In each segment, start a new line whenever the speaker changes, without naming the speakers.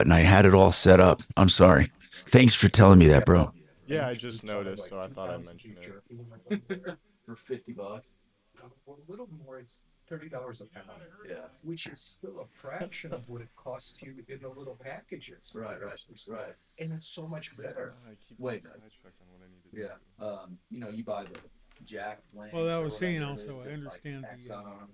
and I had it all set up. I'm sorry. Thanks for telling me that, bro.
Yeah, I just noticed, so I thought I'd mention it.
For $50.
A little more. It's $30 a pound. Yeah, which is still a fraction of what it costs you in the little packages.
Right.
And it's so much better.
I keep
Wait.
getting sidetracked on what I need to do.
You buy the jack lamps.
Well, I
or
was saying
whatever it
also,
is,
I
and, like,
understand the
Exxon.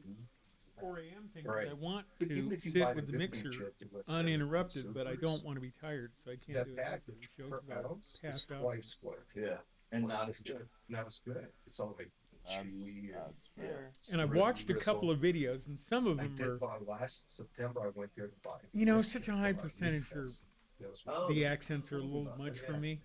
4 a.m. thing.
Right.
I want
But even
to
if you
sit
buy
with the
good
mixer
feature, let's say,
uninterrupted, but I
supers,
don't want to be tired, so I can't
that
do it after the
package
show
per
'cause I'll
ounce is
pass out.
twice what.
Yeah, and not as good.
Not as good. It's all like
That's,
chewy.
that's fair.
And I've watched a couple of videos, and some of
I
them
did
are,
buy last September. I went there to buy.
such a high percentage are the accents are a little much for me.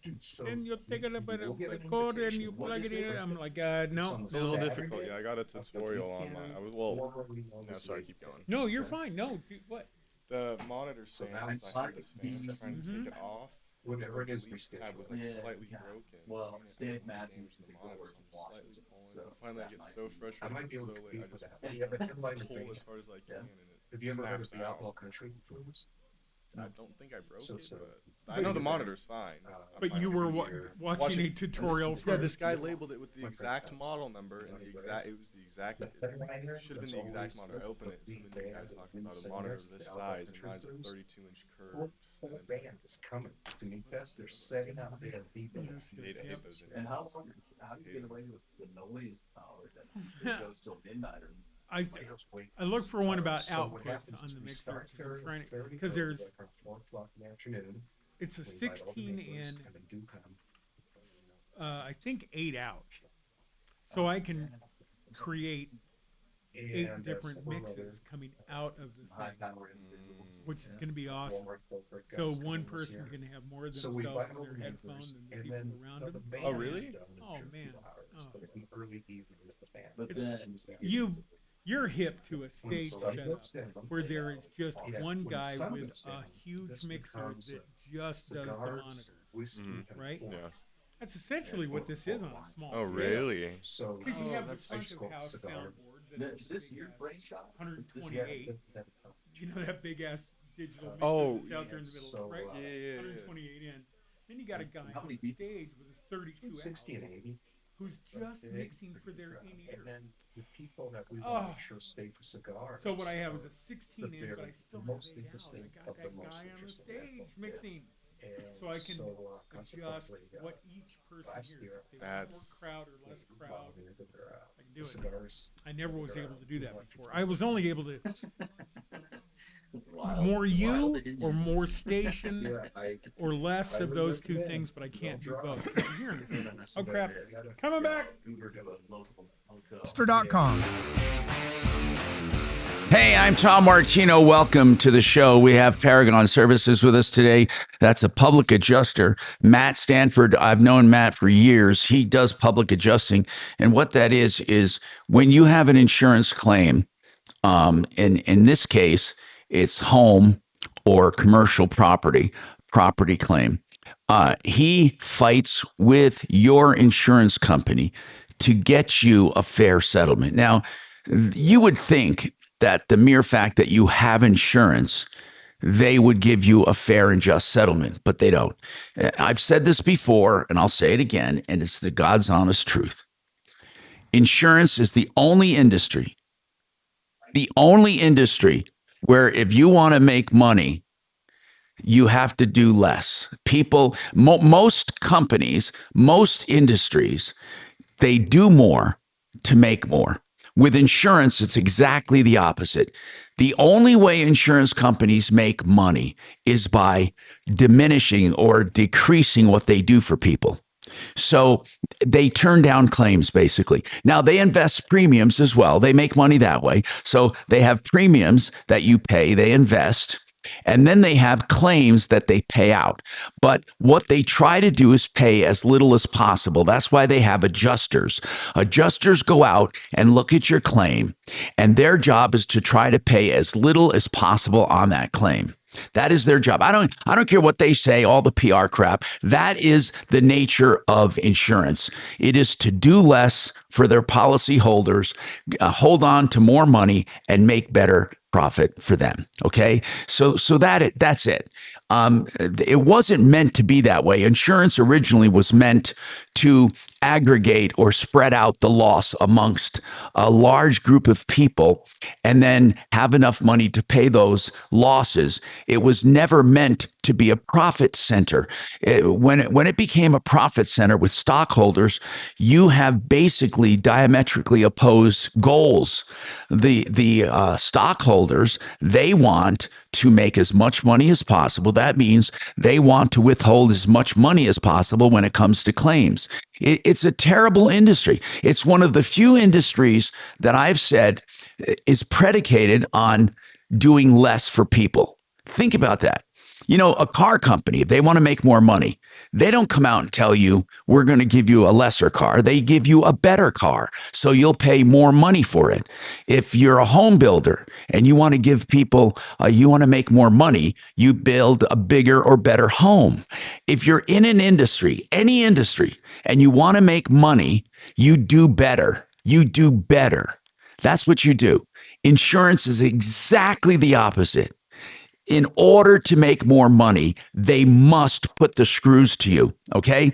Dude, so
And you take it up at
you'll get
a
an
code and
invitation.
you
What
plug
is
it in.
it?
I'm like,
It's
no,
on
It's a little
no.
Saturday
difficult. Yeah, I got a
of the
tutorial
weekend.
online. No, sorry, keep going.
No, you're fine. No, what?
The monitor
So
stand,
now
I
it's
had the
like
stand,
the-
trying to take it off.
Whatever it
The
is,
lead
we
tab was like
Yeah,
slightly
yeah.
broken.
Well,
and it
Stan
was
Matthews
damaged the
did
monitor,
work
so
in
I'm slightly
Washington,
pulling.
so
Finally, I
that
get
might
so
be-
frustrated,
I might be able
so
to
late,
compete
I
with
just
that. You have a headliner
pull
band.
as hard as I can, and it
Have you ever heard of
snaps
the
out.
Outlaw Country Blues?
I don't think I broke
So-
it,
so-
but I know the monitor's fine.
But
I'm
you
fine.
were
Here.
watching a tutorial
Yeah,
for
this guy labeled it with the
My friend's
exact
house.
model number and the exact. It was the exact.
The headliner
It should have
was
been the exact
always
model. I opened it,
the
and then the
big
guy
band
talking about a
inside
monitor
the
this
Outlaw
size, and
Country
mine's a
Blues.
32-inch curve.
Whole band is coming to Meatfest. They're setting up their people.
Hate those
And how
images.
long? How do you get away with the noise power that goes till midnight? Or
I look for one about
So what
outputs
happens
on
is
the
we
mixer
start very
because
early,
there's
like around 4 o'clock in the afternoon.
it's a
We invite all the
16
neighbors,
in,
and they do come.
I think 8 out, so I can create 8
And
different
several other
mixes coming out of the
high
thing,
power individuals?
which is going to be awesome.
Walmart corporate
So
guys come
one
in this
person
year.
can have more
So
of
we
themselves
invite
in
all
their
the
headphone
neighbors,
and the
and
people
then
around
the
them.
band
Oh, really?
is done in
Oh,
a few
man.
hours,
Oh.
but it's an early evening with the band.
But then
You're hip to a
When
stage
Sunday
setup
goes down,
where there is just
yeah,
one
when
guy
sun
with
goes
a
down,
huge
this
mixer
becomes
that just does the
cigars,
monitors.
whiskey,
Mhm.
and
Right?
pork.
Yeah.
That's essentially what this is on a small
Oh,
scale.
really?
So
Because you
Oh,
have the
that's
front
just
of
called
house
cigar.
soundboard that
is
is
this
big
your
ass
brain shot?
128. You know that big ass digital mixer
Oh,
that's out there in the middle,
so,
right?
Yeah, yeah, yeah.
128 in. Then you got a guy
How
on
many
the
people?
stage with a 32
60 and
out
80.
who's just
Okay.
mixing for their in
And
ear.
then the people that we
Oh.
want to make sure stay for cigars.
So what I have is a
are
16 in,
very-
but I still
the
have
most
8 out. I
interesting
got
of the
that
most
guy on the
interesting
stage
people.
mixing.
And
So I can adjust
consequently,
what each person
last
hears.
year,
If they want more
That's-
crowd or less crowd, I can do it.
cigars.
I never was
they're
able
out.
to do that
Like
before. I was only able to
Wild-
more you
wild that didn't
or
you-
more station
Yeah, I
or less
I
of
would
those two
recommend
things, but I can't do
don't
both.
drive.
I'm hearing this.
And
Oh crap!
you gotta-
Coming back.
Uber to a local hotel.
Monster.com.
Hey, I'm Tom Martino. Welcome to the show. We have Paragon Services with us today. That's a public adjuster. Matt Stanford, I've known Matt for years. He does public adjusting. And what that is when you have an insurance claim, in this case, it's home or commercial property claim. He fights with your insurance company to get you a fair settlement. Now, you would think that the mere fact that you have insurance, they would give you a fair and just settlement, but they don't. I've said this before, and I'll say it again, and it's the God's honest truth. Insurance is the only industry where if you want to make money, you have to do less. Most companies, most industries, they do more to make more. With insurance, it's exactly the opposite. The only way insurance companies make money is by diminishing or decreasing what they do for people. So they turn down claims basically. Now they invest premiums as well. They make money that way. So they have premiums that you pay, they invest. And then they have claims that they pay out. But what they try to do is pay as little as possible. That's why they have adjusters. Adjusters go out and look at your claim, and their job is to try to pay as little as possible on that claim. That is their job. I don't care what they say, all the PR crap. That is the nature of insurance. It is to do less for their policy holders, hold on to more money and make better profit for them. Okay, so that's it. It wasn't meant to be that way. Insurance originally was meant to aggregate or spread out the loss amongst a large group of people and then have enough money to pay those losses. It was never meant to be a profit center. When it became a profit center with stockholders, you have basically diametrically opposed goals. The stockholders, they want to make as much money as possible. That means they want to withhold as much money as possible when it comes to claims. It's a terrible industry. It's one of the few industries that I've said is predicated on doing less for people. Think about that. You know, a car company, if they want to make more money, they don't come out and tell you, we're going to give you a lesser car. They give you a better car, so you'll pay more money for it. If you're a home builder and you want to give people, you want to make more money, you build a bigger or better home. If you're in an industry, any industry, and you want to make money, you do better. You do better. That's what you do. Insurance is exactly the opposite. In order to make more money, they must put the screws to you. Okay,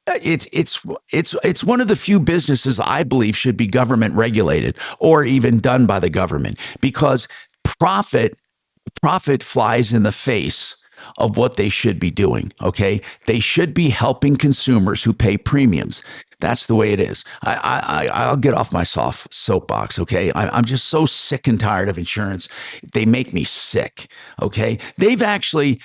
it's one of the few businesses I believe should be government regulated or even done by the government, because profit flies in the face of what they should be doing. Okay, they should be helping consumers who pay premiums. That's the way it is. I'll get off my soapbox. Okay, I'm just so sick and tired of insurance. They make me sick. Okay, they actually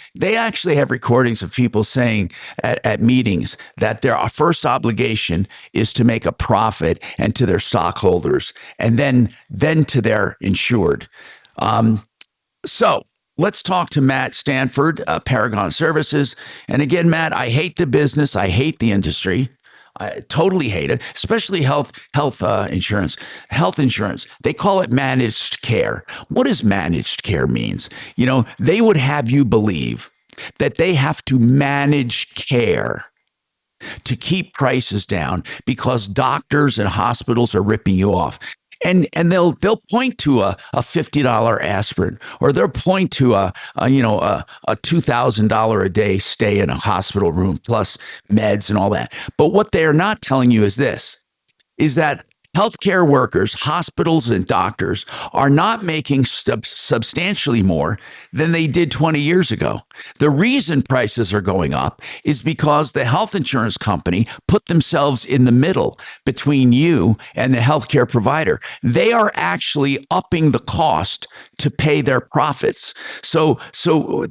have recordings of people saying at meetings that their first obligation is to make a profit, and to their stockholders, and then to their insured. So let's talk to Matt Stanford, Paragon Services. And again, Matt, I hate the business. I hate the industry. I totally hate it, especially health insurance. Health insurance, they call it managed care. What does managed care means? You know, they would have you believe that they have to manage care to keep prices down because doctors and hospitals are ripping you off. And they'll point to a $50 aspirin, or they'll point to a $2,000 a day stay in a hospital room plus meds and all that. But what they are not telling you is this: is that healthcare workers, hospitals, and doctors are not making substantially more than they did 20 years ago. The reason prices are going up is because the health insurance company put themselves in the middle between you and the healthcare provider. They are actually upping the cost to pay their profits. So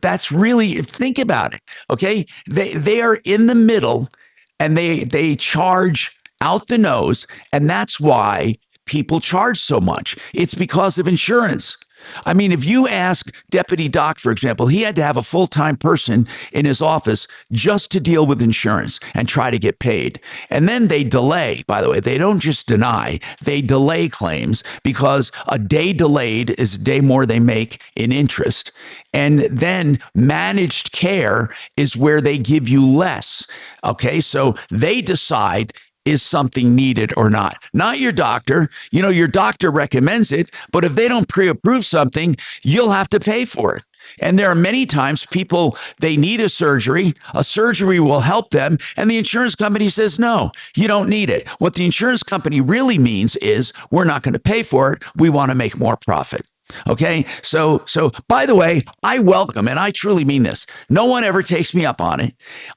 that's really, think about it. Okay, they are in the middle, and they charge out the nose, and that's why people charge so much. It's because of insurance. I mean, if you ask Deputy Doc, for example, he had to have a full-time person in his office just to deal with insurance and try to get paid. And then they delay, by the way. They don't just deny, they delay claims, because a day delayed is a day more they make in interest. And then managed care is where they give you less. Okay, so they decide, is something needed or not? Not your doctor. You know, your doctor recommends it, but if they don't pre-approve something, you'll have to pay for it. And there are many times people, they need a surgery will help them, and the insurance company says, no, you don't need it. What the insurance company really means is, we're not going to pay for it. We want to make more profit. Okay, so by the way, I welcome, and I truly mean this, no one ever takes me up on it.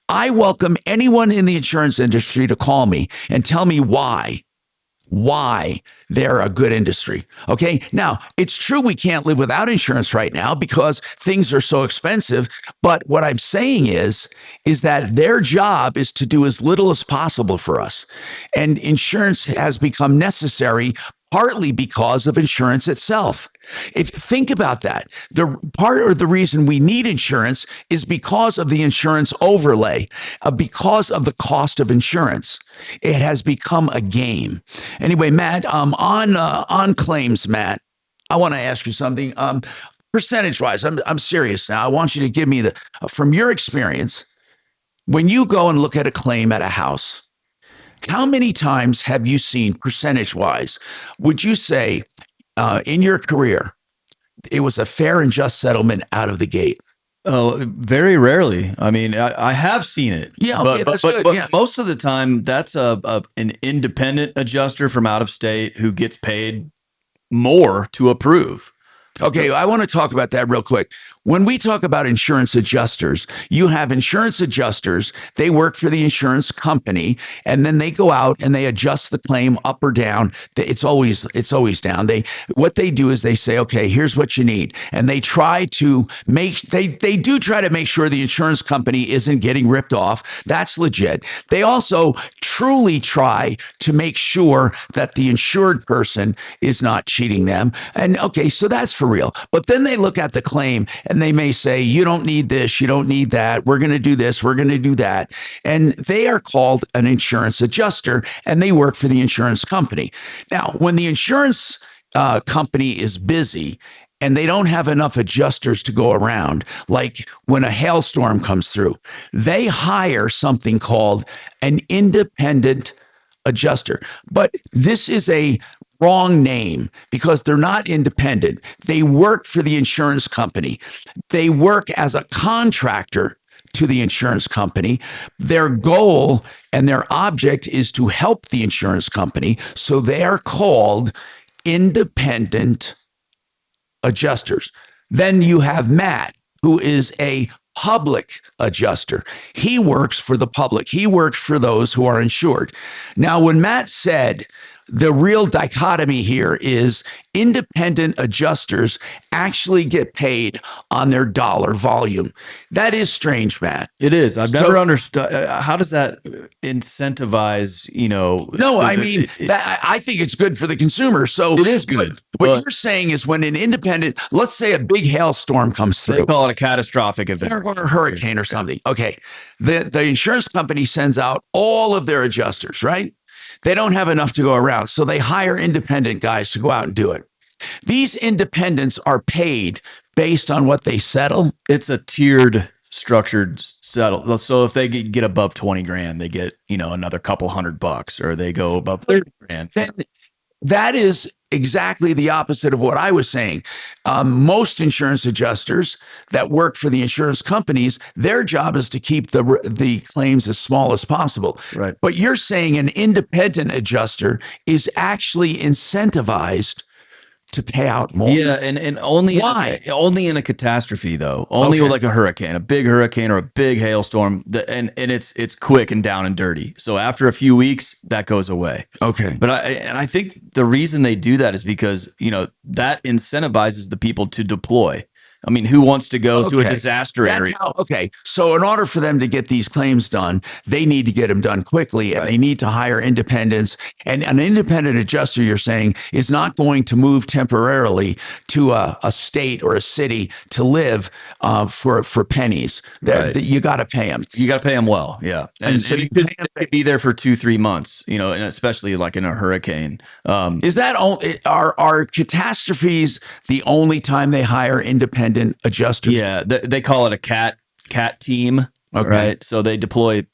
I welcome anyone in the insurance industry to call me and tell me why they're a good industry. Okay, now it's true we can't live without insurance right now because things are so expensive. But what I'm saying is that their job is to do as little as possible for us, and insurance has become necessary partly because of insurance itself. If you think about that, the part or the reason we need insurance is because of the insurance overlay, because of the cost of insurance. It has become a game. Anyway, Matt, on claims, Matt, I want to ask you something. Percentage-wise, I'm serious now. I want you to give me from your experience, when you go and look at a claim at a house, how many times have you seen, percentage-wise, would you say, in your career, it was a fair and just settlement out of the gate.
Oh, very rarely. I mean, I have seen it.
Yeah, okay,
but
that's
but,
good,
but
yeah.
most of the time, that's an independent adjuster from out of state who gets paid more to approve.
Okay, I want to talk about that real quick. When we talk about insurance adjusters, you have insurance adjusters. They work for the insurance company, and then they go out and they adjust the claim up or down. It's always down. What they do is they say, okay, here's what you need, and they try to make they do try to make sure the insurance company isn't getting ripped off. That's legit. They also truly try to make sure that the insured person is not cheating them. And okay, so that's for real. But then they look at the claim and they may say, you don't need this, you don't need that. We're going to do this, we're going to do that. And they are called an insurance adjuster and they work for the insurance company. Now, when the insurance company is busy and they don't have enough adjusters to go around, like when a hailstorm comes through, they hire something called an independent adjuster. But this is a wrong name because they're not independent. They work for the insurance company. They work as a contractor to the insurance company. Their goal and their object is to help the insurance company. So they are called independent adjusters. Then you have Matt, who is a public adjuster. He works for the public. He works for those who are insured. Now, when Matt said the real dichotomy here is independent adjusters actually get paid on their dollar volume. That is strange, Matt.
It is. I've never understood. How does that incentivize,
No, I mean, I think it's good for the consumer. So
it is good.
What you're saying is when an independent, let's say a big hailstorm comes through.
They call it a catastrophic event.
Or a hurricane or something. Okay. The insurance company sends out all of their adjusters, right? They don't have enough to go around. So they hire independent guys to go out and do it. These independents are paid based on what they settle.
It's a tiered structured settle. So if they get above 20 grand, they get, another couple $100, or they go above 30 grand.
Then that is exactly the opposite of what I was saying. Most insurance adjusters that work for the insurance companies, their job is to keep the claims as small as possible.
Right.
But you're saying an independent adjuster is actually incentivized to pay out more.
Yeah, and only
why?
Only in a catastrophe though. Only with like a hurricane, a big hurricane or a big hailstorm. And it's quick and down and dirty. So after a few weeks, that goes away.
Okay.
But I think the reason they do that is because that incentivizes the people to deploy. I mean, who wants to go to a disaster area?
Okay. So in order for them to get these claims done, they need to get them done quickly, and they need to hire independents. And an independent adjuster, you're saying, is not going to move temporarily to a state or a city to live for pennies. You got to pay them.
You got to pay them well. Yeah. And so you could be there for 2-3 months, and especially like in a hurricane.
Is that are catastrophes the only time they hire independent adjusters?
Yeah, they call it a cat team, right? So they deploy,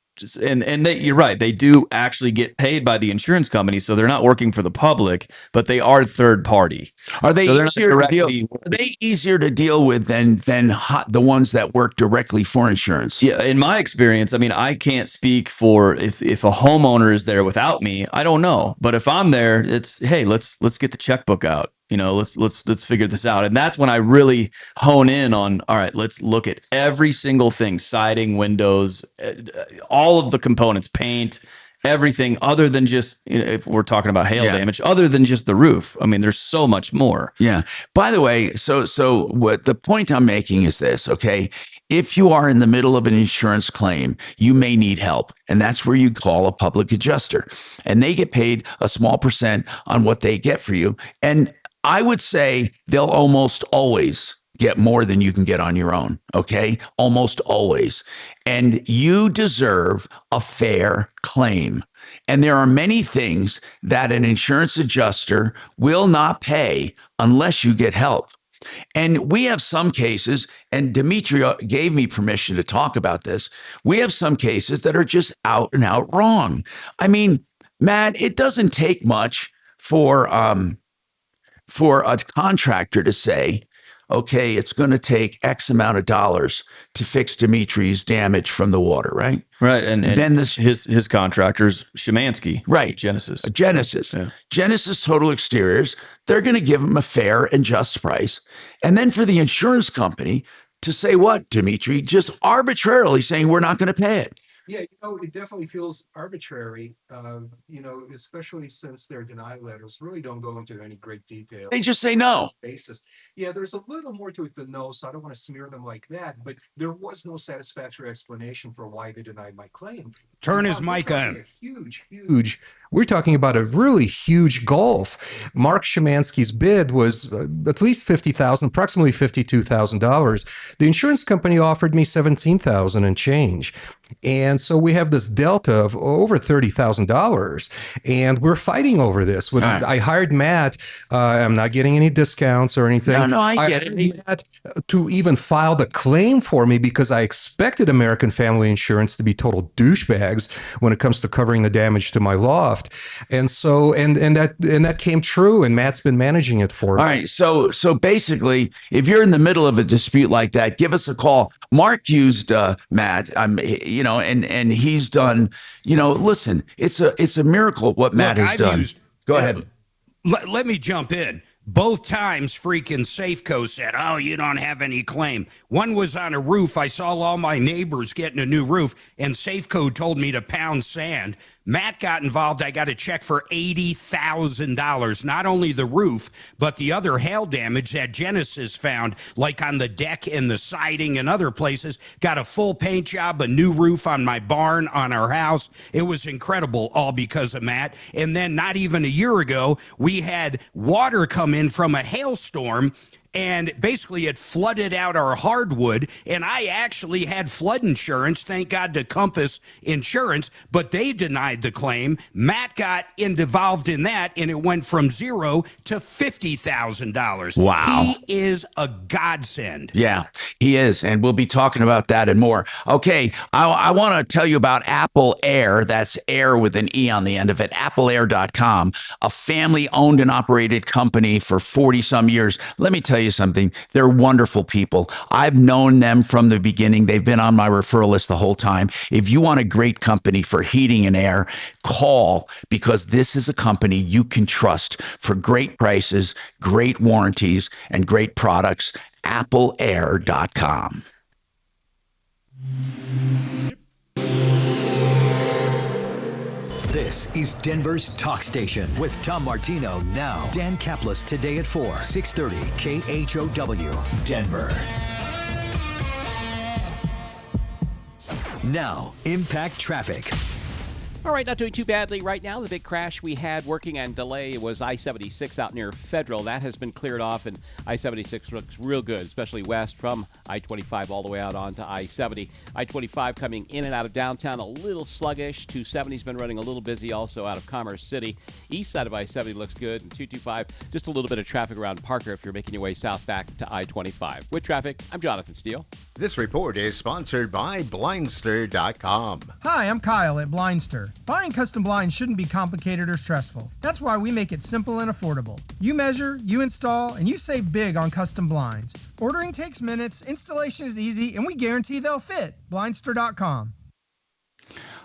and you're right, they do actually get paid by the insurance company, so they're not working for the public, but they are third party.
Are they easier to deal with than the ones that work directly for insurance?
Yeah, in my experience, I mean, I can't speak for if a homeowner is there without me. I don't know, but if I'm there, it's hey, let's get the checkbook out. Let's figure this out. And that's when I really hone in on, all right, let's look at every single thing, siding, windows, all of the components, paint, everything other than just, if we're talking about hail damage, other than just the roof. I mean, there's so much more.
Yeah. By the way, so what the point I'm making is this, okay? If you are in the middle of an insurance claim, you may need help. And that's where you call a public adjuster. And they get paid a small percent on what they get for you. And I would say they'll almost always get more than you can get on your own. Okay. Almost always. And you deserve a fair claim. And there are many things that an insurance adjuster will not pay unless you get help. And we have some cases, and Dimitri gave me permission to talk about this. We have some cases that are just out and out wrong. I mean, Matt, it doesn't take much for a contractor to say, okay, it's going to take X amount of dollars to fix Dimitri's damage from the water, right?
Right. And
Then
his contractors, Szymanski.
Right.
Genesis.
Genesis.
Yeah.
Genesis Total Exteriors, they're going to give him a fair and just price. And then for the insurance company to say what, Dimitri? Just arbitrarily saying we're not going to pay it.
Yeah, it definitely feels arbitrary, especially since their denial letters really don't go into any great detail.
They just say no.
Basis. Yeah, there's a little more to it than no, so I don't want to smear them like that, but there was no satisfactory explanation for why they denied my claim.
Turn his mic on.
Huge. We're talking about a really huge gulf. Mark Szymanski's bid was at least $50,000, approximately $52,000. The insurance company offered me $17,000 and change. And so we have this delta of over $30,000, and we're fighting over this.
Right.
I hired Matt. I'm not getting any discounts or anything.
No, I get
hired
it.
Matt to even file the claim for me because I expected American Family Insurance to be total douchebags when it comes to covering the damage to my loft. And so, and that came true, and Matt's been managing it for me.
All right. So basically, if you're in the middle of a dispute like that, give us a call. Mark used Matt, and he's done, listen, it's a miracle what Matt has done. Go ahead.
Let me jump in. Both times freaking Safeco said, oh, you don't have any claim. One was on a roof. I saw all my neighbors getting a new roof, and Safeco told me to pound sand. Matt got involved. I got a check for $80,000. Not only the roof, but the other hail damage that Genesis found, like on the deck and the siding and other places. Got a full paint job, a new roof on my barn, on our house. It was incredible, all because of Matt. And then not even a year ago, we had water come in from a hailstorm, and basically it flooded out our hardwood, and I actually had flood insurance, thank God to Compass Insurance, but they denied the claim. Matt got involved in that, and it went from $0 to $50,000.
Wow.
He is a godsend.
Yeah, he is. And we'll be talking about that and more. Okay, I want to tell you about Apple Air. That's air with an E on the end of it, appleair.com, a family-owned and operated company for 40-some years. Let me tell you something. They're wonderful people. I've known them from the beginning. They've been on my referral list the whole time. If you want a great company for heating and air, call, because this is a company you can trust for great prices, great warranties, and great products. appleair.com.
This is Denver's Talk Station with Tom Martino now. Dan Kaplis today at 4, 630 KHOW, Denver. Now, Impact Traffic.
All right, not doing too badly right now. The big crash we had working and delay was I-76 out near Federal. That has been cleared off, and I-76 looks real good, especially west from I-25 all the way out onto I-70. I-25 coming in and out of downtown a little sluggish. 270's been running a little busy also out of Commerce City. East side of I-70 looks good, and 225, just a little bit of traffic around Parker if you're making your way south back to I-25. With traffic, I'm Jonathan Steele.
This report is sponsored by Blindster.com.
Hi, I'm Kyle at Blindster. Buying custom blinds shouldn't be complicated or stressful. That's why we make it simple and affordable. You measure, you install, and you save big on custom blinds. Ordering takes minutes, installation is easy, and we guarantee they'll fit. Blindster.com.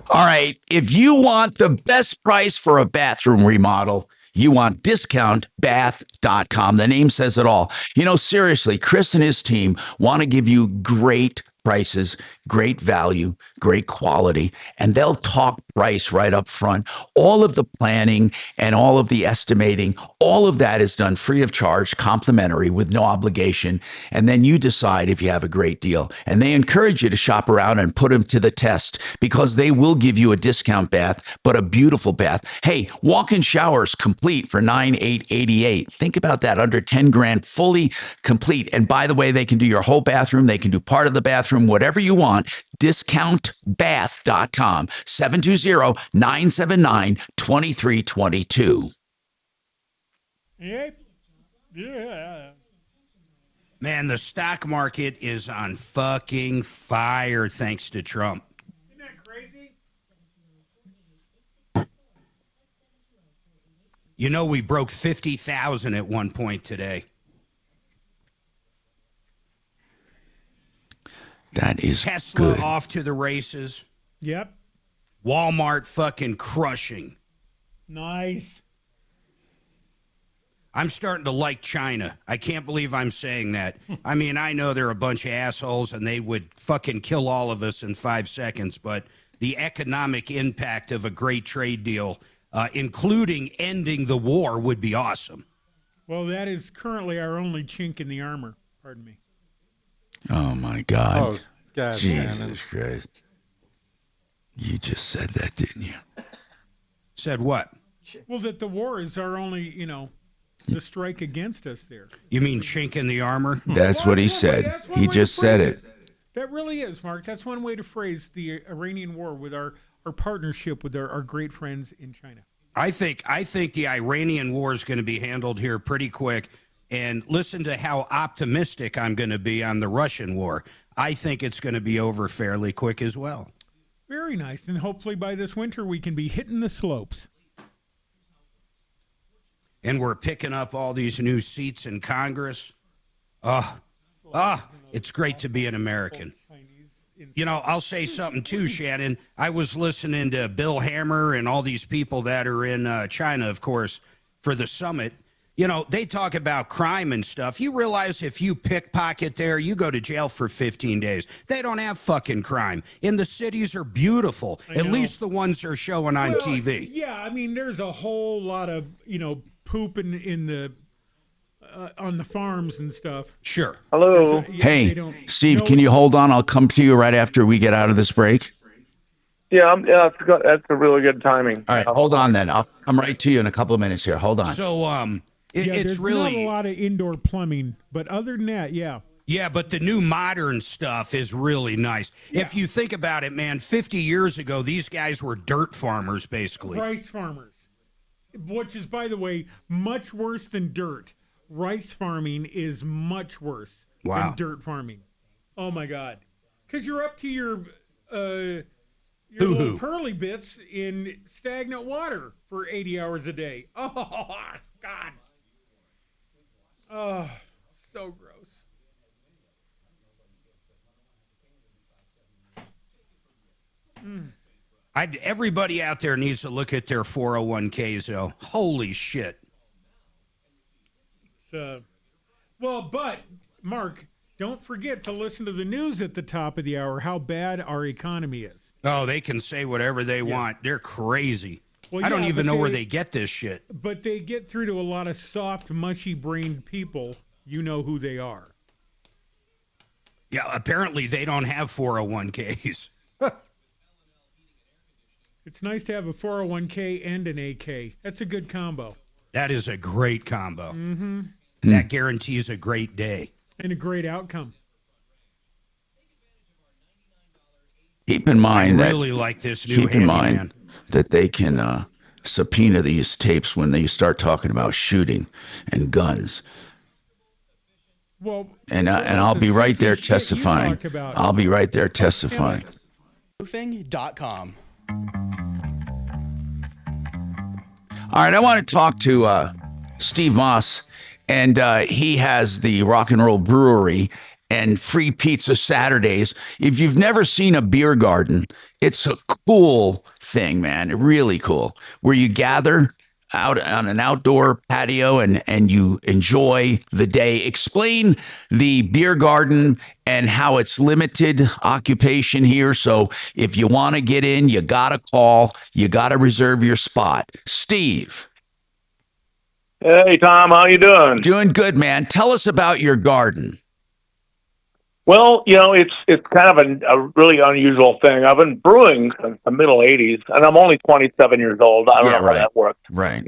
All right, if you want the best price for a bathroom remodel, you want discountbath.com. The name says it all. Seriously, Chris and his team want to give you great prices, great value, great quality, and they'll talk price right up front. All of the planning and all of the estimating, all of that is done free of charge, complimentary, with no obligation. And then you decide if you have a great deal. And they encourage you to shop around and put them to the test, because they will give you a discount bath, but a beautiful bath. Hey, walk-in showers complete for $9,888. Think about that, under 10 grand, fully complete. And by the way, they can do your whole bathroom. They can do part of the bathroom, whatever you want. Discountbath.com, 720-979-2322.
Yep. Yeah.
Man, the stock market is on fucking fire thanks to Trump.
Isn't that crazy?
We broke 50,000 at one point today.
That is
Tesla
good.
off to the races.
Yep.
Walmart fucking crushing.
Nice.
I'm starting to like China. I can't believe I'm saying that. I mean, I know they're a bunch of assholes and they would fucking kill all of us in 5 seconds, but the economic impact of a great trade deal, including ending the war, would be awesome.
Well, that is currently our only chink in the armor. Pardon me.
Oh my God.
Oh, God,
Jesus
man.
Christ. You just said that, didn't you?
Said what?
Well, that the war is our only, the strike against us there.
You mean chink in the armor?
That's what he said. He just said it.
That really is, Mark. That's one way to phrase the Iranian war with our partnership with our great friends in China.
I think the Iranian war is going to be handled here pretty quick. And listen to how optimistic I'm going to be on the Russian war. I think it's going to be over fairly quick as well.
Very nice. And hopefully by this winter we can be hitting the slopes.
And we're picking up all these new seats in Congress. It's great to be an American. You know, I'll say something too, Shannon. I was listening to Bill Hammer and all these people that are in China, of course, for the summit. You know, they talk about crime and stuff. You realize if you pickpocket there, you go to jail for 15 days. They don't have fucking crime. And the cities are beautiful. At least the ones they're showing on TV.
Yeah, I mean, there's a whole lot of, poop in the on the farms and stuff.
Sure.
Hello.
Hey, Steve, can you hold on? I'll come to you right after we get out of this break.
Yeah, that's a really good timing.
All right, hold on then. I'll come right to you in a couple of minutes here. Hold on.
So, it's
there's
really
not a lot of indoor plumbing, but other than that, yeah.
Yeah, but the new modern stuff is really nice. Yeah. If you think about it, man, 50 years ago, these guys were dirt farmers, basically.
Rice farmers, which is, by the way, much worse than dirt. Rice farming is much worse than dirt farming. Oh, my God. Because you're up to your little pearly bits in stagnant water for 80 hours a day. Oh, God. Oh, so gross.
Everybody out there needs to look at their 401ks, though. Holy shit.
But, Mark, don't forget to listen to the news at the top of the hour, how bad our economy is.
Oh, they can say whatever they want. They're crazy. Well, I don't even know where they get this shit.
But they get through to a lot of soft, mushy-brained people. You know who they are.
Yeah, apparently they don't have 401ks.
It's nice to have a 401k and an AK. That's a good combo.
That is a great combo.
Mm-hmm.
That guarantees a great day.
And a great outcome.
Keep in mind
I really like this new
handyman. That they can subpoena these tapes when they start talking about shooting and guns.
Well,
and I'll be right there testifying. I'll be right there testifying.
Roofing.com.
All right, I want to talk to Steve Moss, and he has the Rock and Roll Brewery and free pizza Saturdays. If you've never seen a beer garden, it's a cool thing, man. Really cool. Where you gather out on an outdoor patio and you enjoy the day. Explain the beer garden and how it's limited occupation here. So if you want to get in, you got to call. You got to reserve your spot. Steve.
Hey, Tom. How you doing?
Doing good, man. Tell us about your garden.
Well, it's kind of a really unusual thing. I've been brewing since the middle 80s, and I'm only 27 years old. I don't know how that works.
Right.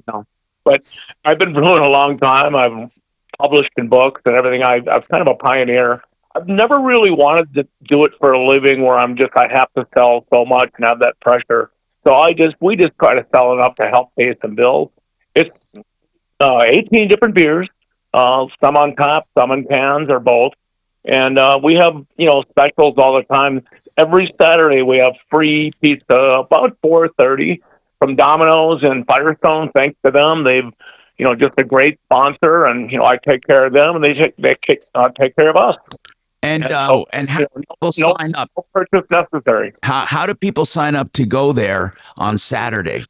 But I've been brewing a long time. I've published in books and everything. I've kind of a pioneer. I've never really wanted to do it for a living where I have to sell so much and have that pressure. So we just try to sell enough to help pay some bills. It's 18 different beers, some on tap, some in cans, or both. And we have, specials all the time. Every Saturday we have free pizza about 4:30 from Domino's and Firestone. Thanks to them, they've, just a great sponsor, and I take care of them, and they take care of us.
And
so,
and how
you
do
know,
people sign up?
no purchase necessary.
How do people sign up to go there on Saturday?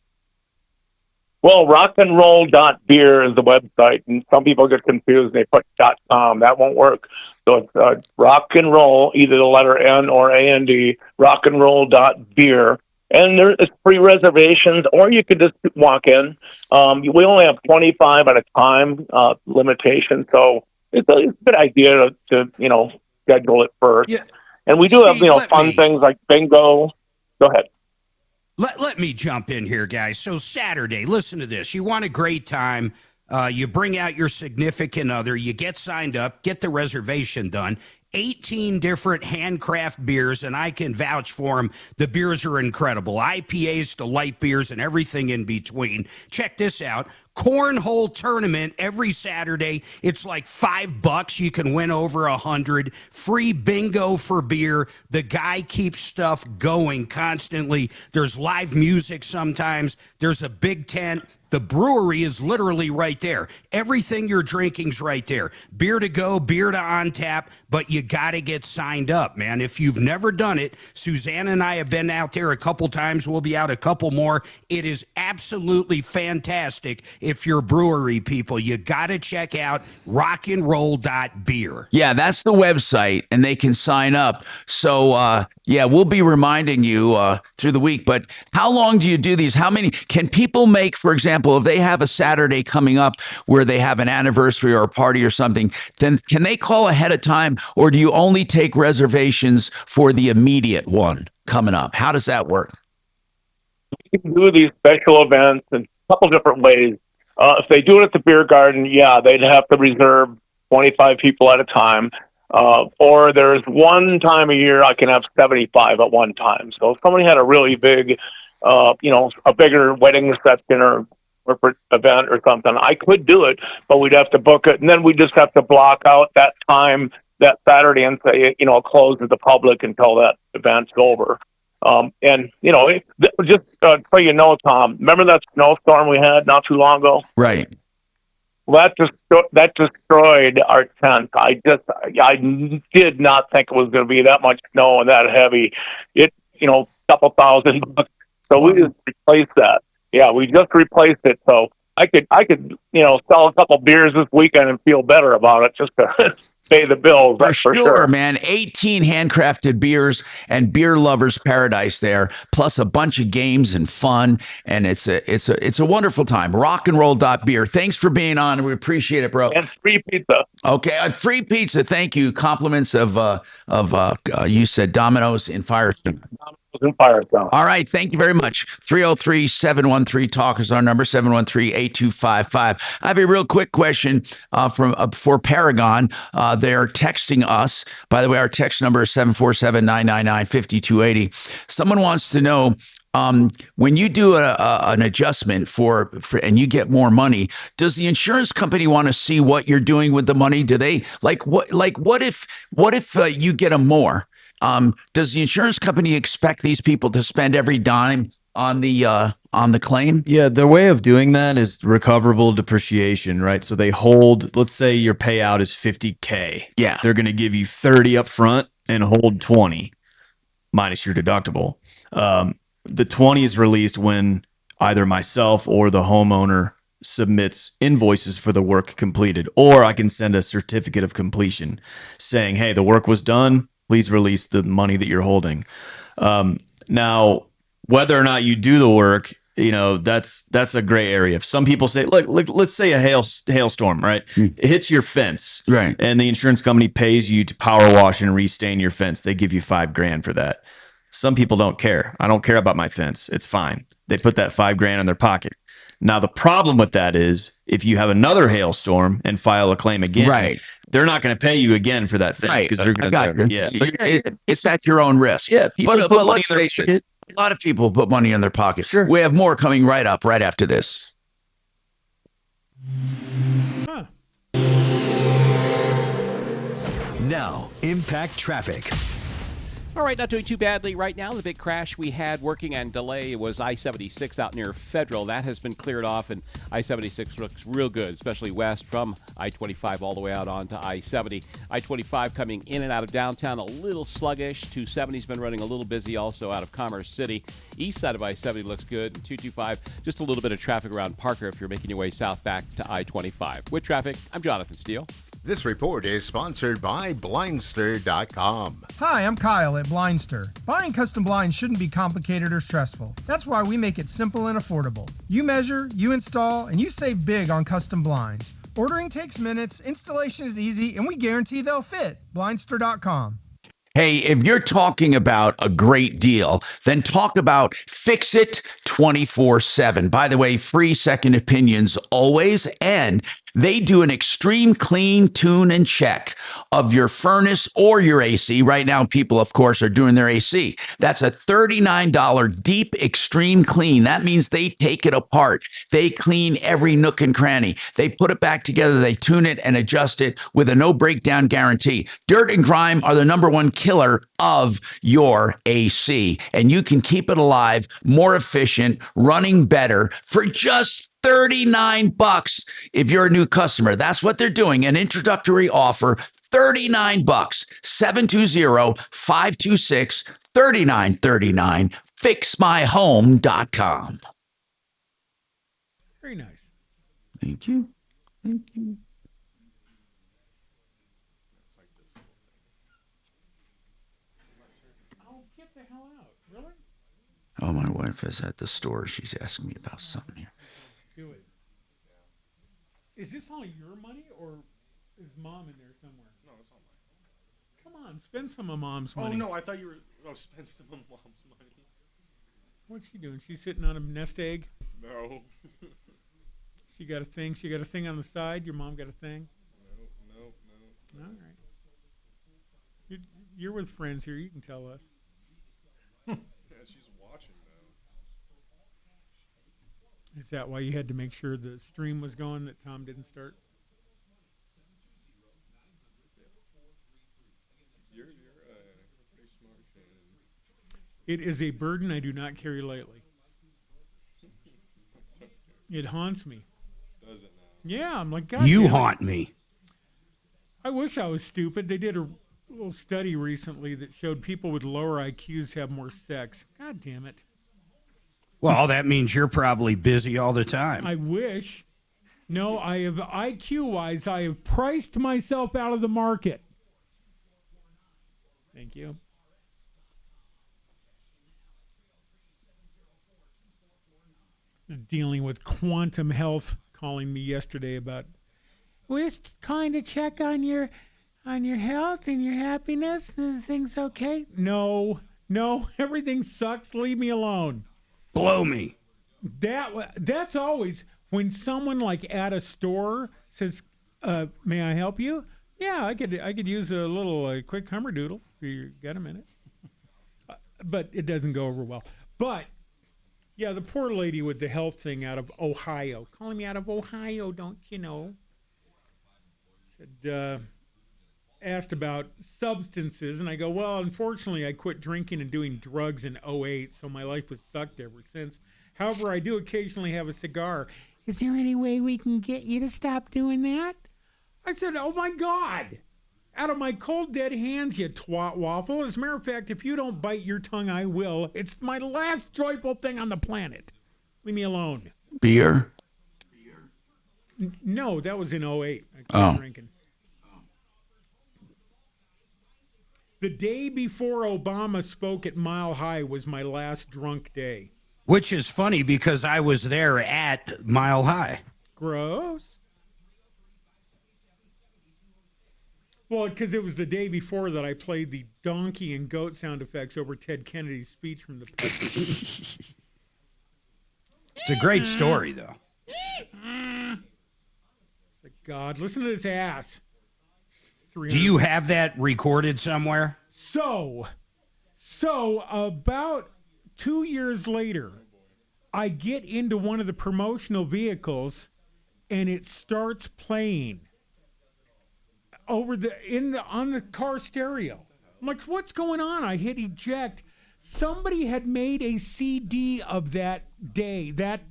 Well, rockandroll.beer is the website, and some people get confused. They put .com. That won't work. So it's rock and roll, either the letter N or A-N-D, rockandroll.beer. And it's free reservations, or you could just walk in. We only have 25 at a time limitation, so it's a good idea to schedule it first.
Yeah.
And we do
Steve,
have fun things like bingo. Go ahead.
Let me jump in here, guys. So Saturday, listen to this. You want a great time. You bring out your significant other. You get signed up, get the reservation done. 18 different handcraft beers, and I can vouch for them. The beers are incredible. IPAs to light beers and everything in between. Check this out. Cornhole tournament every Saturday. It's like $5. You can win over 100. Free bingo for beer. The guy keeps stuff going constantly. There's live music sometimes. There's a big tent. The brewery is literally right there. Everything you're drinking's right there. Beer to go, beer to on tap, but you got to get signed up, man. If you've never done it, Suzanne and I have been out there a couple times. We'll be out a couple more. It is absolutely fantastic. If you're brewery people, you got to check out rockandroll.beer.
Yeah, that's the website, and they can sign up. So, yeah, we'll be reminding you through the week. But how long do you do these? How many can people make, for example, if they have a Saturday coming up where they have an anniversary or a party or something, then can they call ahead of time, or do you only take reservations for the immediate one coming up? How does that work?
You can do these special events in a couple different ways. If they do it at the beer garden, yeah, they'd have to reserve 25 people at a time. Or there's one time a year I can have 75 at one time. So if somebody had a really big, a bigger wedding reception or corporate event or something, I could do it, but we'd have to book it. And then we just have to block out that time, that Saturday, and say, close to the public until that event's over. Just so you know, Tom, remember that snowstorm we had not too long ago?
Right.
Well, that destroyed our tent. I did not think it was going to be that much snow and that heavy. It, couple $1,000. So we just replaced that. Yeah, we just replaced it. So I could sell a couple beers this weekend and feel better about it, just to pay the bills. That's for sure,
man. 18 handcrafted beers and beer lovers paradise there, plus a bunch of games and fun, and it's a wonderful time. Rockandroll.beer. Thanks for being on. We appreciate it, bro.
And free pizza.
Okay, free pizza. Thank you. Compliments of you said Domino's in Firestone.
In Firestone.
All right, thank you very much. 303-713-TALK is our number, 713-8255. I have a real quick question for Paragon. They're texting us. By the way, our text number is 747-999-5280. Someone wants to know, when you do an adjustment for and you get more money, does the insurance company want to see what you're doing with the money? Do they what if you get them more? Does the insurance company expect these people to spend every dime on the claim?
Yeah, their way of doing that is recoverable depreciation, right? So they hold, let's say your payout is $50K.
Yeah.
They're going to give you 30 up front and hold 20 minus your deductible. The 20 is released when either myself or the homeowner submits invoices for the work completed, or I can send a certificate of completion saying, hey, the work was done. Please release the money that you're holding. Now, whether or not you do the work, that's a gray area. Some people say, look, let's say a hailstorm, right? It hits your fence,
right? And
the insurance company pays you to power wash and restain your fence. They give you $5,000 for that. Some people don't care. I don't care about my fence. It's fine. They put that $5,000 in their pocket. Now, the problem with that is if you have another hailstorm and file a claim again,
right,
they're not going to pay you again for that thing.
Right.
They're going
to,
yeah.
It's at your own risk.
Yeah.
But let's face it, a lot of people put money in their pocket.
Sure.
We have more coming right after this.
Huh. Now, Impact Traffic.
All right, not doing too badly right now. The big crash we had working on delay was I-76 out near Federal. That has been cleared off, and I-76 looks real good, especially west from I-25 all the way out onto I-70. I-25 coming in and out of downtown a little sluggish. 270's been running a little busy also out of Commerce City. East side of I-70 looks good. 225, just a little bit of traffic around Parker if you're making your way south back to I-25. With traffic, I'm Jonathan Steele.
This report is sponsored by Blindster.com.
Hi, I'm Kyle at Blindster. Buying custom blinds shouldn't be complicated or stressful. That's why we make it simple and affordable. You measure, you install, and you save big on custom blinds. Ordering takes minutes, installation is easy, and we guarantee they'll fit. Blindster.com.
Hey, if you're talking about a great deal, then talk about Fix It 24/7. By the way, free second opinions always, and they do an extreme clean, tune, and check of your furnace or your AC. Right now, people, of course, are doing their AC. That's a $39 deep extreme clean. That means they take it apart. They clean every nook and cranny. They put it back together. They tune it and adjust it with a no breakdown guarantee. Dirt and grime are the #1 killer of your AC, and you can keep it alive, more efficient, running better for just $39 if you're a new customer. That's what they're doing. An introductory offer, $39. 720-526-3939. FixMyHome.com.
Very nice.
Thank you. Thank you.
Oh, get the hell out. Really?
Oh, my wife is at the store. She's asking me about something here.
Do it. Is this all your money, or is Mom in there somewhere?
No, it's all mine.
Come on, spend some of Mom's money.
Oh, no, I thought you were... Oh, spend some of Mom's money.
What's she doing? She's sitting on a nest egg?
No.
She got a thing? She got a thing on the side? Your mom got a thing?
No.
All right. You're with friends here. You can tell us.
Yeah, she's watching now.
Is that why you had to make sure the stream was going, that Tom didn't start?
You're pretty smart, Shannon.
It is a burden I do not carry lightly. It haunts me.
Does it now?
Yeah, I'm like, God
You
damn it.
haunt me.
I wish I was stupid. They did a little study recently that showed people with lower IQs have more sex. God damn it.
Well, that means you're probably busy all the time.
I wish. No, I have IQ-wise, I have priced myself out of the market. Thank you. Dealing with Quantum Health calling me yesterday about, we're just calling to check on your health and your happiness. Things okay? No, everything sucks. Leave me alone.
Blow me.
That's always when someone like at a store says, "May I help you?" Yeah, I could use a little quick hummerdoodle. You got a minute? But it doesn't go over well. But yeah, the poor lady with the health thing out of Ohio, calling me out of Ohio, don't you know? Said, asked about substances, and I go, well, unfortunately, I quit drinking and doing drugs in '08, so my life was sucked ever since. However, I do occasionally have a cigar. Is there any way we can get you to stop doing that? I said, oh my God, out of my cold dead hands, you twat waffle. As a matter of fact, if you don't bite your tongue, I will. It's my last joyful thing on the planet. Leave me alone.
Beer?
No, that was in '08. I quit drinking. The day before Obama spoke at Mile High was my last drunk day.
Which is funny because I was there at Mile High.
Gross. Well, because it was the day before that I played the donkey and goat sound effects over Ted Kennedy's speech from the
It's a great story, though.
God, listen to this ass.
Do you have that recorded somewhere?
So about 2 years later, I get into one of the promotional vehicles, and it starts playing on the car stereo. I'm like, what's going on? I hit eject. Somebody had made a CD of that day, that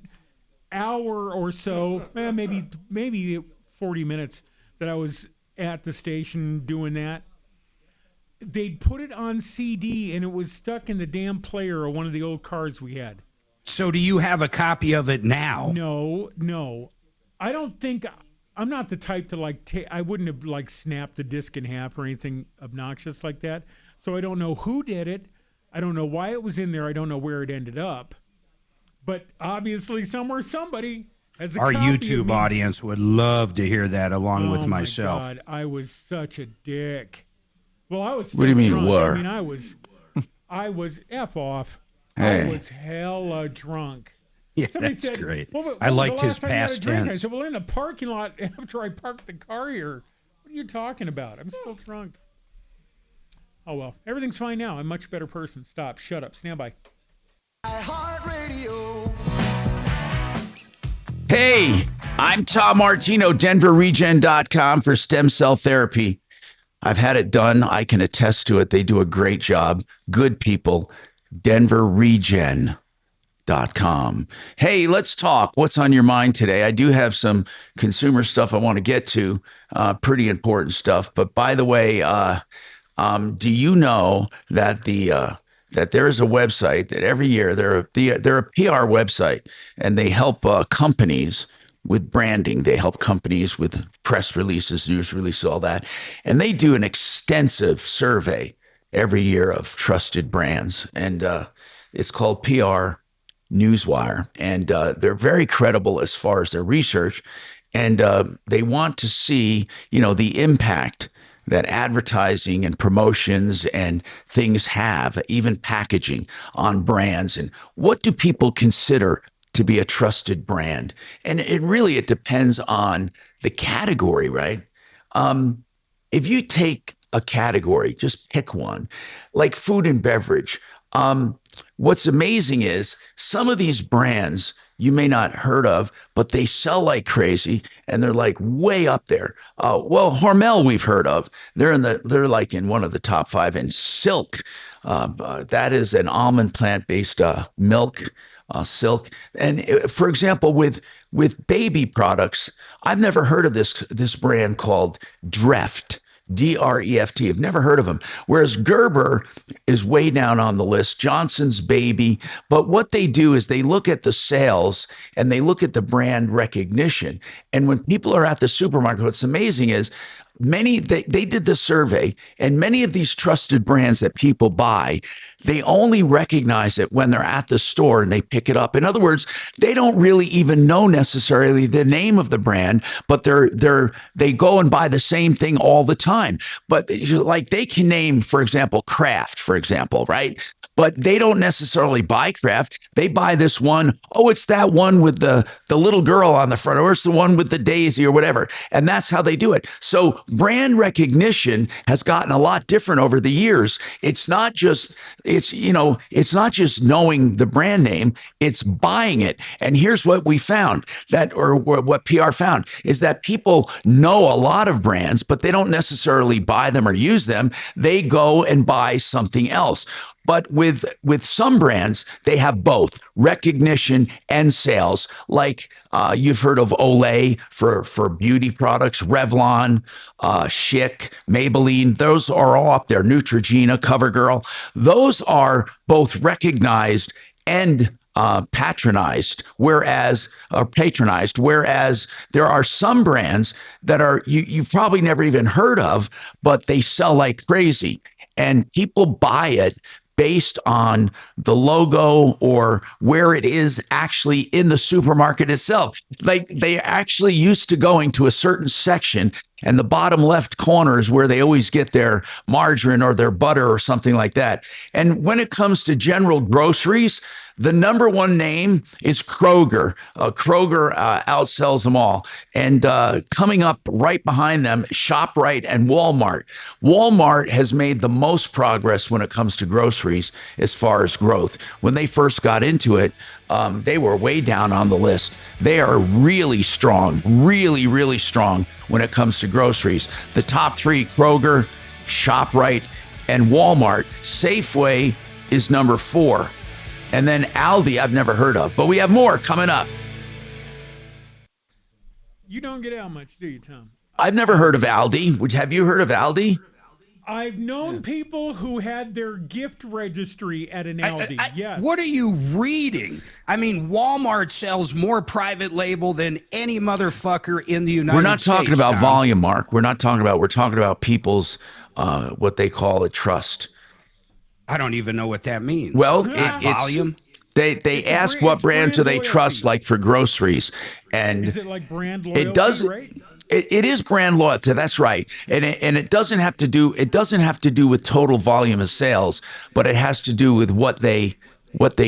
hour or so, maybe 40 minutes that I was at the station doing that. They'd put it on CD and it was stuck in the damn player of one of the old cars we had.
So do you have a copy of it now?
No. I don't think I'm not the type to I wouldn't have snapped the disc in half or anything obnoxious like that. So I don't know who did it. I don't know why it was in there. I don't know where it ended up. But obviously somewhere somebody has a
Our
copy of
YouTube
me.
audience would love to hear that along with myself.
Oh my God, I was such a dick. Well, I was still
What do you mean,
drunk.
were?
I mean, I was F off.
Hey.
I was hella drunk.
Yeah,
Somebody
that's
said,
great.
"Well,
I
when was
liked
the
his
last time you had a
past
drink?" I
tense.
said, well, in the parking lot after I parked the car here. What are you talking about? I'm still drunk. Oh, well. Everything's fine now. I'm a much better person. Stop. Shut up. Stand by.
Hey, I'm Tom Martino, DenverRegen.com for stem cell therapy. I've had it done. I can attest to it. They do a great job. Good people. DenverRegen.com. Hey, let's talk. What's on your mind today? I do have some consumer stuff I want to get to, pretty important stuff. But by the way, do you know that that there is a website that every year they're a PR website and they help companies with branding. They help companies with press releases, news releases, all that. And they do an extensive survey every year of trusted brands. And it's called PR Newswire. And they're very credible as far as their research. And they want to see, the impact that advertising and promotions and things have, even packaging on brands. And what do people consider to be a trusted brand? And it depends on the category, right? If you take a category, just pick one, like food and beverage. What's amazing is some of these brands you may not heard of, but they sell like crazy and they're like way up there. Well, Hormel we've heard of. They're like in one of the top 5. And Silk, that is an almond plant-based milk. Silk. And for example, with baby products, I've never heard of this brand called Dreft. Dreft. I've never heard of them. Whereas Gerber is way down on the list, Johnson's Baby. But what they do is they look at the sales and they look at the brand recognition. And when people are at the supermarket, what's amazing is they did the survey, and many of these trusted brands that people buy, they only recognize it when they're at the store and they pick it up. In other words, they don't really even know necessarily the name of the brand, but they go and buy the same thing all the time. But like they can name, for example, Kraft, for example, right? But they don't necessarily buy Kraft. They buy this one. Oh, it's that one with the little girl on the front, or it's the one with the daisy or whatever. And that's how they do it. So brand recognition has gotten a lot different over the years. It's not just knowing the brand name, it's buying it. And here's what we found what PR found is that people know a lot of brands, but they don't necessarily buy them or use them. They go and buy something else. But with some brands, they have both recognition and sales. Like you've heard of Olay for beauty products, Revlon, Schick, Maybelline. Those are all up there. Neutrogena, CoverGirl. Those are both recognized and patronized, whereas there are some brands that are you've probably never even heard of, but they sell like crazy, and people buy it based on the logo or where it is actually in the supermarket itself. Like they actually used to going to a certain section, and the bottom left corner is where they always get their margarine or their butter or something like that. And when it comes to general groceries, the number one name is Kroger. Kroger outsells them all. And coming up right behind them, ShopRite and Walmart. Walmart has made the most progress when it comes to groceries as far as growth. When they first got into it, they were way down on the list. They are really strong, really, really strong when it comes to groceries. The top 3, Kroger, ShopRite, and Walmart. Safeway is number 4. And then Aldi, I've never heard of. But we have more coming up.
You don't get out much, do you, Tom?
I've never heard of Aldi. Have you heard of Aldi?
I've known people who had their gift registry at an Aldi. Yes.
What are you reading? I mean, Walmart sells more private label than any motherfucker in the United States.
We're not talking about
Tom.
volume, Mark. We're talking about people's what they call a trust.
I don't even know what that means.
Well,
Not
it's
volume.
They ask what brands do they trust, like for groceries, and
Is it like brand loyalty?
it does.
Right?
It is brand loyalty. That's right, and it doesn't have to do. It doesn't have to do with total volume of sales, but it has to do with what they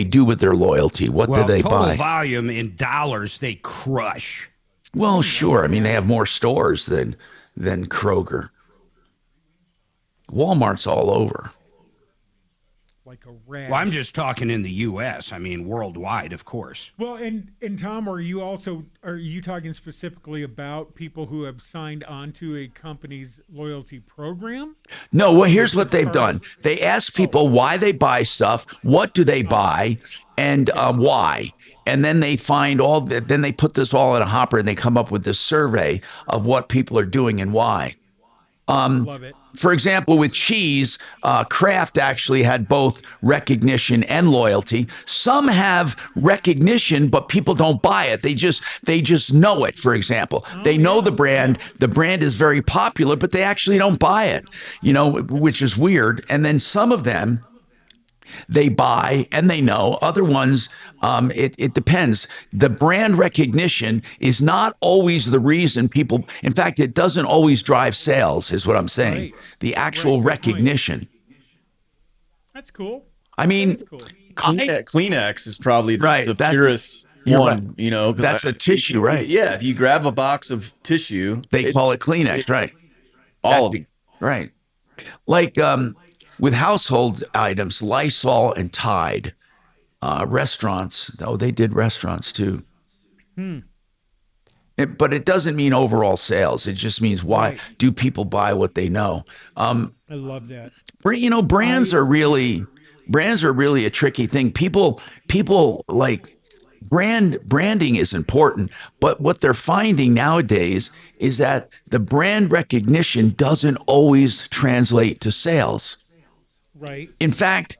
do with their loyalty. What do they
total
buy?
volume in dollars, they crush.
Well, sure. I mean, they have more stores than Kroger. Walmart's all over.
Like a rat.
Well, I'm just talking in the U.S. I mean, worldwide, of course.
Well, and Tom, are you talking specifically about people who have signed on to a company's loyalty program?
No, well, here's what they've done. They ask people why they buy stuff, what do they buy, and why. And then they find then they put this all in a hopper and they come up with this survey of what people are doing and why.
Love it.
For example, with cheese, Kraft actually had both recognition and loyalty. Some have recognition, but people don't buy it. They just know it. For example, they know the brand. The brand is very popular, but they actually don't buy it. Which is weird. And then some of them, they buy and they know. Other ones, it depends. The brand recognition is not always the reason people, in fact, it doesn't always drive sales, is what I'm saying.
Right.
The actual recognition.
That's cool.
I mean,
Cool.
Kleenex is probably the
that's
purest
you're
one,
right.
'cause
That's a tissue, right?
Yeah, if you grab a box of tissue,
They call it Kleenex, right?
all of them.
Right. Like with household items, Lysol and Tide. Restaurants, they did restaurants too. But it doesn't mean overall sales. It just means why do people buy what they know.
I love that.
Brands are really a tricky thing. People like branding is important, but what they're finding nowadays is that the brand recognition doesn't always translate to sales.
Right.
In fact,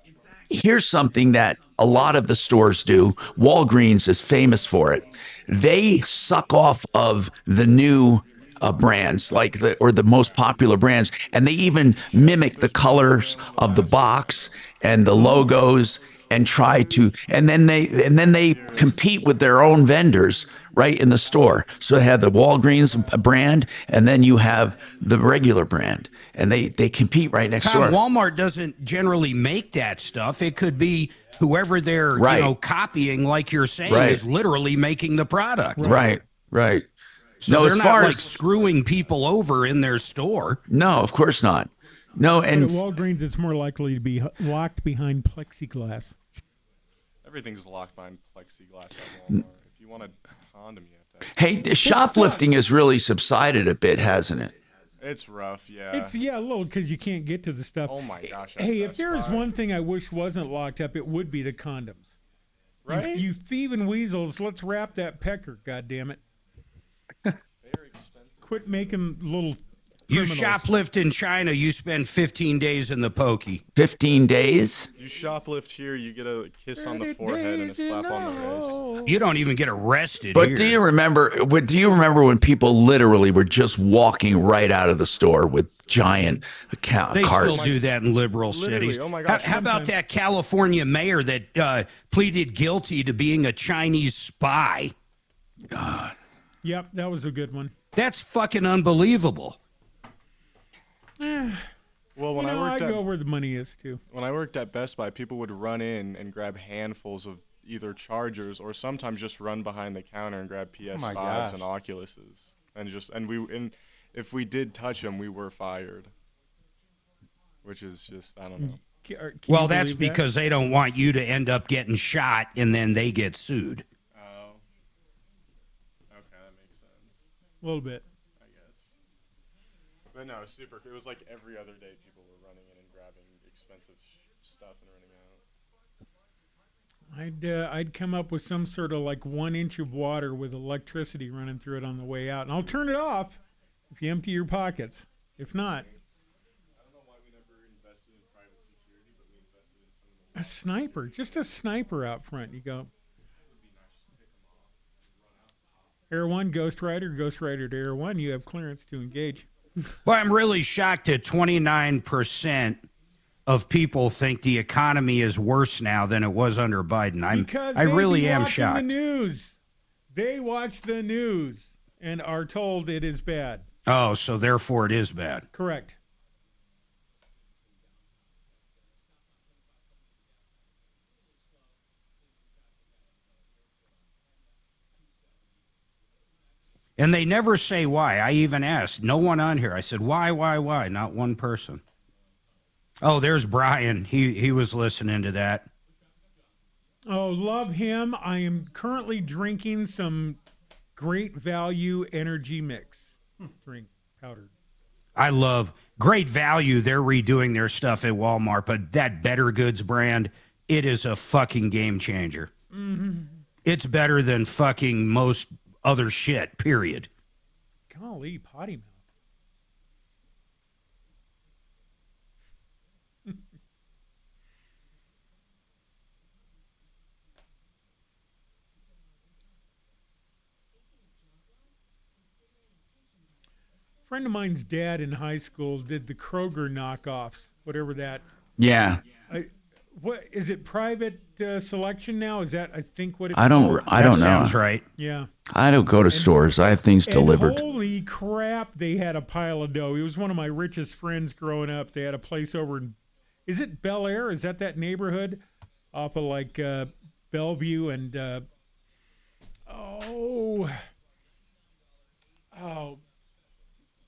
here's something that a lot of the stores do. Walgreens is famous for it. They suck off of the new brands, or the most popular brands, and they even mimic the colors of the box and the logos, and then they compete with their own vendors right in the store. So they have the Walgreens brand, and then you have the regular brand, and they compete right next door.
Walmart doesn't generally make that stuff. It could be whoever they're copying, like you're saying, is literally making the product.
Right.
So
No,
they're
as
not
far
like
as
screwing people over in their store.
no, of course not. No,
But
and
at Walgreens, it's more likely to be locked behind plexiglass.
Everything's locked behind plexiglass at Walmart. If you want a condom, you have to.
hey, the shoplifting has really subsided a bit, hasn't it?
It's rough, yeah.
It's a little because you can't get to the stuff.
Oh my gosh.
Hey, if there's one thing I wish wasn't locked up, it would be the condoms.
Right?
You thieving weasels, let's wrap that pecker, goddammit.
Very expensive.
Quit making little
You
criminals.
shoplift in China, you spend 15 days in the pokey.
15 days?
You shoplift here, you get a kiss on the forehead and a slap on the wrist.
You don't even get arrested
But
here.
do you remember when people literally were just walking right out of the store with giant
They
carts?
still do that in liberal
Literally,
cities.
oh my gosh.
How about that California mayor that pleaded guilty to being a Chinese spy?
God.
Yep, that was a good one.
That's fucking unbelievable.
Well, when
I go where the money is too.
when I worked at Best Buy, people would run in and grab handfuls of either chargers or sometimes just run behind the counter and grab PS5s and Oculuses. And if we did touch them, we were fired. Which is just, I don't know.
Can
Well,
you
that's
believe that?
because they don't want you to end up getting shot and then they get sued.
Oh. Okay, that makes sense.
A little bit.
I guess. But no, it was like every other day people were running in and grabbing expensive stuff and running out.
I'd come up with some sort of like 1 inch of water with electricity running through it on the way out, and I'll turn it off if you empty your pockets. If not,
I don't know why we never invested in private security, but we invested in some of the
a sniper, just a sniper out front. You go. Air 1, Ghost Rider to Air 1, you have clearance to engage.
Well, I'm really shocked that 29% of people think the economy is worse now than it was under Biden. I really am shocked.
The news. They watch the news and are told it is bad.
Oh, so therefore it is bad.
Correct.
And they never say why. I even asked. No one on here. I said, why? Not one person. Oh, there's Brian. He was listening to that.
Oh, love him. I am currently drinking some Great Value energy mix. Drink powdered.
I love Great Value. They're redoing their stuff at Walmart, but that Better Goods brand, it is a fucking game changer.
Mm-hmm.
It's better than fucking most other shit, period.
Golly, potty mouth. Friend of mine's dad in high school did the Kroger knockoffs, whatever that.
Yeah.
What is it? Private selection now? Is that I think what it's
I don't
called?
know.
Sounds right.
Yeah.
I don't go to stores. I have things delivered.
Holy crap! They had a pile of dough. He was one of my richest friends growing up. They had a place over in, is it Bel Air? Is that neighborhood off of like Bellevue and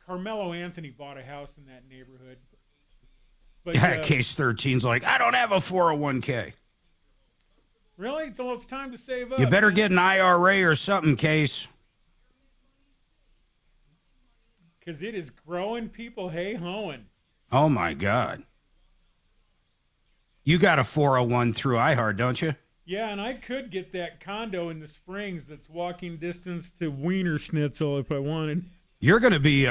Carmelo Anthony bought a house in that neighborhood. But,
Case 13's like, I don't have a 401k.
Really? So it's time to save up.
You better get an IRA or something, Case.
Because it is growing people hey-hoing.
Oh, my God. You got a 401 through iHeart, don't you?
Yeah, and I could get that condo in the Springs that's walking distance to Wiener Schnitzel if I wanted.
You're going to be,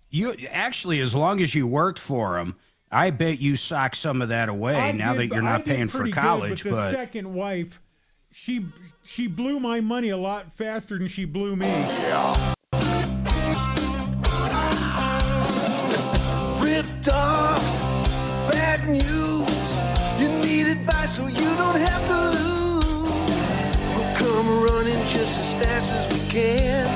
you actually, as long as you worked for them, I bet you sock some of that away now that you're not paying for college.
But the second wife, she blew my money a lot faster than she blew me. Yeah.
Ripped off, bad news. You need advice so you don't have to lose. We'll come running just as fast as we can.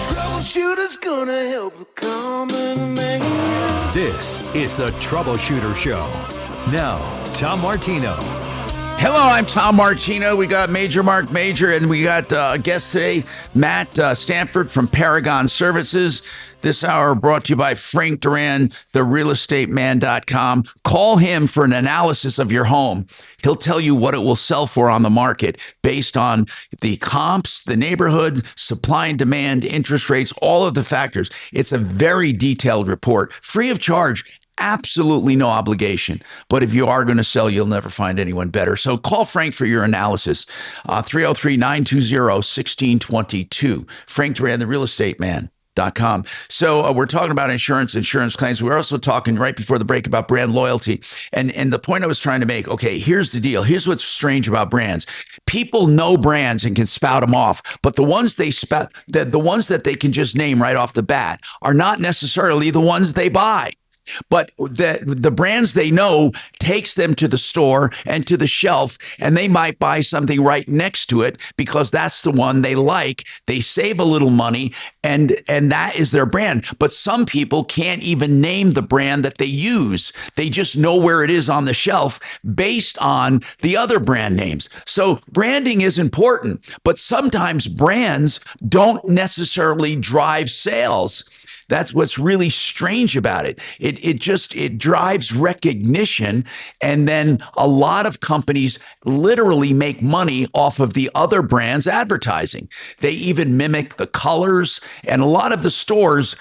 Troubleshooter's gonna help the common man.
This is the Troubleshooter Show. Now, Tom Martino.
Hello, I'm Tom Martino. We got Marc Mager, and we got a guest today, Matt Stanford from Paragon Services. This hour brought to you by Frank Duran, therealestateman.com. Call him for an analysis of your home. He'll tell you what it will sell for on the market based on the comps, the neighborhood, supply and demand, interest rates, all of the factors. It's a very detailed report, free of charge. Absolutely no obligation. But if you are going to sell, you'll never find anyone better. So call Frank for your analysis. 303-920-1622. Frank Duran, therealestateman.com. So we're talking about insurance claims. We're also talking right before the break about brand loyalty. And the point I was trying to make, okay, here's the deal. Here's what's strange about brands. People know brands and can spout them off, but the ones they spout, the ones that they can just name right off the bat are not necessarily the ones they buy. But the brands they know takes them to the store and to the shelf, and they might buy something right next to it because that's the one they like. They save a little money, and that is their brand. But some people can't even name the brand that they use. They just know where it is on the shelf based on the other brand names. So branding is important, but sometimes brands don't necessarily drive sales. That's what's really strange about it. It drives recognition, and then a lot of companies literally make money off of the other brands' advertising. They even mimic the colors, and a lot of the stores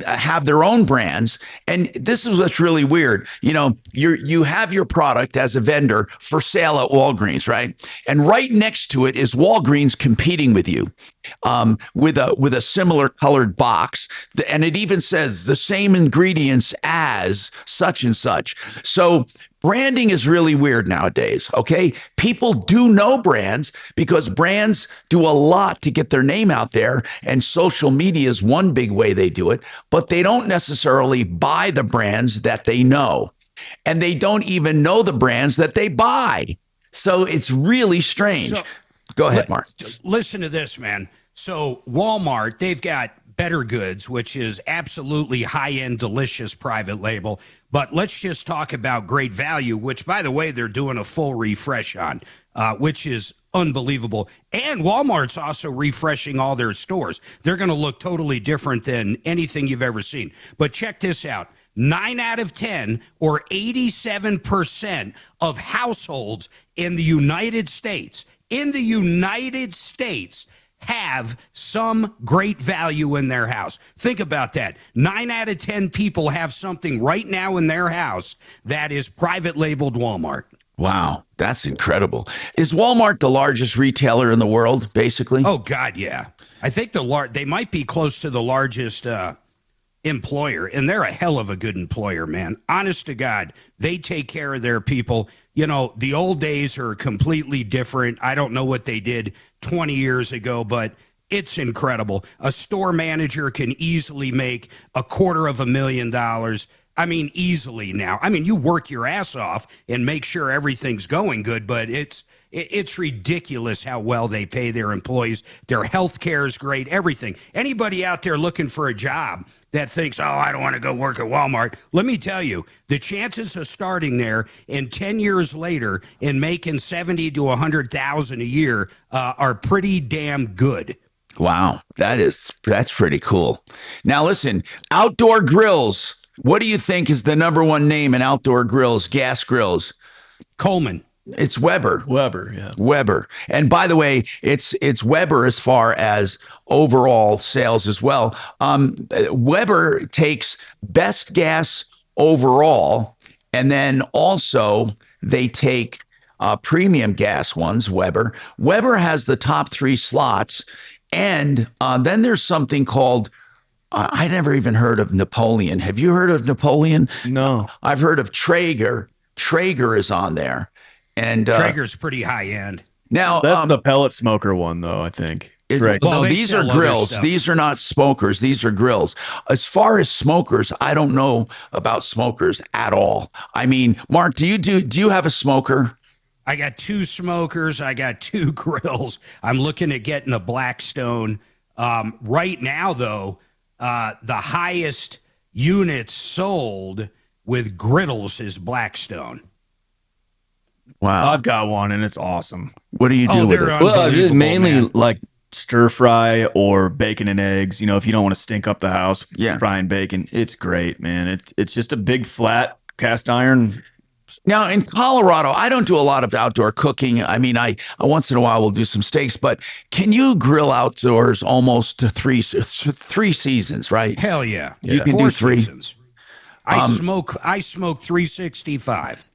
have their own brands. And this is what's really weird. You have your product as a vendor for sale at Walgreens, right? And right next to it is Walgreens competing with you with a similar colored box, and it even says the same ingredients as such and such. So branding is really weird nowadays, okay? People do know brands because brands do a lot to get their name out there, and social media is one big way they do it, but they don't necessarily buy the brands that they know, and they don't even know the brands that they buy. So it's really strange.
So,
go ahead, Mark.
Listen to this, man. So Walmart, they've got Better Goods, which is absolutely high-end, delicious private label. But let's just talk about Great Value, which, by the way, they're doing a full refresh on, which is unbelievable. And Walmart's also refreshing all their stores. They're going to look totally different than anything you've ever seen. But check this out. 9 out of 10, or 87% of households in the United States, have some Great Value in their house. Think about that. 9 out of 10 people have something right now in their house that is private labeled Walmart.
Wow, that's incredible. Is Walmart the largest retailer in the world, basically?
Oh, God, yeah. I think they might be close to the largest employer, and they're a hell of a good employer, man. Honest to God, they take care of their people. The old days are completely different. I don't know what they did 20 years ago, but it's incredible. A store manager can easily make $250,000. I mean, easily now. I mean, you work your ass off and make sure everything's going good, but it's ridiculous how well they pay their employees. Their health care is great, everything. Anybody out there looking for a job that thinks, oh, I don't want to go work at Walmart, let me tell you, the chances of starting there and 10 years later and making 70 to 100,000 a year are pretty damn good.
Wow, that's pretty cool. Now listen, outdoor grills. What do you think is the number one name in outdoor grills, gas grills?
Coleman.
It's Weber.
Yeah.
Weber. And by the way, it's Weber as far as overall sales as well. Weber takes best gas overall, and then also they take premium gas ones, Weber. Weber has the top 3 slots, and then there's something called I never even heard of Napoleon. Have you heard of Napoleon?
No.
I've heard of Traeger. Traeger is on there. And
Traeger's pretty high end.
Now
that's the pellet smoker one, though. I think.
No, these are grills. These are not smokers. These are grills. As far as smokers, I don't know about smokers at all. I mean, Mark, do you have a smoker?
I got 2 smokers. I got 2 grills. I'm looking at getting a Blackstone. Right now, though, the highest units sold with griddles is Blackstone.
Wow.
I've got one, and it's awesome.
What do you do with it?
Well, just mainly like stir fry or bacon and eggs. If you don't want to stink up the house, frying bacon, it's great, man. It's just a big flat cast iron.
Now in Colorado, I don't do a lot of outdoor cooking. I mean, I once in a while will do some steaks, but can you grill outdoors almost to 3 seasons, right?
Hell yeah.
You can do 3
seasons. I smoke 365.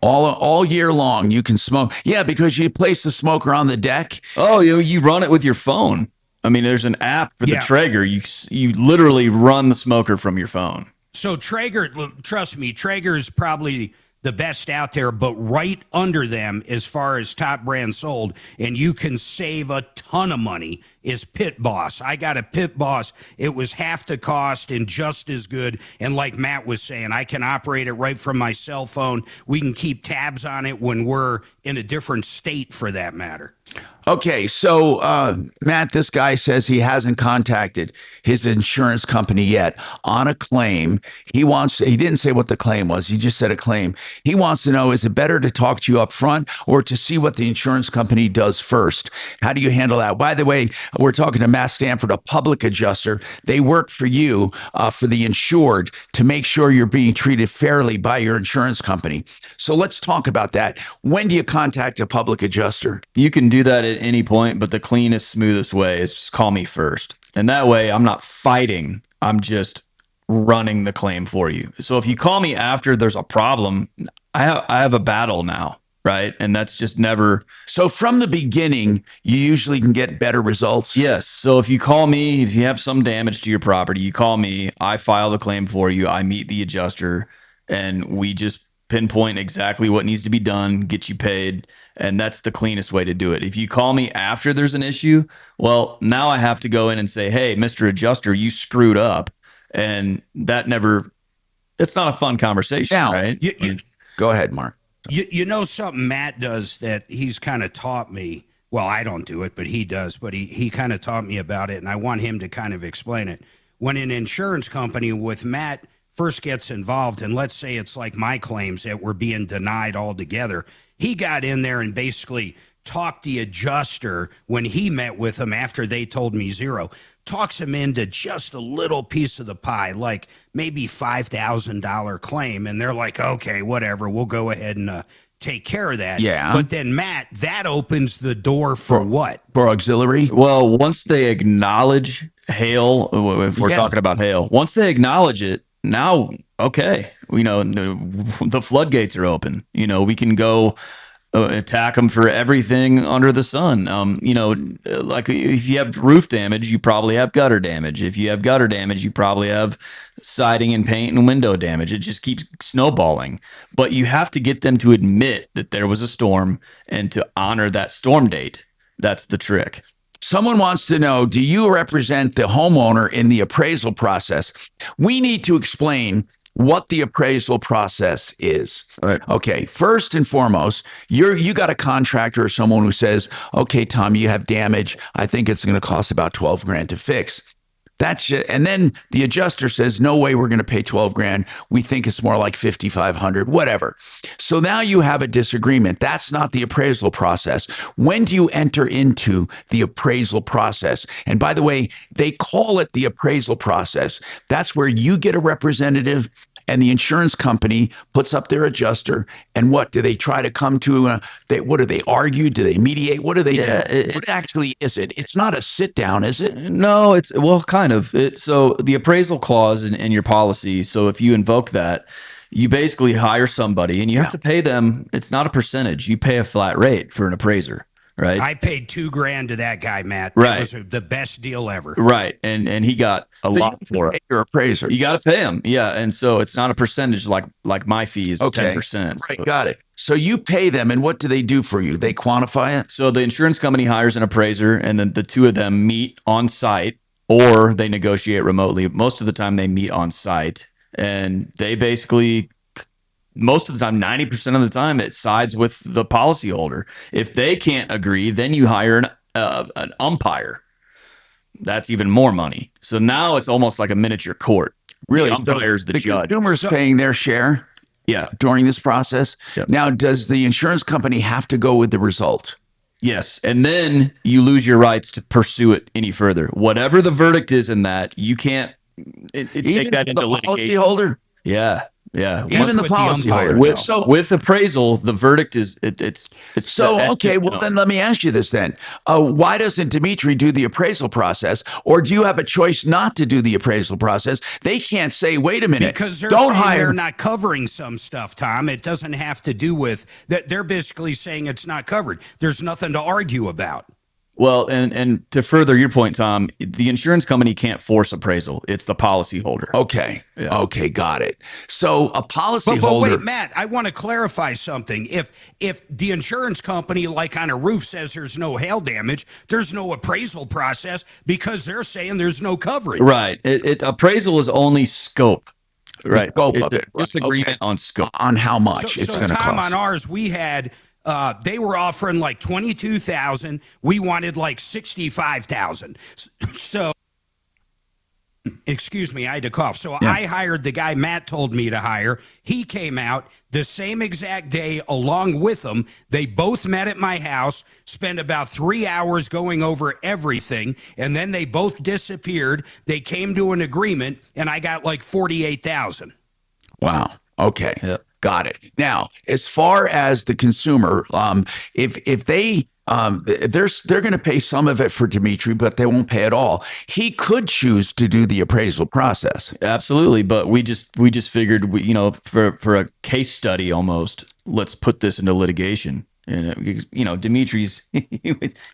All year long, you can smoke. Yeah, because you place the smoker on the deck.
Oh, you run it with your phone. I mean, there's an app for the Traeger. You literally run the smoker from your phone.
So Traeger, trust me, Traeger's probably the best out there, but right under them as far as top brand sold, and you can save a ton of money, is Pit Boss. I got a Pit Boss. It was half the cost and just as good. And like Matt was saying, I can operate it right from my cell phone. We can keep tabs on it when we're in a different state, for that matter.
Okay, so Matt, this guy says he hasn't contacted his insurance company yet on a claim. He didn't say what the claim was. He just said a claim. He wants to know, is it better to talk to you up front or to see what the insurance company does first? How do you handle that? By the way, we're talking to Matt Stanford, a public adjuster. They work for you, for the insured, to make sure you're being treated fairly by your insurance company. So let's talk about that. When do you contact a public adjuster?
You can do that at any point, but the cleanest, smoothest way is just call me first. And that way I'm not fighting. I'm just running the claim for you. So if you call me after there's a problem, I have a battle now, right? And that's just never.
So from the beginning, you usually can get better results?
Yes. So if you call me, if you have some damage to your property, you call me, I file the claim for you, I meet the adjuster, and we just pinpoint exactly what needs to be done, get you paid, and that's the cleanest way to do it. If you call me after there's an issue, well, now I have to go in and say, hey, Mr. Adjuster, you screwed up. And that never, it's not a fun conversation,
now,
right?
Go ahead, Mark.
You know something Matt does that he's kind of taught me. Well, I don't do it, but he does. But he kind of taught me about it, and I want him to kind of explain it. When an insurance company with Matt first gets involved, and let's say it's like my claims that were being denied altogether, he got in there and basically talked the adjuster when he met with him after they told me zero. Talks him into just a little piece of the pie, like maybe $5,000 claim. And they're like, okay, whatever, we'll go ahead and take care of that.
Yeah.
But then, Matt, that opens the door for what?
For auxiliary?
Well, once they acknowledge hail, if we're talking about hail, once they acknowledge it, now, okay, the floodgates are open. We can go attack them for everything under the sun. Like if you have roof damage, you probably have gutter damage. If you have gutter damage, you probably have siding and paint and window damage. It just keeps snowballing. But you have to get them to admit that there was a storm and to honor that storm date. That's the trick.
Someone wants to know, do you represent the homeowner in the appraisal process? We need to explain what the appraisal process is.
All right.
Okay. First and foremost, you got a contractor or someone who says, okay, Tom, you have damage. I think it's going to cost about 12 grand to fix. That's just, and then the adjuster says, no way we're going to pay 12 grand. We think it's more like 5,500, whatever. So now you have a disagreement. That's not the appraisal process. When do you enter into the appraisal process? And by the way, they call it the appraisal process. That's where you get a representative and the insurance company puts up their adjuster. And what do they try to come to? What do they argue? Do they mediate? What do they do? What actually is it? It's not a sit down, is it?
No, it's, well, kind of. So the appraisal clause in your policy, so if you invoke that, you basically hire somebody and you have to pay them. It's not a percentage. You pay a flat rate for an appraiser. Right.
I paid $2 grand to that guy, Matt.
Right.
That was the best deal ever.
Right. And he got a lot for it.
Your appraiser.
You got to pay him. Yeah. And so it's not a percentage like my fee is 10%.
Right. So. Got it. So you pay them, and what do they do for you? They quantify it?
So the insurance company hires an appraiser, and then the two of them meet on site or they negotiate remotely. Most of the time they meet on site, and they basically, most of the time, 90% of the time, it sides with the policyholder. If they can't agree, then you hire an umpire. That's even more money. So now it's almost like a miniature court.
Really,
the umpire's the judge.
The consumer's paying their share.
Yeah.
During this process.
Yep.
Now, does the insurance company have to go with the result?
Yes. And then you lose your rights to pursue it any further. Whatever the verdict is in that, you can't take that into litigation.
Policyholder?
Yeah. Yeah.
Even the policyholder.
With appraisal, the verdict is it's
so okay. Well, then let me ask you this then: why doesn't Dimitri do the appraisal process, or do you have a choice not to do the appraisal process? They can't say, "Wait a minute,
because
they're
not covering some stuff." Tom, it doesn't have to do with that. They're basically saying it's not covered. There's nothing to argue about.
Well, and to further your point, Tom, the insurance company can't force appraisal. It's the policyholder.
Okay. Yeah. Okay, got it. So a policyholder.
But wait, Matt, I want to clarify something. If the insurance company, like on a roof, says there's no hail damage, there's no appraisal process because they're saying there's no coverage.
Right. Appraisal is only scope. Right.
Scope
it's
of it.
Disagreement on scope.
On how much it's going to cost.
Tom, on ours, we had They were offering like 22,000. We wanted like 65,000. So, excuse me, I had to cough. So I hired the guy Matt told me to hire. He came out the same exact day along with them. They both met at my house, spent about 3 hours going over everything, and then they both disappeared. They came to an agreement, and I got like 48,000.
Wow. Okay. Yep. Got it. Now, as far as the consumer, if they they're going to pay some of it for Dimitri, but they won't pay it all. He could choose to do the appraisal process.
Absolutely, but we just figured for a case study almost, let's put this into litigation. And Dimitri's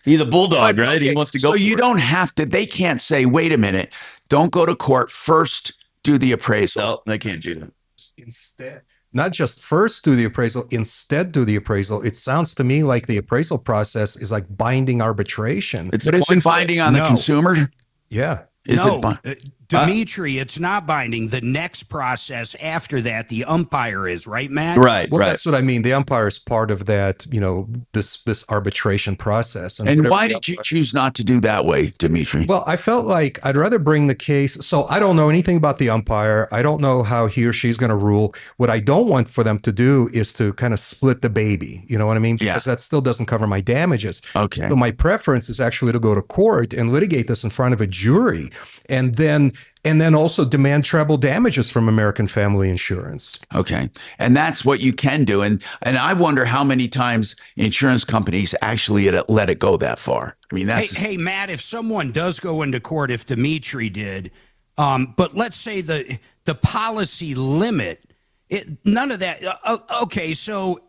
he's a bulldog, right?
Okay,
he wants to go.
So you don't have to. They can't say, "Wait a minute, don't go to court first. Do the appraisal."
No, they can't do that.
Instead, not just first do the appraisal, instead do the appraisal. It sounds to me like the appraisal process is like binding arbitration.
But is it binding on the consumer?
Yeah.
Dimitri, it's not binding. The next process after that, the umpire is, right, Matt?
Right.
Well, that's what I mean. The umpire is part of that, this arbitration process.
And why did you choose not to do that way, Dimitri?
Well, I felt like I'd rather bring the case. So I don't know anything about the umpire. I don't know how he or she's going to rule. What I don't want for them to do is to kind of split the baby. You know what I mean? Because that still doesn't cover my damages.
Okay.
So my preference is actually to go to court and litigate this in front of a jury. And then also demand treble damages from American Family Insurance.
Okay. And that's what you can do. And I wonder how many times insurance companies actually let it go that far. I mean, that's...
Hey, Matt, if someone does go into court, if Dimitri did, but let's say the policy limit, none of that... okay, so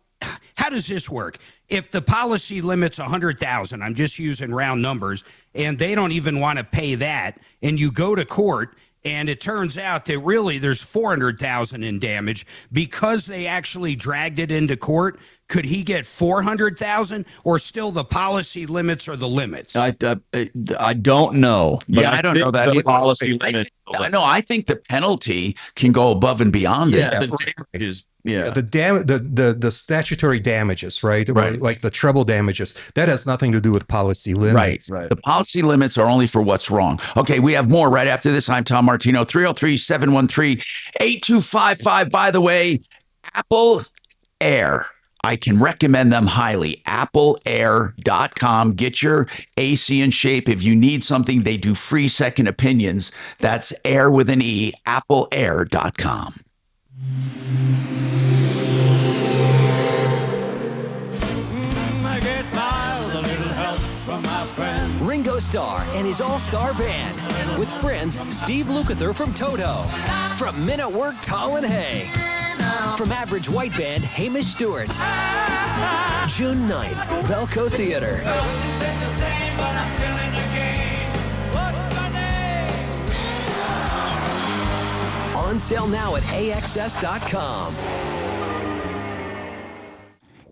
how does this work? If the policy limit's 100,000, I'm just using round numbers, and they don't even want to pay that, and you go to court, and it turns out that really there's 400,000 in damage because they actually dragged it into court. Could he get 400,000, or still the policy limits are the limits?
I don't know.
Yeah, I don't know that
the policy limit.
No, I think the penalty can go above and beyond it.
The statutory damages, right? Like the treble damages, that has nothing to do with policy limits.
Right. The policy limits are only for what's wrong. Okay, we have more right after this. I'm Tom Martino, 303-713-8255. By the way, Apple Air. I can recommend them highly. AppleAir.com. Get your AC in shape. If you need something, they do free second opinions. That's air with an E. AppleAir.com.
I get by with a little help from my friends.
Ringo Starr and his all-star band. With friends Steve Lukather from Toto. From Men at Work, Colin Hay. From Average White Band, Hamish Stewart. June 9th, Belco Theater. On sale now at AXS.com.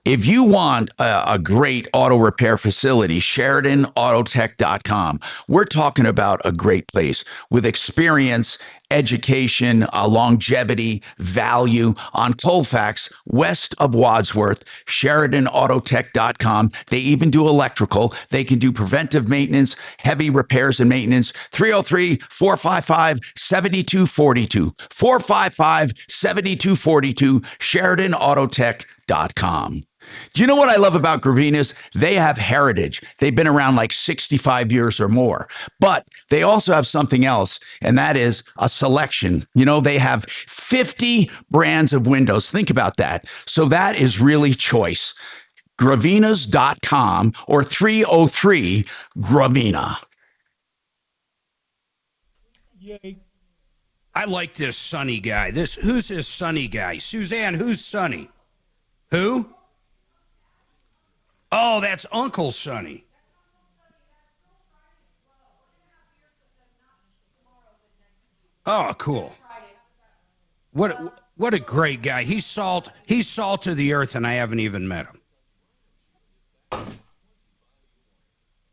If you want a great auto repair facility, SheridanAutotech.com. We're talking about a great place with experience, education, longevity, value on Colfax, west of Wadsworth, SheridanAutotech.com. They even do electrical. They can do preventive maintenance, heavy repairs and maintenance. 303-455-7242. 455-7242, SheridanAutotech.com. Do you know what I love about Gravina's? They have heritage. They've been around like 65 years or more. But they also have something else, and that is a selection. They have 50 brands of windows. Think about that. So that is really choice. Gravinas.com or 303 Gravina.
Yay.
I like this Sonny guy. Who's this Sonny guy? Suzanne, who's Sonny? Who? Oh, that's Uncle Sonny. Oh, cool. What a great guy. He's salt of the earth, and I haven't even met him.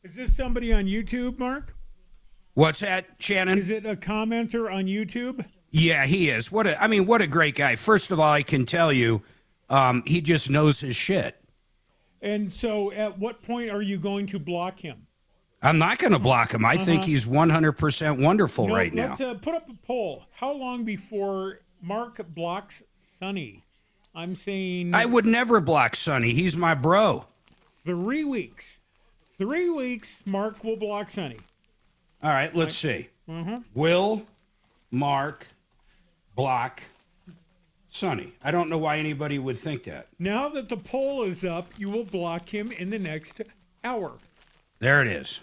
Is this somebody on YouTube, Mark?
What's that, Shannon?
Is it a commenter on YouTube?
Yeah, he is. What a great guy. First of all, I can tell you, he just knows his shit.
And so at what point are you going to block him?
I'm not going to block him. I think he's 100% wonderful right now.
Let's put up a poll. How long before Mark blocks Sonny? I'm saying...
I would never block Sonny. He's my bro.
3 weeks. 3 weeks, Mark will block Sonny.
All right, let's see. Will Mark block Sonny? I don't know why anybody would think that.
Now that the poll is up, you will block him in the next hour.
There it is.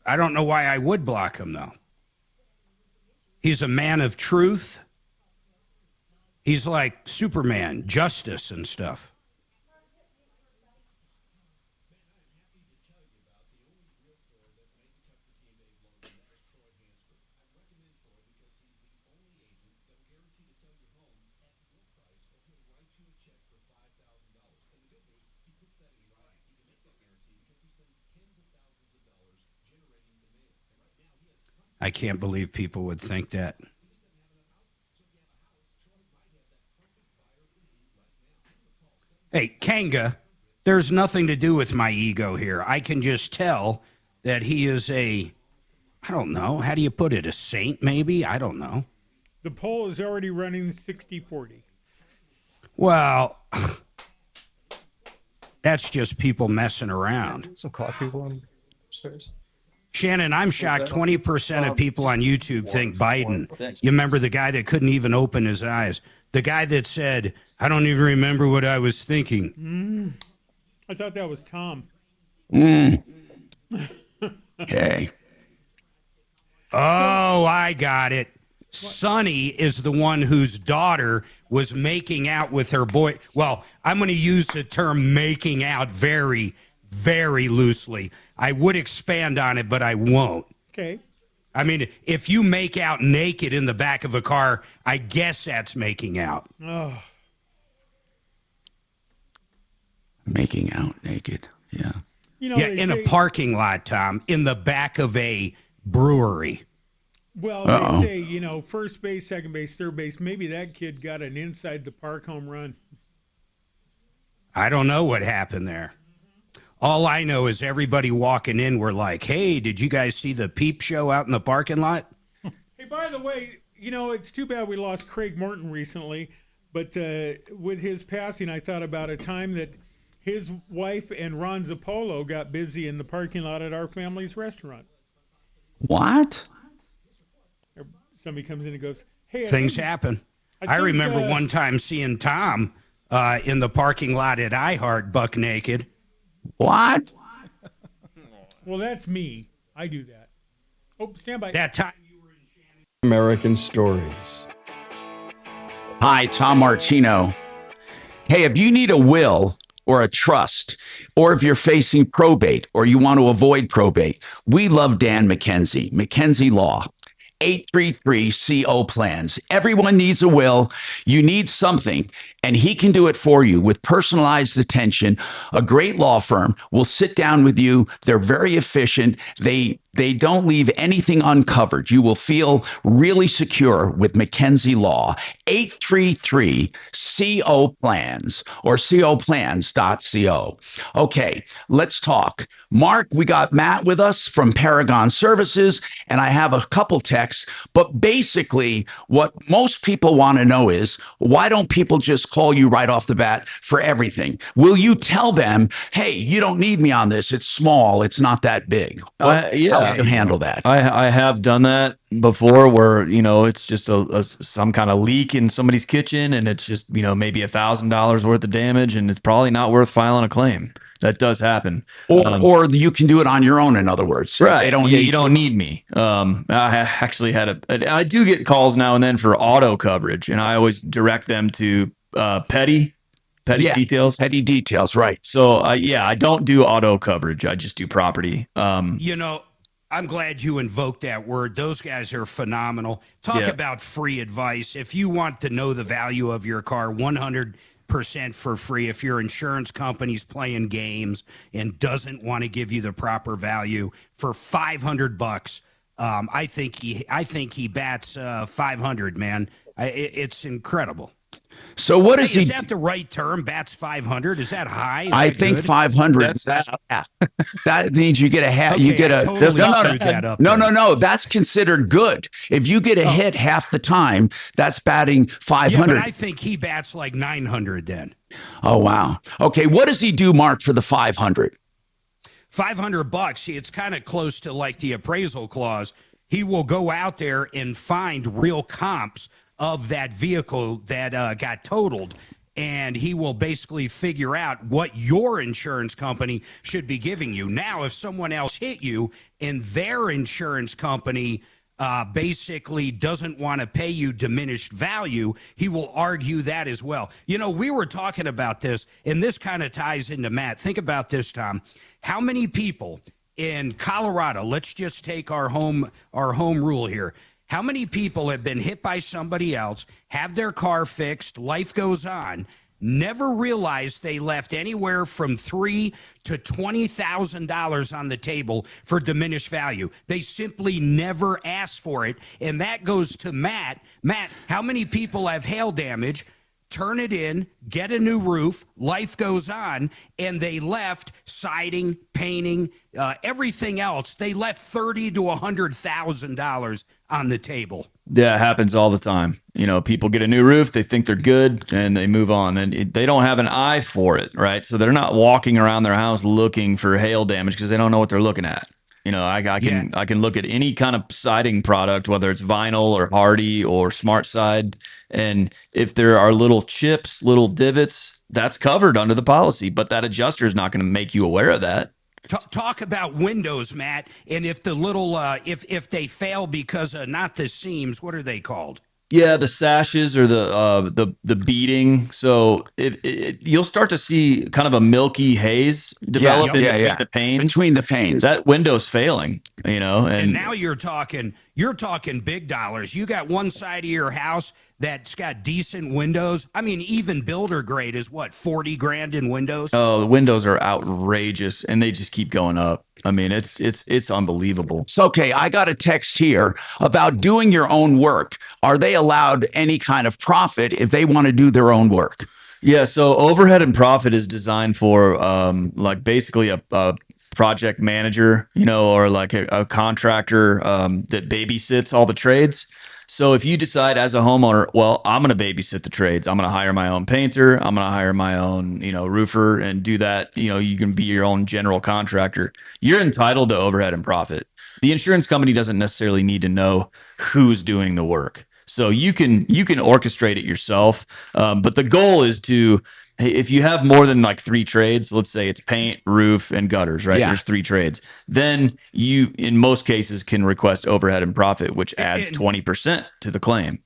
I don't know why I would block him, though. He's a man of truth. He's like Superman, justice and stuff. I can't believe people would think that. Hey, Kanga, there's nothing to do with my ego here. I can just tell that he is I don't know, how do you put it, a saint maybe? I don't know.
The poll is already running 60-40.
Well, that's just people messing around.
Some coffee one upstairs.
Shannon, I'm shocked 20% of people on YouTube think Biden. You remember the guy that couldn't even open his eyes? The guy that said, I don't even remember what I was thinking.
I thought that was Tom.
Okay.
Oh, I got it. Sonny is the one whose daughter was making out with her boy. Well, I'm going to use the term making out very, very loosely. I would expand on it, but I won't.
Okay.
I mean, if you make out naked in the back of a car, I guess that's making out.
Oh.
Making out naked. Yeah.
Yeah, in a parking lot, Tom, in the back of a brewery.
Well, they say, first base, second base, third base, maybe that kid got an inside the park home run.
I don't know what happened there. All I know is everybody walking in were like, hey, did you guys see the peep show out in the parking lot?
Hey, by the way, it's too bad we lost Craig Morton recently, but with his passing, I thought about a time that his wife and Ron Zappolo got busy in the parking lot at our family's restaurant.
What?
Somebody comes in and goes, hey.
Things happen. I remember one time seeing Tom in the parking lot at iHeart buck naked.
What?
Well, that's me. I do that. Oh, stand by.
That time you were in Shannon.
American Stories.
Hi, Tom Martino. Hey, if you need a will or a trust, or if you're facing probate or you want to avoid probate, we love Dan McKenzie, McKenzie Law. 833-CO plans. Everyone needs a will. You need something, and he can do it for you with personalized attention. A great law firm will sit down with you. They're very efficient. They don't leave anything uncovered. You will feel really secure with McKenzie Law. 833-CO plans or coplans.co. Okay, let's talk. Mark, we got Matt with us from Paragon Services, and I have a couple texts. But basically, what most people want to know is, why don't people just call you right off the bat for everything? Will you tell them, hey, you don't need me on this. It's small. It's not that big. How do you handle that?
I have done that before where, it's just some kind of leak in somebody's kitchen and it's just, maybe $1,000 worth of damage and it's probably not worth filing a claim. That does happen.
Or you can do it on your own, in other words.
Right.
They don't
you don't need me. I actually I do get calls now and then for auto coverage, and I always direct them to petty details.
Petty details, right.
So, I don't do auto coverage. I just do property.
I'm glad you invoked that word. Those guys are phenomenal. Talk about free advice. If you want to know the value of your car, 100% for free. If your insurance company's playing games and doesn't want to give you the proper value for $500, I think he bats 500, man. It's incredible.
So what is he?
Is that the right term? Bats 500? Is that high? Is
I
that
think
good?
500. That means you get a half.
Okay,
you get
I
a
totally
no,
screwed that up
no,
then.
no, no. That's considered good. If you get a hit half the time, that's batting 500.
Yeah, but I think he bats like 900 then.
Oh wow. Okay, what does he do, Mark, for the 500?
$500. See, it's kind of close to like the appraisal clause. He will go out there and find real comps of that vehicle that got totaled, and he will basically figure out what your insurance company should be giving you. Now, if someone else hit you and their insurance company basically doesn't want to pay you diminished value, he will argue that as well. You know, we were talking about this, and this kind of ties into Matt. Think about this, Tom. How many people in Colorado, let's just take our home rule here. How many people have been hit by somebody else, have their car fixed, life goes on, never realized they left anywhere from $3,000 to $20,000 on the table for diminished value? They simply never asked for it, and that goes to Matt. Matt, how many people have hail damage, turn it in, get a new roof, life goes on, and they left siding, painting, everything else. They left $30,000 to $100,000 on the table.
Yeah, it happens all the time. You know, people get a new roof, they think they're good, and they move on. And they don't have an eye for it, right? So they're not walking around their house looking for hail damage because they don't know what they're looking at. You know, I can look at any kind of siding product, whether it's vinyl or hardy or smart side, and if there are little chips, little divots, that's covered under the policy. But that adjuster is not going to make you aware of that.
Talk about windows, Matt, and if the little if they fail because of not the seams, what are they called?
Yeah, the sashes or the beading. So you'll start to see kind of a milky haze develop in the panes.
Between the panes.
That window's failing, you know.
And now you're talking big dollars. You got one side of your house that's got decent windows. I mean, even builder grade is what, 40 grand in windows?
Oh, the windows are outrageous and they just keep going up. I mean, it's unbelievable.
So, okay, I got a text here about doing your own work. Are they allowed any kind of profit if they want to do their own work?
Yeah, so overhead and profit is designed for like basically a project manager, you know, or like a contractor that babysits all the trades. So if you decide as a homeowner, well, I'm going to babysit the trades. I'm going to hire my own painter. I'm going to hire my own, you know, roofer and do that. You know, you can be your own general contractor. You're entitled to overhead and profit. The insurance company doesn't necessarily need to know who's doing the work. So you can orchestrate it yourself. But the goal is to, if you have more than like 3 trades, let's say it's paint, roof, and gutters, right?
Yeah.
There's 3 trades. Then you, in most cases, can request overhead and profit, which adds 20% to the claim.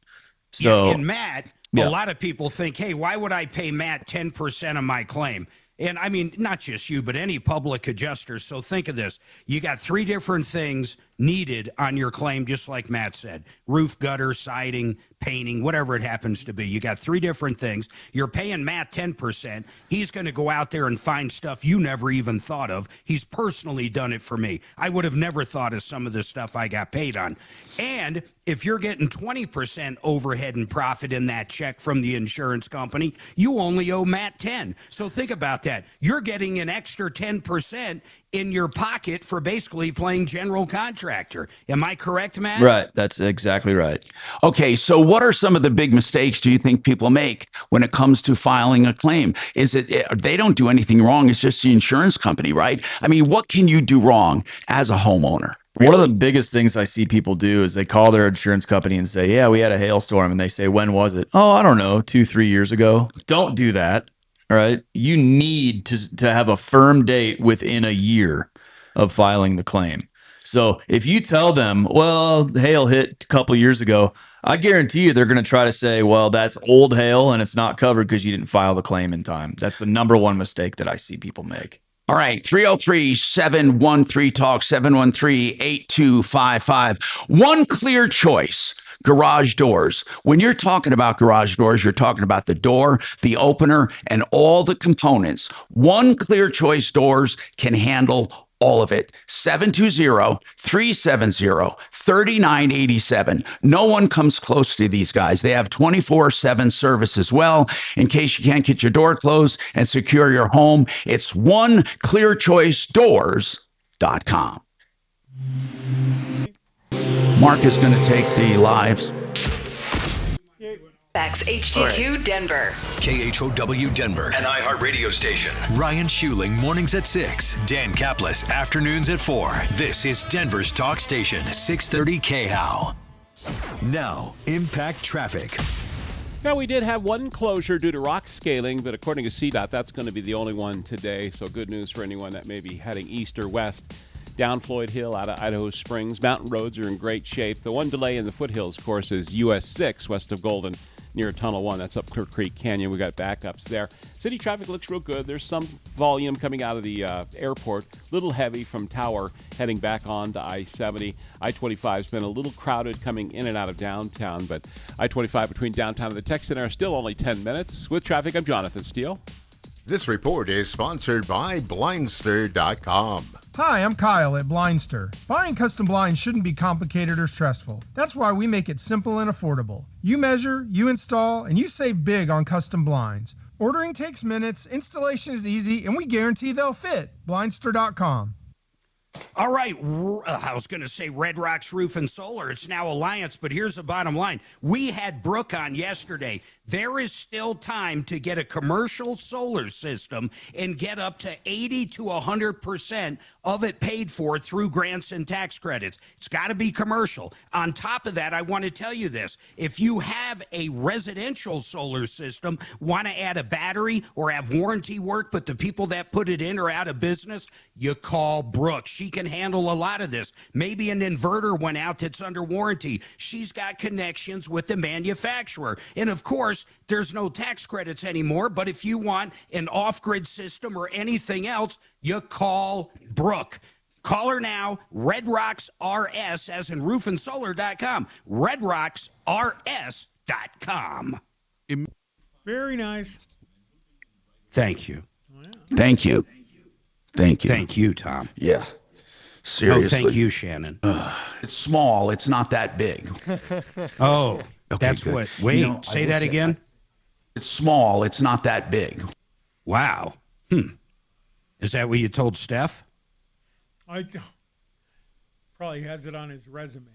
So,
and Matt, a lot of people think, hey, why would I pay Matt 10% of my claim? And I mean, not just you, but any public adjuster. So think of this. You got 3 different things needed on your claim, just like Matt said. Roof, gutter, siding, painting, whatever it happens to be. You got 3 different things. You're paying Matt 10%. He's going to go out there and find stuff you never even thought of. He's personally done it for me. I would have never thought of some of the stuff I got paid on. And if you're getting 20% overhead and profit in that check from the insurance company, you only owe Matt 10. So think about that. You're getting an extra 10% in your pocket for basically playing general contractor. Am I correct, Matt?
right. That's exactly right.
Okay, so what are some of the big mistakes do you think people make when it comes to filing a claim? Is it they don't do anything wrong? It's just the insurance company, right? I mean, what can you do wrong as a homeowner?
One of the biggest things I see people do is they call their insurance company and say, yeah, we had a hailstorm. And they say, when was it? Oh, I don't know, 2-3 years ago. Don't do that. All right. You need to have a firm date within a year of filing the claim. So if you tell them, well, hail hit a couple years ago, I guarantee you they're going to try to say, well, that's old hail and it's not covered because you didn't file the claim in time. That's the number one mistake that I see people make.
All right, 303-713-TALK, 713-8255. One clear choice, garage doors. When you're talking about garage doors, you're talking about the door, the opener, and all the components. One clear choice doors can handle All of it. 720-370-3987. No one comes close to these guys. They have 24/7 service as well. In case you can't get your door closed and secure your home, it's oneclearchoicedoors.com. Mark is going to take the lives.
HD2 Denver.
KHOW Denver, an iHeart radio station. Ryan Schuling, mornings at 6. Dan Kaplis, afternoons at 4. This is Denver's talk station, 630 KHOW. Now, impact traffic.
Now, we did have one closure due to rock scaling, but according to CDOT, that's going to be the only one today. So good news for anyone that may be heading east or west. Down Floyd Hill out of Idaho Springs. Mountain roads are in great shape. The one delay in the foothills, of course, is US 6 west of Golden near Tunnel 1. That's up Clear Creek Canyon. We got backups there. City traffic looks real good. There's some volume coming out of the airport. Little heavy from Tower heading back on to I-70. I-25 has been a little crowded coming in and out of downtown, but I-25 between downtown and the Tech Center are still only 10 minutes. With traffic, I'm Jonathan Steele.
This report is sponsored by Blindster.com.
Hi, I'm Kyle at Blindster. Buying custom blinds shouldn't be complicated or stressful. That's why we make it simple and affordable. You measure, you install, and you save big on custom blinds. Ordering takes minutes, installation is easy, and we guarantee they'll fit. Blindster.com.
All right, I was going to say Red Rocks Roof and Solar. It's now Alliance, but here's the bottom line. We had Brooke on yesterday. There is still time to get a commercial solar system and get up to 80 to 100% of it paid for through grants and tax credits. It's got to be commercial. On top of that, I want to tell you this. If you have a residential solar system, want to add a battery or have warranty work, but the people that put it in are out of business, you call Brooke. She can handle a lot of this. Maybe an inverter went out that's under warranty. She's got connections with the manufacturer. And of course, there's no tax credits anymore, but if you want an off-grid system or anything else, you call Brooke. Call her now, Red Rocks RS, as in roofandsolar.com. RedRocksRS.com.
Very nice.
Thank you.
Thank you. Thank you.
Thank you, Tom.
Yeah. Seriously.
Oh, thank you, Shannon.
It's small. It's not that big.
Oh,
Okay,
that's
good.
what. Wait,
You know,
say that again.
It's small. It's not that big.
Wow. Is that what you told Steph?
I probably has it on his resume.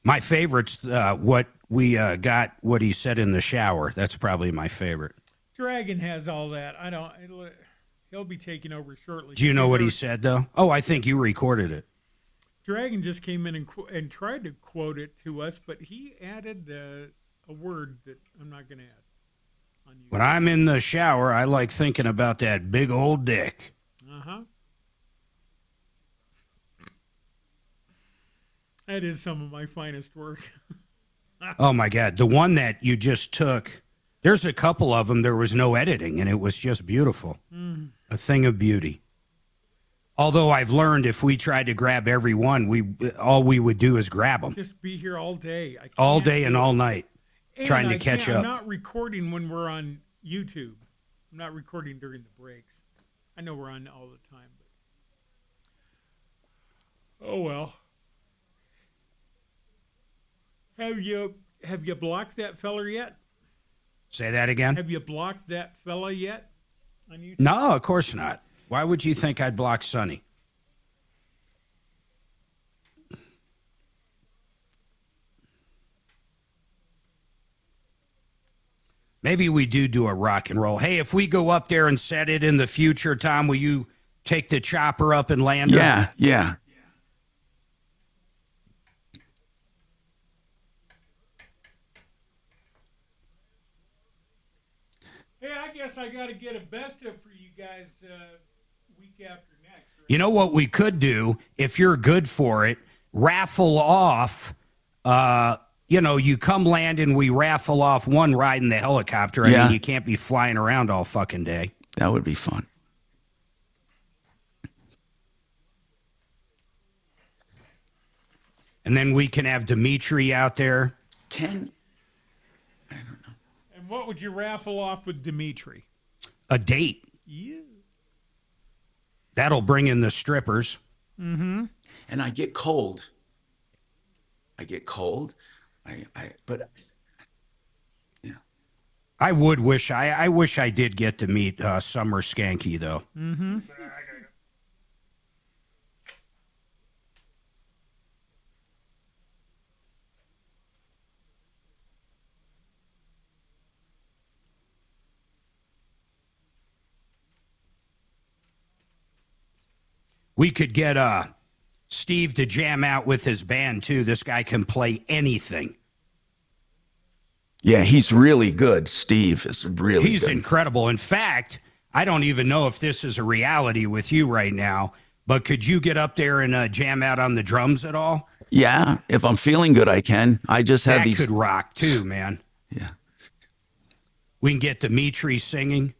My favorite's what we got, what he said in the shower. That's probably my favorite.
Dragon has all that. He'll be taking over shortly.
Do you know what he said, though? Oh, I think you recorded it.
Dragon just came in and tried to quote it to us, but he added a word that I'm not going to add.
When I'm in the shower, I like thinking about that big old dick.
Uh-huh. That is some of my finest work.
Oh, my God. The one that you just took, there's a couple of them. There was no editing, and it was just beautiful. A thing of beauty. Although I've learned if we tried to grab every one, all we would do is grab them.
Just be here all day.
All day and all night, trying to catch up.
I'm not recording when we're on YouTube. I'm not recording during the breaks. I know we're on all the time, but oh well. Have you blocked that fella yet?
Say that again?
Have you blocked that fella yet on YouTube?
No, of course not. Why would you think I'd block Sonny? Maybe we do a rock and roll. Hey, if we go up there and set it in the future, Tom, will you take the chopper up and land her?
Yeah.
Hey, I guess I got to get a best of for you guys week after next. Right?
You know what we could do, if you're good for it, raffle off, you come land and we raffle off one ride in the helicopter. I mean, you can't be flying around all fucking day.
That would be fun.
And then we can have Dimitri out there.
And what would you raffle off with Dimitri?
A date. That'll bring in the strippers.
Mm-hmm.
And I get cold. But
I would wish I wish I did get to meet Summer Skanky though.
Mm-hmm.
We could get Steve to jam out with his band too. This guy can play anything.
yeah, he's really good. Steve is really
He's
good.
incredible. In fact, I don't even know if this is a reality with you right now, but could you get up there and jam out on the drums at all?
Yeah, if I'm feeling good, I can. I just have
That
these.
could rock too, man.
Yeah.
We can get Dimitri singing.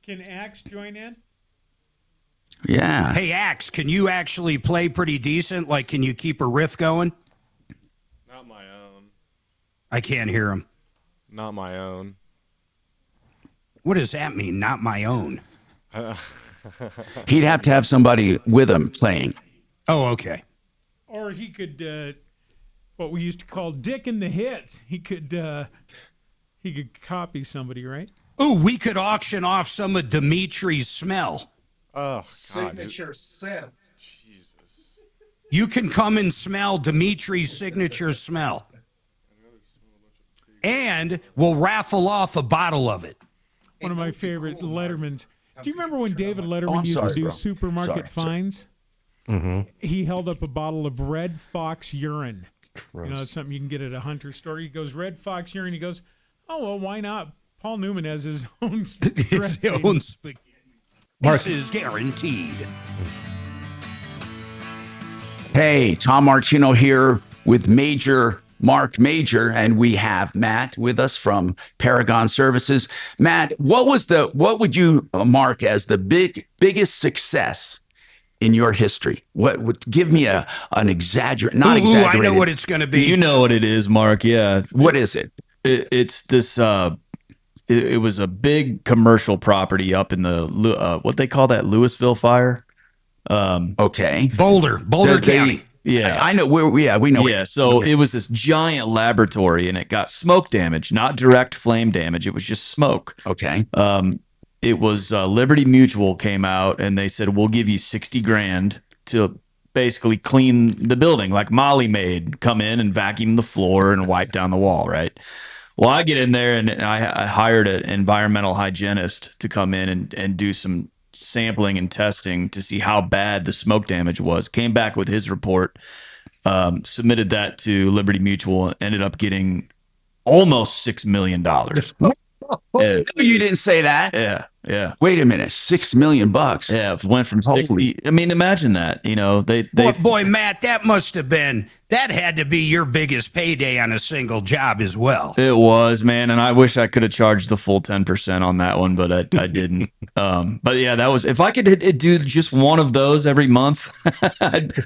Can Axe join in?
Yeah.
Hey, Axe, can you actually play pretty decent? Like, can you keep a riff going?
Not my own.
I can't hear him.
Not my own.
What does that mean? Not my own.
He'd have to have somebody with him playing.
Oh, okay.
Or he could, what we used to call Dick in the hits. He could copy somebody, right?
Ooh, we could auction off some of Dimitri's smell.
Oh, God,
Signature scent.
Jesus.
You can come and smell Dimitri's signature smell. And we'll raffle off a bottle of it.
One of my favorite Lettermans. Do you remember when David Letterman used to do supermarket finds?
Mm-hmm.
He held up a bottle of Red Fox urine. You know, it's something you can get at a hunter store. He goes, Red Fox urine. He goes, oh, well, why not? Paul Newman has his own
His own spaghetti. This is guaranteed.
Hey, Tom Martino here with Marc Mager, and we have Matt with us from Paragon Services. Matt, what would you mark as the biggest success in your history? What would give me an exaggerate, not exaggerated?
I know what it's going to be.
You know what it is, Mark. Yeah.
What is it?
It's this. It was a big commercial property up in the what they call that Louisville fire.
Okay.
Boulder County.
Yeah,
I know. We know.
Yeah, so it was this giant laboratory, and it got smoke damage, not direct flame damage. It was just smoke.
Okay.
It was Liberty Mutual came out, and they said, we'll give you 60 grand to basically clean the building, like Molly Maid, come in and vacuum the floor and wipe down the wall, right? Well, I get in there, and I hired an environmental hygienist to come in and do some sampling and testing to see how bad the smoke damage was. Came back with his report, submitted that to Liberty Mutual, ended up getting almost $6 million.
You didn't say that.
Yeah.
Wait a minute, $6 million.
Yeah, it went from 60. I mean, imagine that. You know, they
boy, Matt, that had to be your biggest payday on a single job as well.
It was, man, and I wish I could have charged the full 10% on that one, but I didn't. But yeah, that was, if I could do just one of those every month,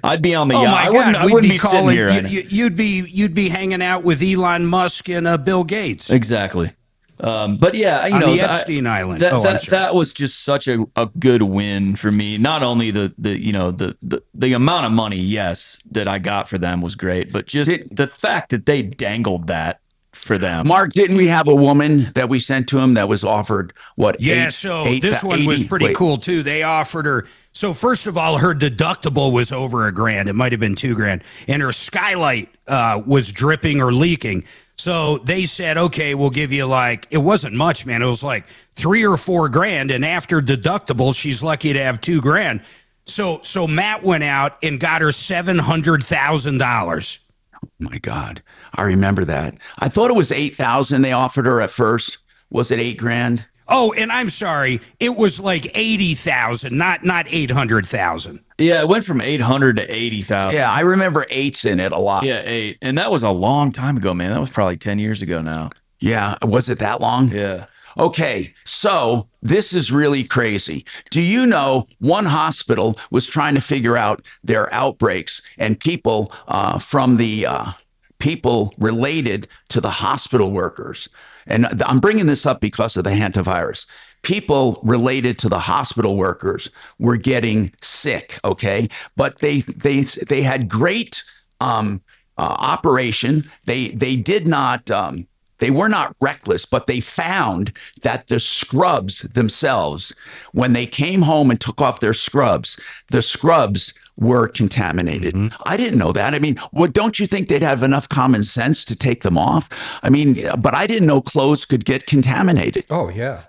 I'd be on the yacht. I wouldn't be sitting here.
You'd be hanging out with Elon Musk and Bill Gates.
Exactly. But yeah, you
on
know,
the Epstein Island.
That was just such a good win for me. Not only the amount of money, yes, that I got for them was great, but just the fact that they dangled that for them.
Mark, didn't we have a woman that we sent to him that was offered what?
Yeah, this one was pretty cool too. They offered her. So first of all, her deductible was over $1,000. It might have been $2,000, and her skylight was dripping or leaking. So they said, okay, we'll give you it wasn't much, man. It was like $3,000 or $4,000. And after deductible, she's lucky to have $2,000. So Matt went out and got her $700,000.
Oh my God. I remember that. I thought it was 8,000 they offered her at first. Was it $8,000?
Oh, and I'm sorry, it was like 80,000, not 800,000.
Yeah, it went from 800 to 80,000.
Yeah, I remember eights in it a lot.
Yeah, 8, and that was a long time ago, man. That was probably 10 years ago now.
Yeah, was it that long?
Yeah.
Okay, so this is really crazy. Do you know one hospital was trying to figure out their outbreaks, and people from the people related to the hospital workers. And I'm bringing this up because of the hantavirus. people related to the hospital workers were getting sick. Okay, but they had great operation. They did not. They were not reckless, but they found that the scrubs themselves, when they came home and took off their scrubs, the scrubs were contaminated. I didn't know that. I mean, don't you think they'd have enough common sense to take them off? I mean, but I didn't know clothes could get contaminated.
Oh, yeah.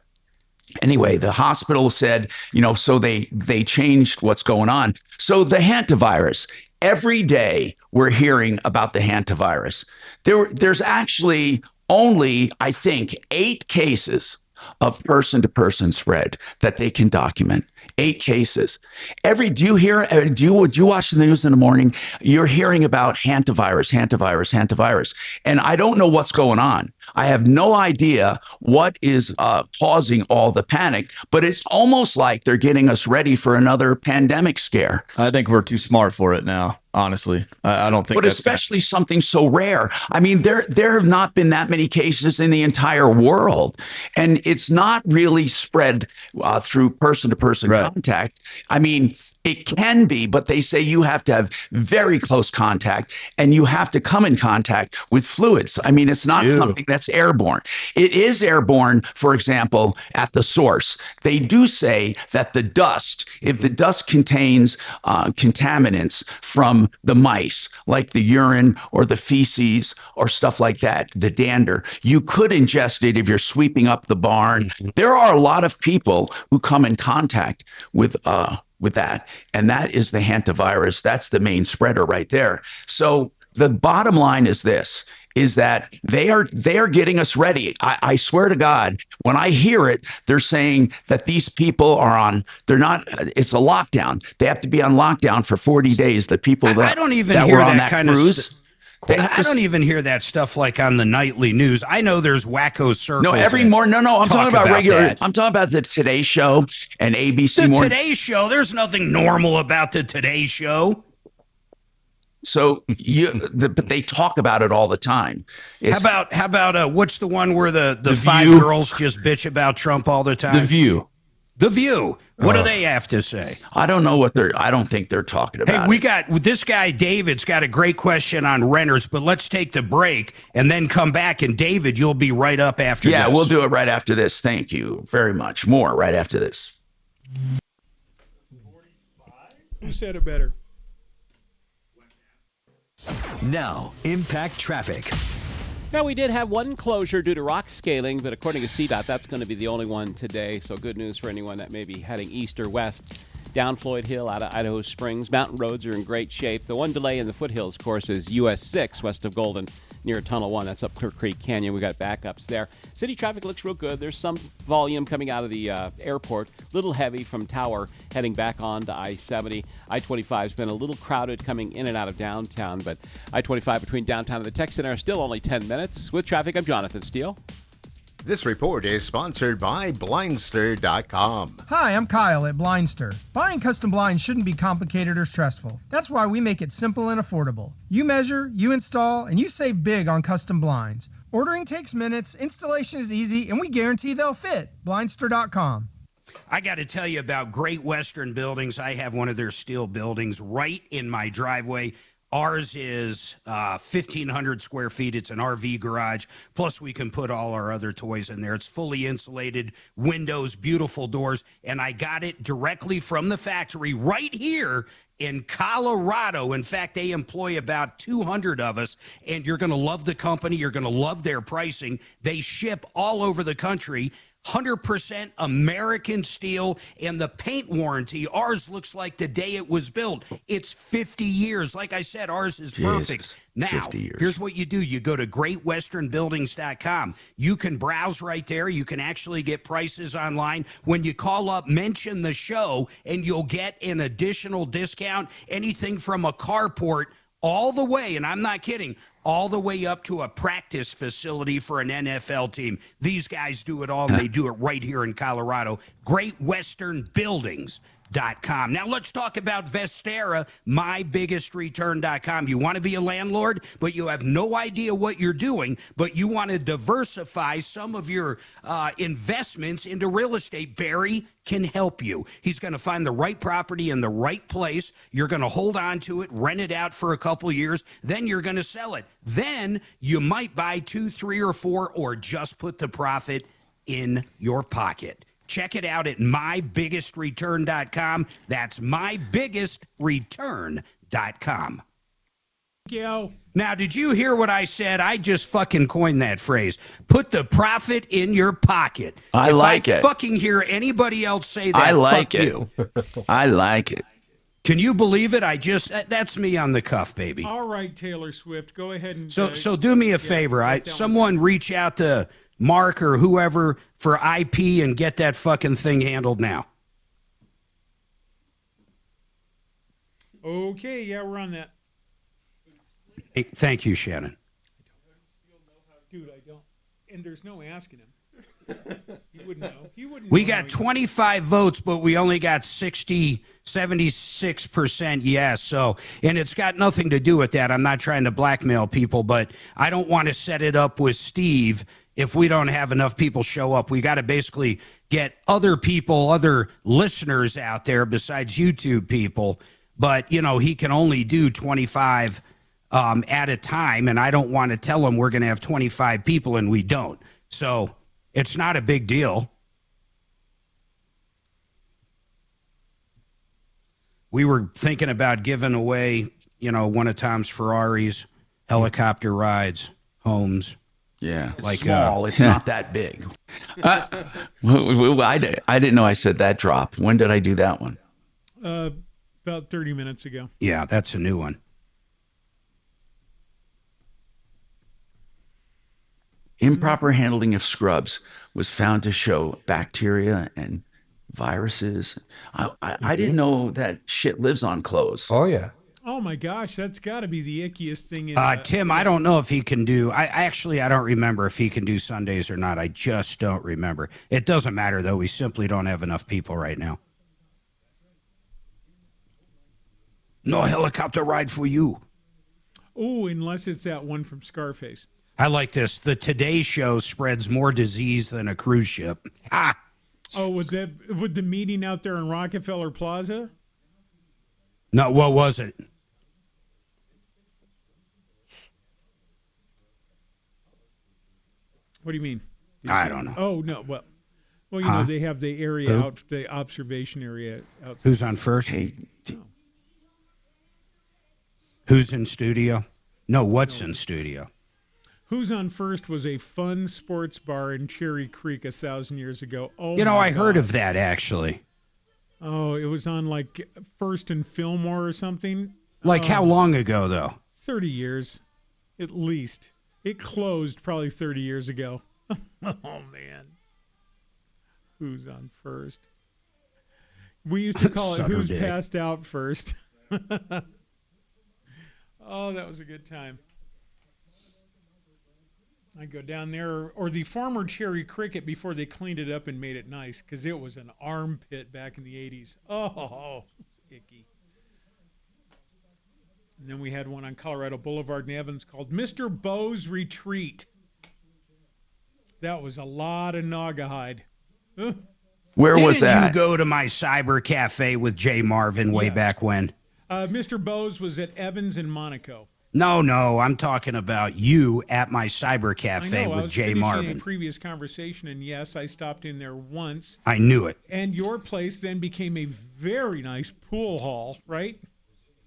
Anyway, the hospital said, so they changed what's going on. So the hantavirus, every day we're hearing about the hantavirus. There's actually only, I think, 8 cases of person-to-person spread that they can document. 8 cases. Do you watch the news in the morning? You're hearing about hantavirus. And I don't know what's going on. I have no idea what is causing all the panic, but it's almost like they're getting us ready for another pandemic scare.
I think we're too smart for it now. Honestly, I don't think.
But especially something so rare. I mean, there have not been that many cases in the entire world, and it's not really spread through person-to-person contact. I mean, it can be, but they say you have to have very close contact, and you have to come in contact with fluids. I mean, it's not something that's airborne. It is airborne, for example, at the source. They do say that if the dust contains contaminants from the mice, like the urine or the feces or stuff like that, the dander, you could ingest it if you're sweeping up the barn. There are a lot of people who come in contact with that, and that is the hantavirus. That's the main spreader right there. So the bottom line is this, is that they are getting us ready. I swear to God, when I hear it, they're saying that these people it's a lockdown. They have to be on lockdown for 40 days. The people that
I don't even
that
hear
were on
that kind
cruise.
of I don't even hear that stuff like on the nightly news. I know there's wacko circles.
No, every morning. No, I'm talking about regular.
That.
I'm talking about the Today Show and ABC
The
Morning.
Today Show. There's nothing normal about the Today Show.
So but they talk about it all the time.
How about what's the one where the 5
View.
girls just bitch about Trump all the time?
The View.
The View. What do they have to say?
I don't know I don't think they're talking about.
Hey, we got this guy David's got a great question on renters, but let's take the break and then come back. And David, you'll be right up after this.
Yeah, we'll do it right after this. Thank you very much. More right after this.
Who said it better?
Now, impact traffic.
Now, we did have one closure due to rock scaling, but according to CDOT, that's going to be the only one today. So good news for anyone that may be heading east or west. Down Floyd Hill out of Idaho Springs. Mountain roads are in great shape. The one delay in the foothills, of course, is US 6 west of Golden near Tunnel 1. That's up Clear Creek Canyon. We got backups there. City traffic looks real good. There's some volume coming out of the airport. A little heavy from Tower heading back on to I-70. I-25 has been a little crowded coming in and out of downtown, but I-25 between downtown and the Tech Center are still only 10 minutes. With traffic, I'm Jonathan Steele.
This report is sponsored by Blindster.com.
Hi, I'm Kyle at Blindster. Buying custom blinds shouldn't be complicated or stressful. That's why we make it simple and affordable. You measure, you install, and you save big on custom blinds. Ordering takes minutes, installation is easy, and we guarantee they'll fit. Blindster.com.
I got to tell you about Great Western Buildings. I have one of their steel buildings right in my driveway. Ours is 1,500 square feet. It's an RV garage. Plus, we can put all our other toys in there. It's fully insulated, windows, beautiful doors. And I got it directly from the factory right here in Colorado. In fact, they employ about 200 of us. And you're going to love the company. You're going to love their pricing. They ship all over the country. 100% American steel, and the paint warranty, ours looks like the day it was built. It's 50 years. Like I said, ours is perfect. Now, here's what you do. You go to greatwesternbuildings.com. You can browse right there. You can actually get prices online. When you call up, mention the show, and you'll get an additional discount. Anything from a carport all the way, and I'm not kidding, all the way up to a practice facility for an NFL team. These guys do it all, and they do it right here in Colorado. Great Western Buildings. mybiggestreturn.com. Now let's talk about Vestera, mybiggestreturn.com. You want to be a landlord, but you have no idea what you're doing, but you want to diversify some of your investments into real estate. Barry can help you. He's going to find the right property in the right place. You're going to hold on to it, rent it out for a couple years, then you're going to sell it. Then you might buy 2, 3, or 4, or just put the profit in your pocket. Check it out at mybiggestreturn.com. That's mybiggestreturn.com.
Yo.
Now, did you hear what I said? I just fucking coined that phrase. Put the profit in your pocket.
I like it.
Fucking hear anybody else say that,
I like
fuck
it.
you.
I like it.
Can you believe it? That's me on the cuff, baby.
All right, Taylor Swift, go ahead and
So do me a favor. Someone reach out to Mark or whoever for IP and get that fucking thing handled now.
Okay, yeah, we're on that.
Hey, thank you, Shannon.
Dude, I don't. And there's no asking him. He wouldn't know.
We got 25 votes, but we only got 76% yes. So, and it's got nothing to do with that. I'm not trying to blackmail people, but I don't want to set it up with Steve if we don't have enough people show up. We got to basically get other people, other listeners out there besides YouTube people. But, you know, he can only do 25 at a time, and I don't want to tell him we're going to have 25 people and we don't. So it's not a big deal. We were thinking about giving away, you know, one of Tom's Ferraris, helicopter rides, homes.
Yeah.
Like
small. It's not that big.
I didn't know I said that drop. When did I do that one?
About 30 minutes ago.
Yeah, that's a new one.
Improper handling of scrubs was found to show bacteria and viruses. I didn't know that shit lives on clothes.
Oh, yeah.
Oh, my gosh, that's got to be the ickiest thing.
Tim, I don't know if he can do, I don't remember if he can do Sundays or not. I just don't remember. It doesn't matter, though. We simply don't have enough people right now. No helicopter ride for you.
Oh, unless it's that one from Scarface.
I like this. The Today Show spreads more disease than a cruise ship. Ah!
Oh, with the meeting out there in Rockefeller Plaza?
No, what was it?
What do you mean?
I don't know.
Oh, no. Well, you know, they have the area out, the observation area out.
Who's on first?
Hey,
Who's in studio? No, what's in studio?
Who's on First was a fun sports bar in Cherry Creek 1,000 years ago. Oh,
you know, I heard of that, actually.
Oh, it was on like First and Fillmore or something.
Like how long ago, though?
30 years, at least. It closed probably 30 years ago. Oh, man. Who's on First? We used to call it Who's Passed Out First. Oh, that was a good time. I go down there, or the former Cherry Cricket before they cleaned it up and made it nice, because it was an armpit back in the 80s. Oh, icky. And then we had one on Colorado Boulevard in Evans called Mr. Bo's Retreat. That was a lot of Naugahyde.
Where was that?
Didn't you go to my cyber cafe with Jay Marvin way back when?
Mr. Bo's was at Evans in Monaco.
No, I'm talking about you at my cyber cafe with Jay Marvin.
A previous conversation, and yes, I stopped in there once.
I knew it.
And your place then became a very nice pool hall, right?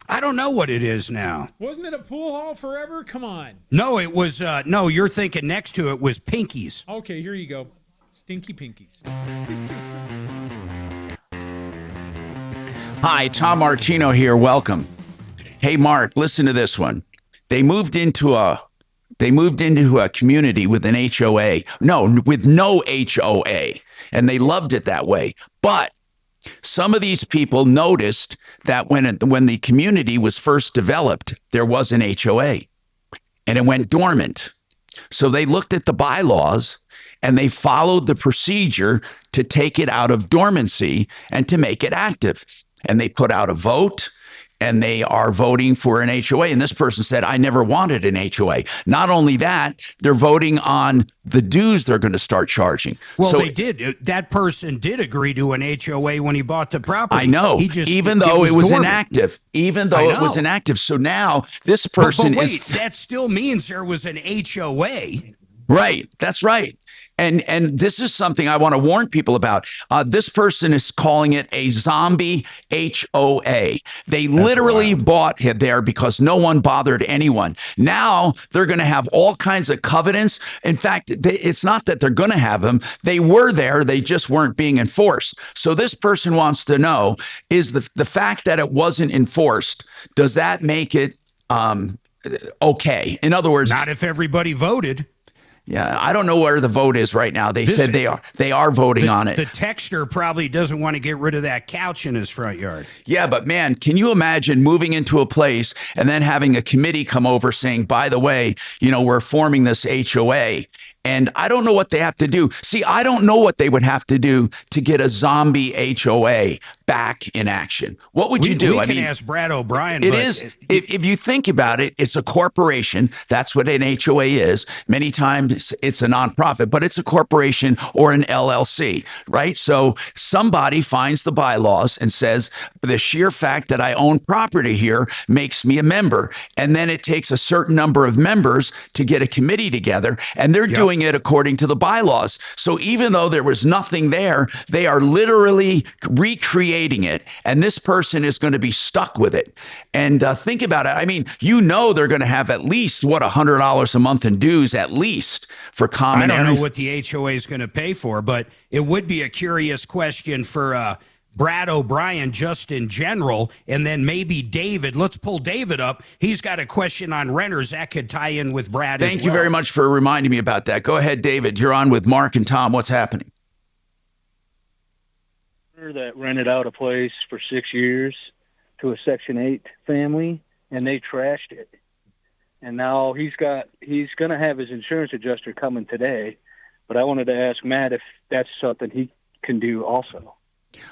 I don't know what it is now.
Wasn't it a pool hall forever? Come on.
No, it was, no, you're thinking next to it was Pinky's.
Okay, here you go. Stinky Pinkies.
Hi, Tom Martino here. Welcome. Hey, Mark, listen to this one. They moved into a community with an HOA. No, with no HOA. And they loved it that way. But some of these people noticed that when the community was first developed, there was an HOA and it went dormant. So they looked at the bylaws and they followed the procedure to take it out of dormancy and to make it active. And they put out a vote, and they are voting for an HOA. And this person said, I never wanted an HOA. Not only that, they're voting on the dues they're going to start charging.
Well, they did. That person did agree to an HOA when he bought the property.
I know, even though it was inactive. Even though it was inactive. So now this person
but wait,
is...
that still means there was an HOA.
Right. That's right. And this is something I want to warn people about. This person is calling it a zombie HOA. They literally bought it there because no one bothered anyone. Now they're going to have all kinds of covenants. In fact, it's not that they're going to have them. They were there. They just weren't being enforced. So this person wants to know, is the fact that it wasn't enforced, does that make it okay? In other words,
not if everybody voted.
Yeah, I don't know where the vote is right now. They said they are voting on it.
The texter probably doesn't want to get rid of that couch in his front yard.
Yeah, but man, can you imagine moving into a place and then having a committee come over saying, by the way, we're forming this HOA. And I don't know what they have to do. See, I don't know what they would have to do to get a zombie HOA back in action. What would you do?
We can ask Brad O'Brien.
It is, if you think about it, it's a corporation. That's what an HOA is. Many times it's a nonprofit, but it's a corporation or an LLC, right? So somebody finds the bylaws and says, the sheer fact that I own property here makes me a member. And then it takes a certain number of members to get a committee together, and they're doing it according to the bylaws. So even though there was nothing there, they are literally recreating it, and this person is going to be stuck with it. And think about it. I mean, they're going to have at least $100 a month in dues, at least, for common areas.
I don't know what the HOA is going to pay for, but it would be a curious question for Brad O'Brien just in general, and then maybe David. Let's pull David up. He's got a question on renters that could tie in with Brad.
Thank you very much for reminding me about that. Go ahead, David. You're on with Mark and Tom. What's happening?
That rented out a place for 6 years to a Section 8 family, and they trashed it. And now he's going to have his insurance adjuster coming today, but I wanted to ask Matt if that's something he can do also.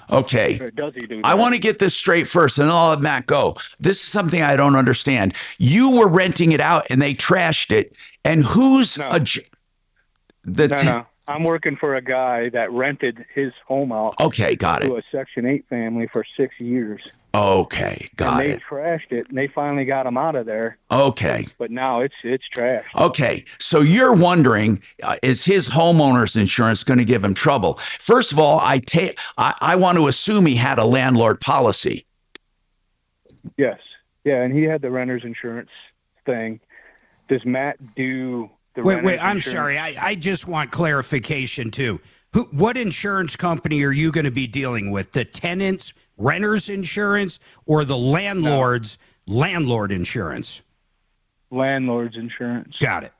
Okay.
Or does he do that?
I want to get this straight first, and then I'll let Matt go. This is something I don't understand. You were renting it out, and they trashed it. And who's
No. I'm working for a guy that rented his home out.
Okay, got it.
To a Section 8 family for 6 years.
Okay, got it.
They trashed it, and they finally got him out of there.
Okay.
But now it's trashed.
Okay, so you're wondering, is his homeowner's insurance going to give him trouble? First of all, I want to assume he had a landlord policy.
Yes. Yeah, and he had the renter's insurance thing. Does Matt do the renter's
Wait, I'm
insurance?
sorry. I just want clarification, too. What insurance company are you going to be dealing with? The tenant's renter's insurance or the landlord's landlord insurance?
Landlord's insurance.
Got it.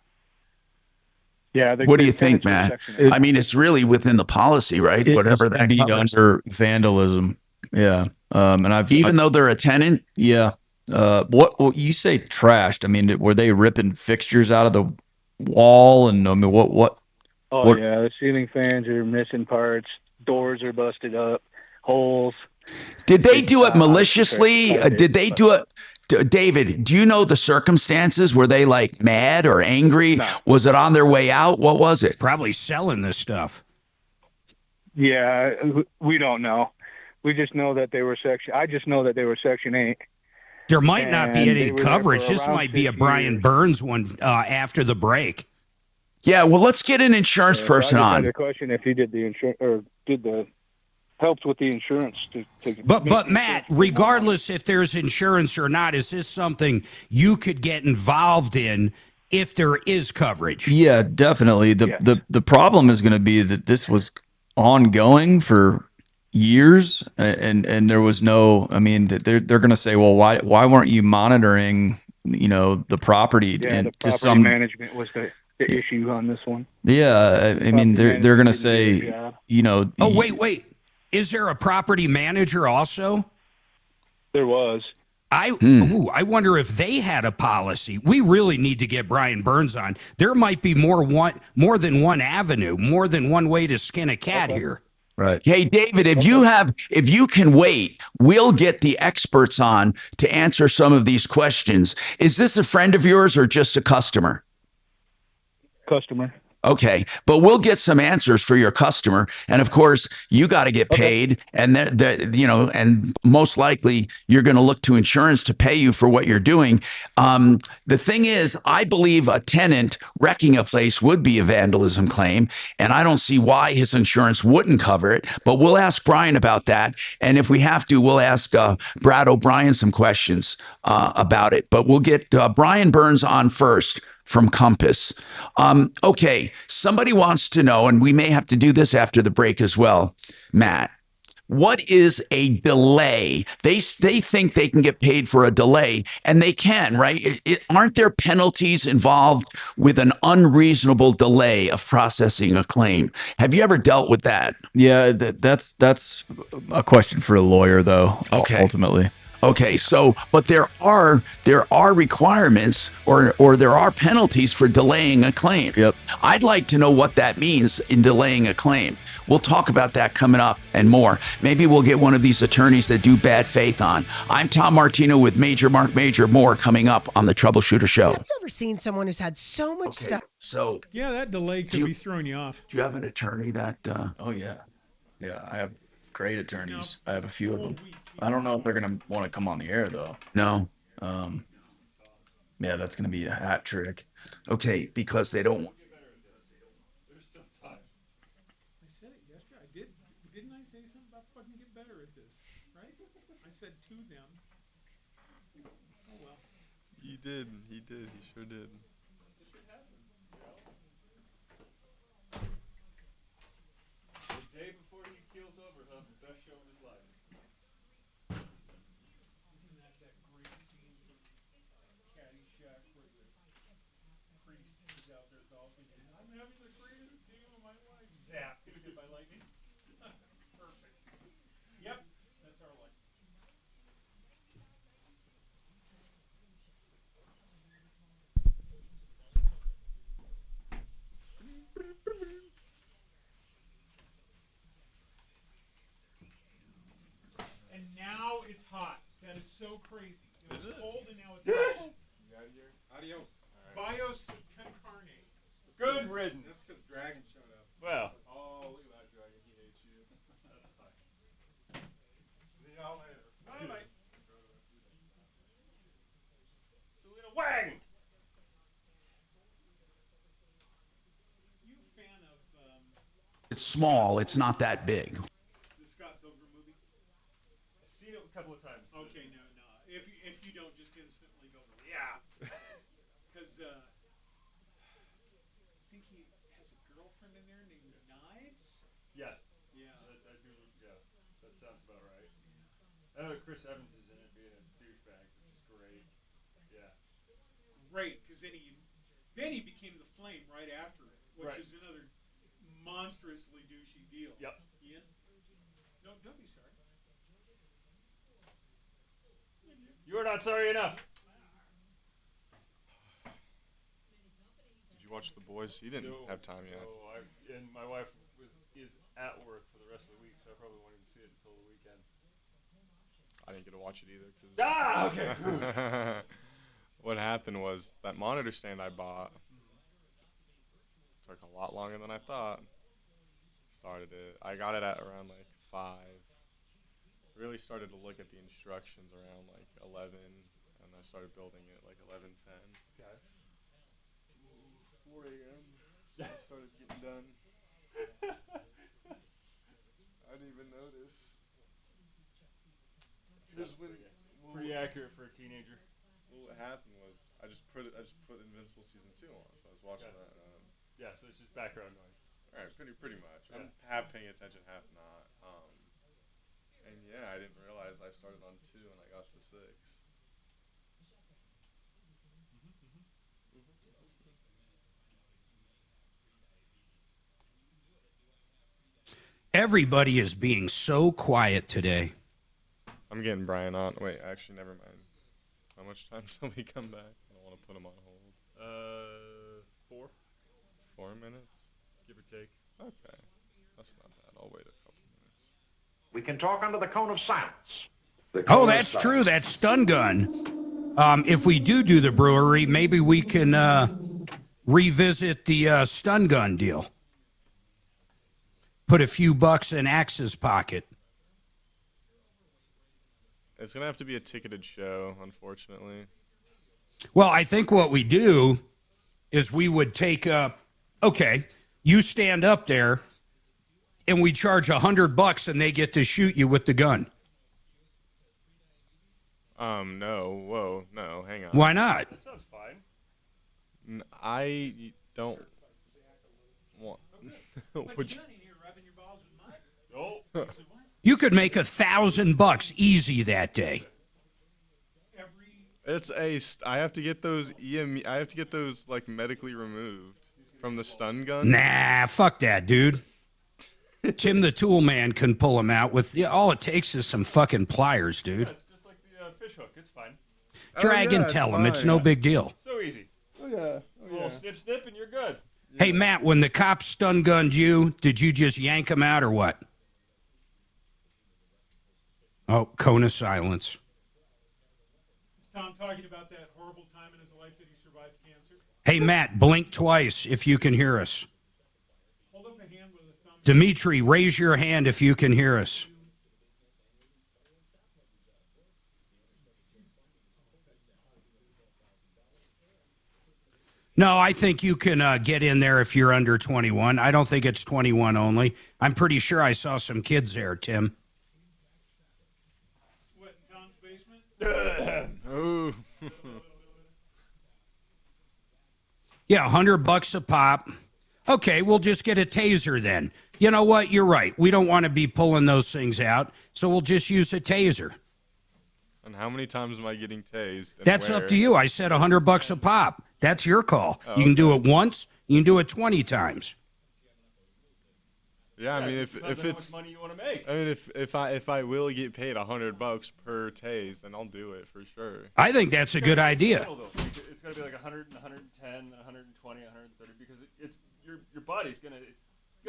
Yeah.
What do you think, Matt? I mean, it's really within the policy, right? Whatever that
be
covers.
under vandalism. Yeah. And
even though they're a tenant?
Yeah. What you say trashed? I mean, were they ripping fixtures out of the wall? And I mean, what?
Oh, yeah. The ceiling fans are missing parts. Doors are busted up. Holes.
Did they do it maliciously? Did they do it? David, do you know the circumstances? Were they like mad or angry?
No.
Was it on their way out? What was it?
Probably selling this stuff.
Yeah, we don't know. We just know that they were I just know that they were Section 8.
There might not be
And
any
they were there
coverage.
for
This
around
might be a
6
Brian
years.
Burns one after the break.
Yeah, well, let's get an insurance person
I just
on.
had a question if he did the insurance or did the helps with the insurance to
But Matt, regardless if there's insurance or not, is this something you could get involved in if there is coverage?
Yeah, definitely. The problem is going to be that this was ongoing for years, and there was no. I mean, they're going to say, well, why weren't you monitoring, the property?
Yeah,
and
the
to
property
some
management was the issue on this one.
Yeah, I mean, they're going to say,
Oh, wait. Is there a property manager also?
There was.
I wonder if they had a policy. We really need to get Brian Burns on. There might be more than one avenue, more than one way to skin a cat here.
Right. Hey, David, if you can wait, we'll get the experts on to answer some of these questions. Is this a friend of yours or just a customer?
Customer.
Okay, but we'll get some answers for your customer, and of course, you got to get paid, and and most likely you're going to look to insurance to pay you for what you're doing. The thing is, I believe a tenant wrecking a place would be a vandalism claim, and I don't see why his insurance wouldn't cover it. But we'll ask Brian about that, and if we have to, we'll ask Brad O'Brien some questions about it. But we'll get Brian Burns on first from Compass. Okay, somebody wants to know, and we may have to do this after the break as well, Matt. What is a delay? They think they can get paid for a delay, and they can, right? Aren't there penalties involved with an unreasonable delay of processing a claim? Have you ever dealt with that?
Yeah, that's a question for a lawyer, though.
Okay.
Ultimately.
Okay, so but there are requirements or there are penalties for delaying a claim.
Yep.
I'd like to know what that means in delaying a claim. We'll talk about that coming up and more. Maybe we'll get one of these attorneys that do bad faith on. I'm Tom Martino with Marc Mager. More coming up on the Troubleshooter Show.
Have you ever seen someone who's had so much stuff?
So
yeah, that delay could be throwing you off.
Do you have an attorney that?
Oh yeah, I have great attorneys. I have a few of them. I don't know if they're gonna want to come on the air though.
No.
Yeah, that's gonna be a hat trick.
Okay, because they don't.
I said it yesterday. Didn't I say something about fucking get better at this? Right? I said to them. Oh well.
He did. He sure did.
The day before he keels over, he'll have the best show of his life.
Isn't that great scene from Caddyshack where the priest is out there golfing and I'm having the greatest game of my life. Zap, gets hit by lightning. Perfect. Yep, that's our life. And now it's hot. That is so crazy. It was cold and now it's hot.
You out of here? Adios.
Bios con carne.
Good riddance.
That's because Dragon showed up.
Well.
Oh, look at that Dragon. He hates you.
That's fine.
See y'all later.
Bye-bye. Selena Wang!
You a fan of
It's small. It's not that big.
the Scott Pilgrim movie?
I've seen it a couple of times.
Okay, no. If you don't, just instantly go, yeah. Because I think he has a girlfriend in there named Knives.
Yes.
Yeah.
I do. Yeah. That sounds about right. I know that Chris Evans is in it being a douchebag, which is great. Yeah.
Great, because then he became the Flame right after it, which is another monstrously douchey deal.
Yep.
Ian? No, don't be sorry.
You are not sorry enough.
Did you watch The Boys? You didn't have time yet.
No, and my wife is at work for the rest of the week, so I probably won't even see it until the weekend.
I didn't get to watch it either.
Okay.
What happened was that monitor stand I bought took a lot longer than I thought. Started it. I got it at around like 5. Really started to look at the instructions around like 11, and I started building it like 11:10.
Okay.
4 a.m. Started getting done. I didn't even notice.
Pretty accurate for a teenager.
Well, what happened was I just put Invincible season 2 on, so I was watching that.
Yeah, so it's just background noise.
All right, pretty much.
Yeah.
I'm half paying attention, half not. And yeah, I didn't realize I started on 2 and I got to 6.
Everybody is being so quiet today.
I'm getting Brian on. Wait, actually, never mind. How much time till we come back? I don't want to put him on hold.
4.
4 minutes?
Give or take.
Okay. That's not bad. I'll wait a couple minutes.
We can talk under the cone of silence.
Oh, that's true. That stun gun. If we do the brewery, maybe we can revisit the stun gun deal. Put a few bucks in Axe's pocket.
It's going to have to be a ticketed show, unfortunately.
Well, I think what we do is we would take okay, you stand up there, and we charge $100 and they get to shoot you with the gun.
No. Whoa, no, hang on.
Why not?
That sounds fine.
I don't want... Would you...
No.
You could make $1,000 easy that day.
It's I have to get those I have to get those like medically removed from the stun gun.
Nah, fuck that, dude. Tim the Tool Man can pull them out with all it takes is some fucking pliers, dude.
Yeah, it's just like the fish hook. It's fine.
Drag and tell him it's no big deal.
So easy.
Oh yeah.
A little snip snip and you're good.
Hey Matt, when the cops stun gunned you, did you just yank him out or what? Oh, cone of silence.
Is Tom talking about that horrible time in his life that he survived cancer?
Hey Matt, blink twice if you can hear us.
Hold up a hand with a thumb.
Dimitri, raise your hand if you can hear us. No, I think you can get in there if you're under 21. I don't think it's 21 only. I'm pretty sure I saw some kids there, Tim.
What, in Tom's basement?
Ooh.
Yeah, $100 a pop. Okay, we'll just get a taser then. You know what? You're right. We don't want to be pulling those things out, so we'll just use a taser.
And how many times am I getting tased? And
That's
where?
up to you. I said $100 a pop. That's your call.
Oh,
you can do it once. You can do it 20 times.
Yeah, I mean, if
How
it's,
much money you want to make.
I mean, if I will get paid $100 per tase, then I'll do it for sure.
I think that's a good idea.
It's got to be like 100, 110, 120, 130 because it's your body's gonna.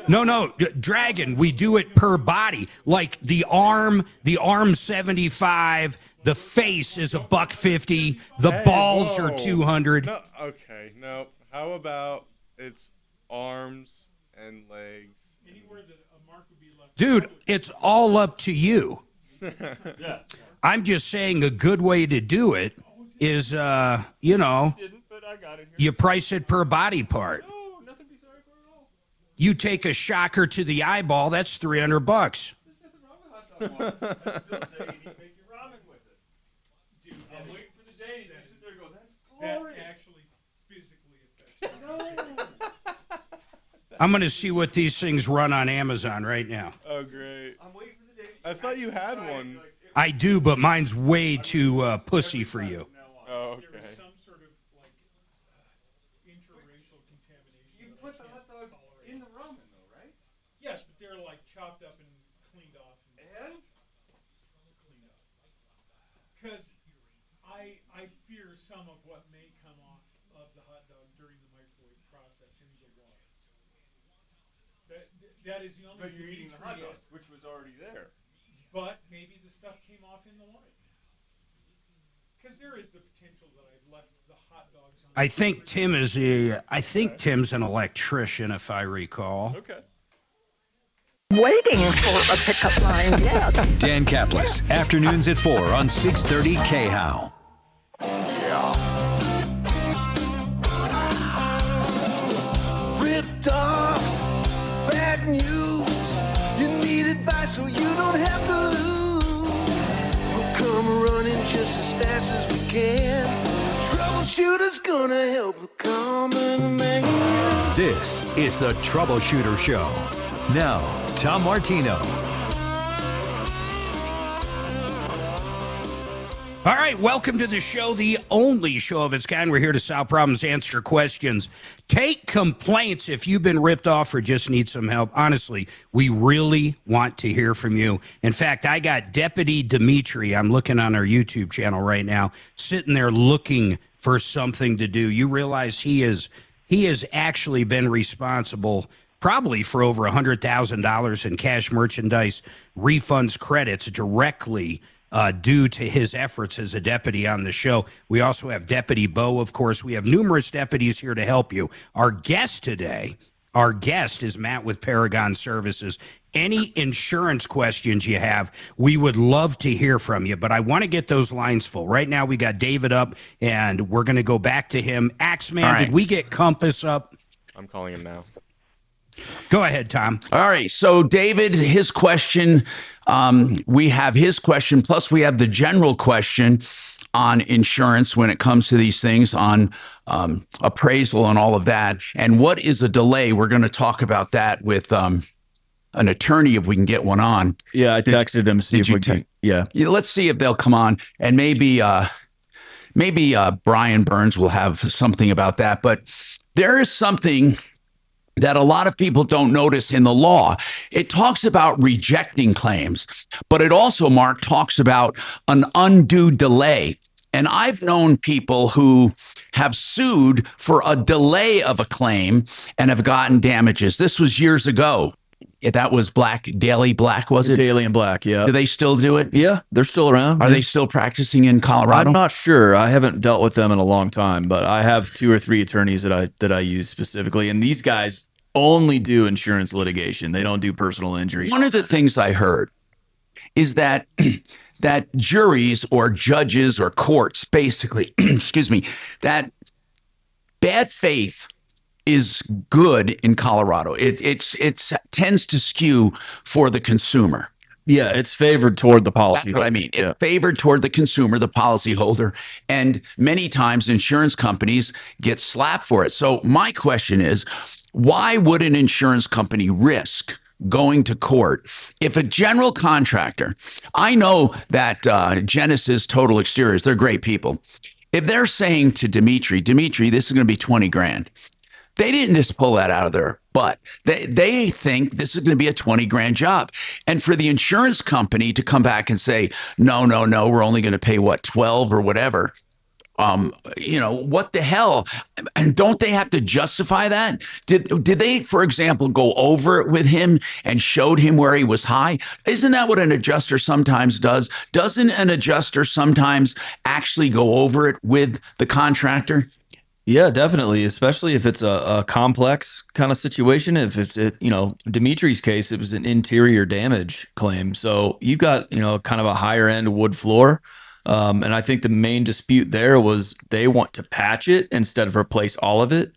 No, Dragon, we do it per body. Like the arm 75, the face is $150, the balls are 200.
No, okay, no. How about it's arms and legs?
Anywhere that a mark would be left.
Dude, it's all up to you.
Yeah.
I'm just saying a good way to do it is, you know,
Didn't, but I got it here.
you price it per body part.
No, nothing to be sorry for at all.
You take a shocker to the eyeball, that's $300.
There's nothing wrong with hot dog water. I just say you make your ramen with it.
Dude,
I'm waiting for the day you sit there and go, that's
that
glorious.
actually physically affects
No.
I'm going to see what these things run on Amazon right now.
Oh, great.
I'm waiting for the day.
I thought you had one.
I do, but mine's way too pussy for you.
Oh, okay.
There was some sort of like interracial contamination.
You put the hot dogs in the ramen though, right?
Yes, but they're like chopped up and cleaned off.
And?
Cleaned up. Because I fear some of what may come off of the hot dog during the microwave process into the water. That is the only.
But you're eating the hot dog, which was already there.
But maybe the stuff came off in the water. Because there is the potential that I've left the hot dogs on.
I think Tim's an electrician, if I recall.
Okay.
Waiting for a pickup line, yes.
Dan Caplis, afternoons at 4 on 630 KHOW.
Ripped off, bad news. You need advice so you don't have to lose. We'll come running just as fast as we can. Troubleshooter's gonna help the common man.
This is the Troubleshooter Show. Now, Tom Martino.
All right, welcome to the show, the only show of its kind. We're here to solve problems, answer questions, take complaints if you've been ripped off or just need some help. Honestly, we really want to hear from you. In fact, I got Deputy Dimitri, I'm looking on our YouTube channel right now, sitting there looking for something to do. You realize he has actually been responsible probably for over $100,000 in cash merchandise refunds credits directly due to his efforts as a deputy on the show. We also have Deputy Bo, of course. We have numerous deputies here to help you. Our guest today, is Matt with Paragon Services. Any insurance questions you have, we would love to hear from you, but I want to get those lines full. Right now we got David up, and we're going to go back to him. Axeman, right. Did we get Compass up?
I'm calling him now.
Go ahead, Tom.
All right. So, David, his question, we have his question, plus we have the general question on insurance when it comes to these things, on appraisal and all of that. And what is a delay? We're going to talk about that with an attorney if we can get one on.
Yeah, I texted him. See if we can. Yeah.
Let's see if they'll come on, and maybe Brian Burns will have something about that. But there is something that a lot of people don't notice in the law. It talks about rejecting claims, but it also, Mark, talks about an undue delay. And I've known people who have sued for a delay of a claim and have gotten damages. This was years ago. That was Daily Black, was it?
Daily and Black, yeah.
Do they still do it?
Yeah, they're still around.
Are they still practicing in Colorado?
I'm not sure. I haven't dealt with them in a long time, but I have 2 or 3 attorneys that I use specifically, and these guys only do insurance litigation. They don't do personal injury.
One of the things I heard is that that juries or judges or courts, basically, excuse me, that bad faith is good in Colorado. It tends to skew for the consumer.
Yeah, it's favored toward the policy.
That's what I mean. It's favored toward the consumer, the policyholder, and many times insurance companies get slapped for it. So my question is, why would an insurance company risk going to court if a general contractor, I know that Genesis Total Exteriors, they're great people. If they're saying to Dimitri, this is going to be 20 grand. They didn't just pull that out of their butt. They think this is going to be a 20 grand job. And for the insurance company to come back and say, no, we're only going to pay 12 or whatever. What the hell? And don't they have to justify that? Did they, for example, go over it with him and showed him where he was high? Isn't that what an adjuster sometimes does? Doesn't an adjuster sometimes actually go over it with the contractor?
Yeah, definitely. Especially if it's a complex kind of situation. If it's, Dimitri's case, it was an interior damage claim. So you've got, kind of a higher end wood floor. And I think the main dispute there was they want to patch it instead of replace all of it.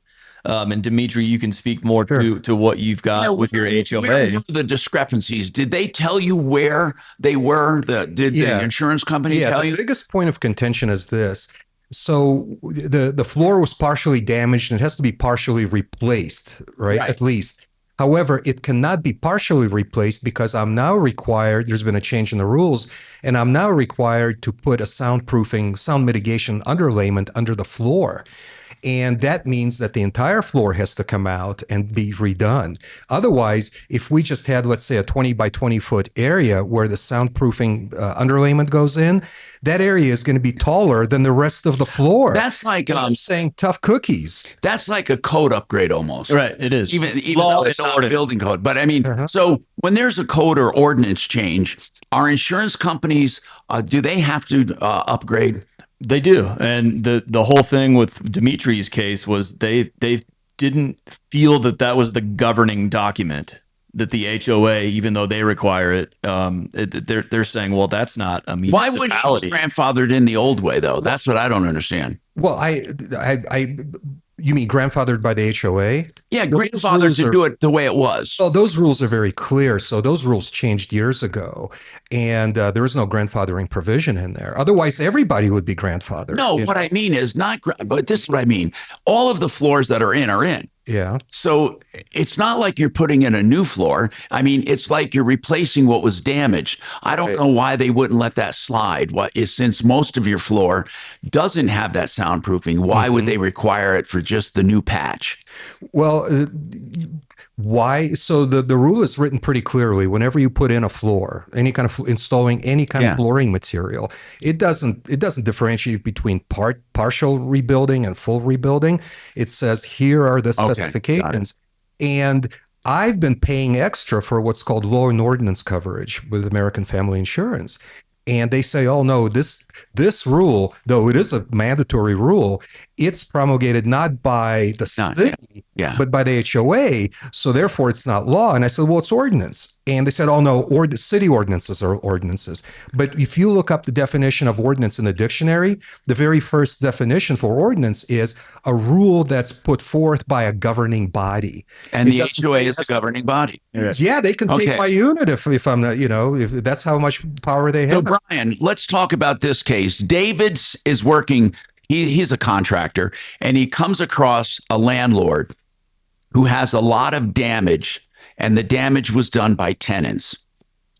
And Dimitri, you can speak more to what you've got with your HOA.
Where were the discrepancies? Did they tell you where they were? Did the insurance company tell you?
The biggest point of contention is this. So the floor was partially damaged and it has to be partially replaced, right? At least. However, it cannot be partially replaced because I'm now required, there's been a change in the rules, and I'm now required to put a sound mitigation underlayment under the floor. And that means that the entire floor has to come out and be redone. Otherwise, if we just had, let's say, a 20 by 20 foot area where the soundproofing underlayment goes in, that area is going to be taller than the rest of the floor.
That's like
I'm saying tough cookies.
That's like a code upgrade almost.
Right, it is.
Even though it's not a building code. But I mean, so when there's a code or ordinance change, are insurance companies, do they have to upgrade?
They do. And the whole thing with Dimitri's case was they didn't feel that was the governing document, that the HOA, even though they require it, they're saying, well, that's not a municipality.
Why wouldn't you be grandfathered in the old way, though? That's what I don't understand.
Well, you mean grandfathered by the HOA?
Yeah, grandfathered to do it the way it was.
Well, those rules are very clear. So those rules changed years ago, and there is no grandfathering provision in there. Otherwise, everybody would be grandfathered.
No, what I mean is not, but this is what I mean. All of the floors that are in,
Yeah.
So it's not like you're putting in a new floor. I mean, it's like you're replacing what was damaged. I don't know why they wouldn't let that slide. What is, since most of your floor doesn't have that soundproofing, why would they require it for just the new patch?
Well, why? So the rule is written pretty clearly. Whenever you put in a floor, any kind of installing any kind of flooring material, it doesn't differentiate between partial rebuilding and full rebuilding. It says here are the specifications, and I've been paying extra for what's called law and ordinance coverage with American Family Insurance. And they say, oh no, this rule, though it is a mandatory rule, it's promulgated not by the city, but by the HOA. So therefore it's not law. And I said, well, it's ordinance. And they said, oh no, city ordinances are ordinances. But if you look up the definition of ordinance in the dictionary, the very first definition for ordinance is a rule that's put forth by a governing body.
And the HOA is the governing body.
Yeah, they can take my unit if I'm not, if that's how much power they have.
So Brian, let's talk about this case. David is working, he's a contractor, and he comes across a landlord who has a lot of damage, and the damage was done by tenants.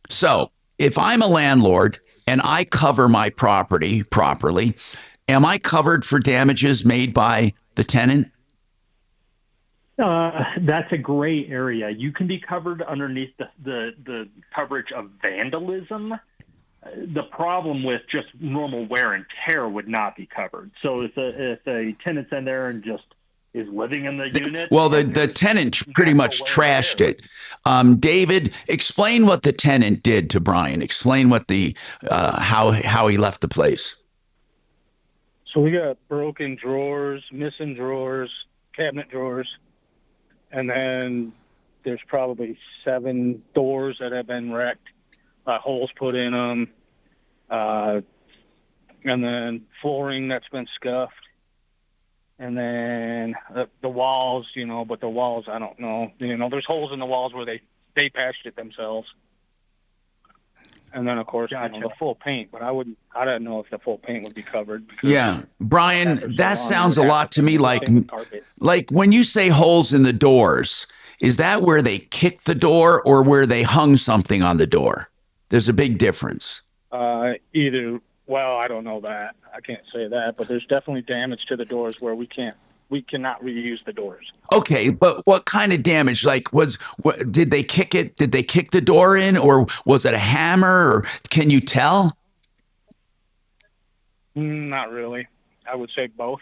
So if I'm a landlord and I cover my property properly, am I covered for damages made by the tenant?
That's a gray area. You can be covered underneath the coverage of vandalism. The problem with just normal wear and tear would not be covered. So if a tenant's in there and just is living in the unit.
Well, the tenant pretty much trashed it. David, explain what the tenant did to Brian. Explain what how he left the place.
So we got broken drawers, missing drawers, cabinet drawers, and then there's probably 7 doors that have been wrecked, holes put in them, and then flooring that's been scuffed. And then the walls, but the walls, I don't know. There's holes in the walls where they patched it themselves. And then, of course, the full paint. But I don't know if the full paint would be covered.
Yeah. Brian, that sounds a lot to me like when you say holes in the doors, is that where they kicked the door or where they hung something on the door? There's a big difference.
Either. Well, I don't know that. I can't say that, but there's definitely damage to the doors where we cannot reuse the doors.
Okay, but what kind of damage? Like, did they kick it? Did they kick the door in, or was it a hammer? Or can you tell?
Not really. I would say both.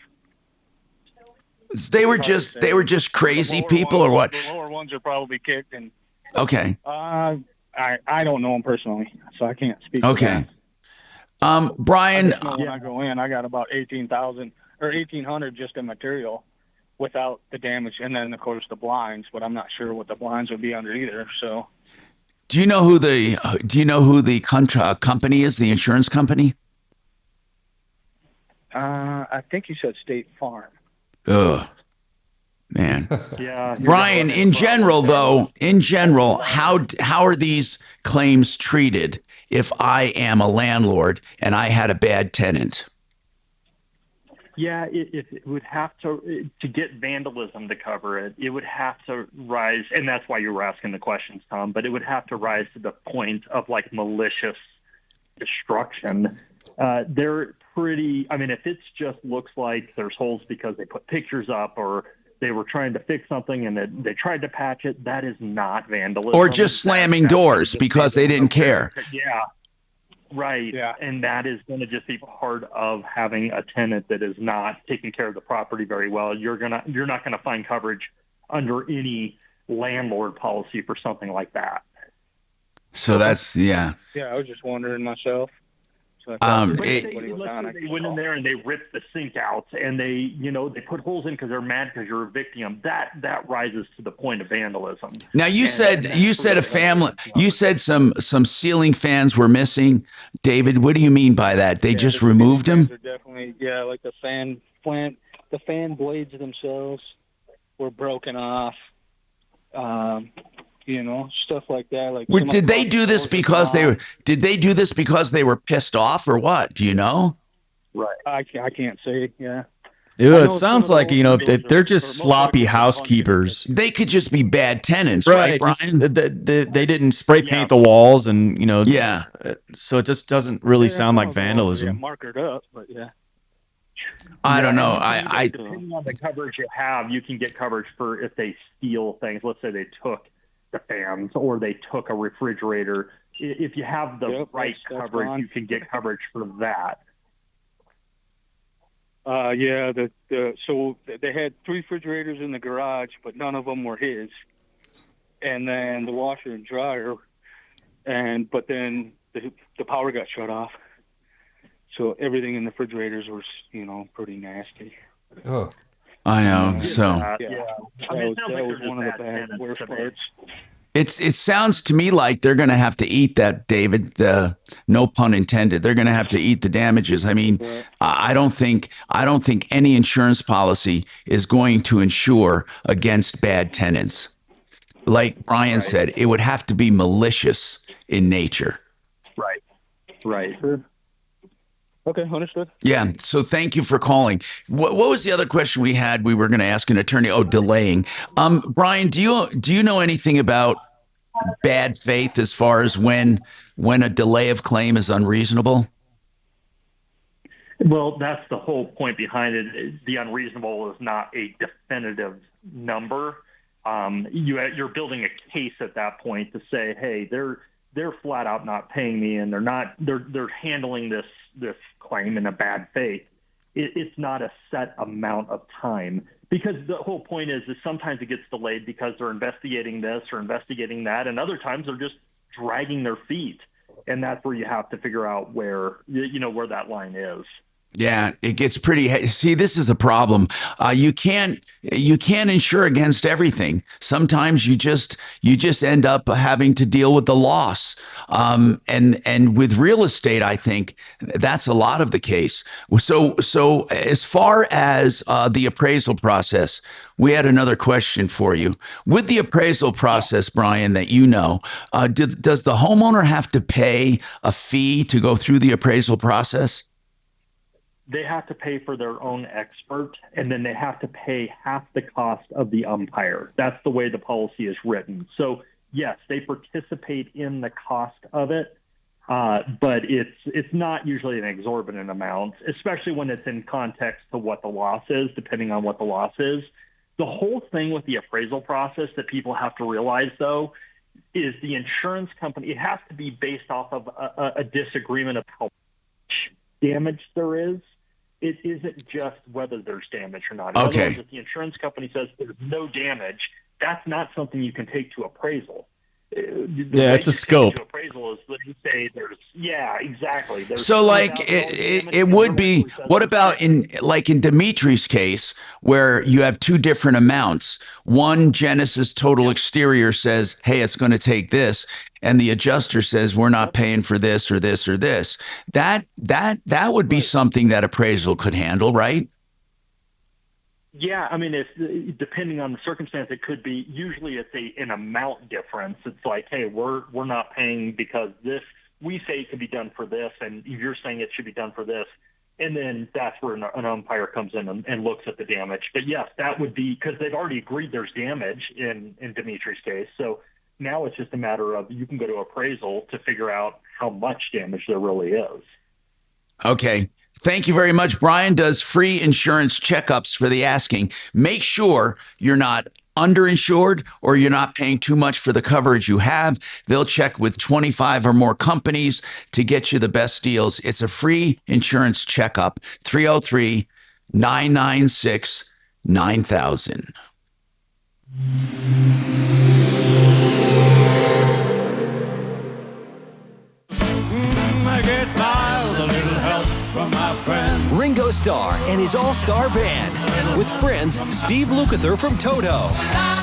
They were just crazy people, or what?
The lower ones are probably kicked, and
okay.
I don't know them personally, so I can't speak.
Okay. Brian,
when I go in, I got about 18,000 or 1,800 just in material without the damage, and then of course the blinds. But I'm not sure what the blinds would be under either. So,
do you know who the company is? The insurance company?
I think you said State Farm.
Ugh, man.
Yeah.
Brian, in general, how are these claims treated if I am a landlord and I had a bad tenant?
Yeah, it would have to get vandalism to cover it. It would have to rise, and that's why you were asking the questions, Tom. But it would have to rise to the point of like malicious destruction. They're pretty. I mean, if it's just looks like there's holes because they put pictures up or they were trying to fix something and they tried to patch it, that is not vandalism.
Or just slamming doors because they didn't care.
Yeah. Right. Yeah. And that is going to just be part of having a tenant that is not taking care of the property very well. You're not going to find coverage under any landlord policy for something like that.
So that's
Yeah, I was just wondering myself. So
they went in there and they ripped the sink out and they put holes in because they're mad because you're evicting them. That rises to the point of vandalism.
Now you said a family. You said some ceiling fans were missing. David, what do you mean by that? They just removed them?
Definitely, like the fan blades themselves were broken off. Stuff like that. Like,
did they do this because they were pissed off or what? Do you know?
Right. I can't say. Yeah.
It sounds like, if they're just sloppy housekeepers.
They could just be bad tenants, right, Brian?
They didn't spray paint the walls and,
Yeah.
So it just doesn't really sound like vandalism.
Markered up, but yeah.
I don't know.
Depending on the coverage you have, you can get coverage for if they steal things. Let's say they took the fans or they took a refrigerator. If you have the right coverage, you can get coverage for that.
Yeah, so they had 3 refrigerators in the garage, but none of them were his. And then the washer and dryer, but then the power got shut off. So everything in the refrigerators was, pretty nasty.
Oh,
I know. So
that was one of the worst parts.
it sounds to me like they're going to have to eat that, David. No pun intended. They're going to have to eat the damages. I mean, I don't think any insurance policy is going to insure against bad tenants. Like Brian said, it would have to be malicious in nature.
Right.
Okay, understood.
Yeah. So thank you for calling. What was the other question we had? We were going to ask an attorney. Oh, delaying. Brian, do you know anything about bad faith as far as when a delay of claim is unreasonable?
Well, that's the whole point behind it. The unreasonable is not a definitive number. You're building a case at that point to say, hey, they're flat out not paying me, and they're handling this claim in a bad faith. It's not a set amount of time, because the whole point is sometimes it gets delayed because they're investigating this or investigating that, and other times they're just dragging their feet, and that's where you have to figure out where that line is.
Yeah, it gets pretty. See, this is a problem. You can't insure against everything. Sometimes you just end up having to deal with the loss. And with real estate, I think that's a lot of the case. So as far as the appraisal process, we had another question for you. With the appraisal process, Brian, that does the homeowner have to pay a fee to go through the appraisal process?
They have to pay for their own expert, and then they have to pay half the cost of the umpire. That's the way the policy is written. So, yes, they participate in the cost of it, but it's not usually an exorbitant amount, especially when it's in context to what the loss is, depending on what the loss is. The whole thing with the appraisal process that people have to realize, though, is the insurance company, it has to be based off of a disagreement of how much damage there is. It isn't just whether there's damage or not. In other words, if the insurance company says there's no damage, that's not something you can take to appraisal.
It's a scope.
To appraisal is that you say there's, exactly. There's
so like it would be, what about in Dimitri's case, where you have 2 different amounts? One, Genesis Total Exterior says, hey, it's going to take this. And the adjuster says, we're not paying for this or this or this. That would be something that appraisal could handle, right?
Yeah, I mean, if depending on the circumstance, it could be. Usually, it's an amount difference. It's like, hey, we're not paying because this. We say it could be done for this, and you're saying it should be done for this, and then that's where an umpire comes in and looks at the damage. But yes, that would be because they've already agreed there's damage in Dimitri's case. So now it's just a matter of you can go to appraisal to figure out how much damage there really is.
Okay. Thank you very much. Brian does free insurance checkups for the asking. Make sure you're not underinsured or you're not paying too much for the coverage you have. They'll check with 25 or more companies to get you the best deals. It's a free insurance checkup. 303-996-9000.
I get by with a little help from my friends.
Ringo Starr and his all-star band. With friends, Steve Lukather from Toto.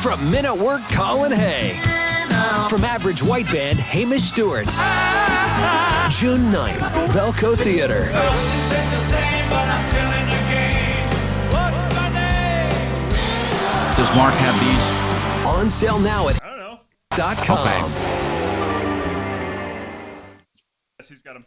From Men at Work, Colin Hay. From Average White Band, Hamish Stewart. June 9th, Belco Theater.
Does Mark have these?
On sale now at .com.
Yes, he's got them.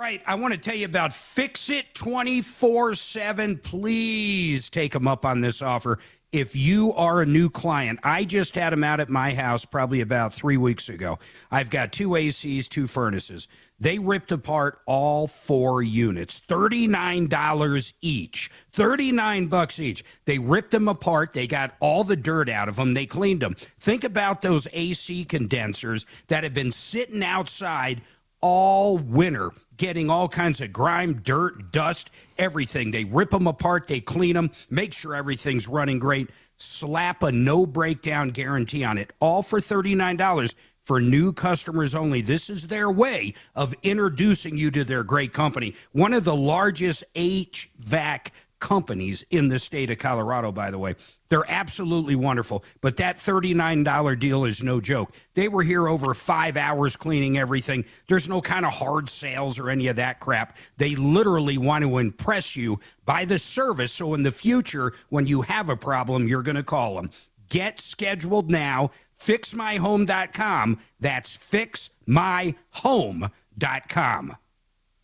Right, I want to tell you about Fix It 24/7. Please take them up on this offer. If you are a new client, I just had them out at my house probably about 3 weeks ago. I've got 2 ACs, 2 furnaces. They ripped apart all 4 units, $39 each, $39 each. They ripped them apart. They got all the dirt out of them. They cleaned them. Think about those AC condensers that have been sitting outside all winter, getting all kinds of grime, dirt, dust, everything. They rip them apart, they clean them, make sure everything's running great, slap a no breakdown guarantee on it, all for $39 for new customers only. This is their way of introducing you to their great company. One of the largest HVAC companies in the state of Colorado, by the way. They're absolutely wonderful, but that $39 deal is no joke. They were here over 5 hours cleaning everything. There's no kind of hard sales or any of that crap. They literally want to impress you by the service, so in the future, when you have a problem, you're going to call them. Get scheduled now, fixmyhome.com. That's fixmyhome.com.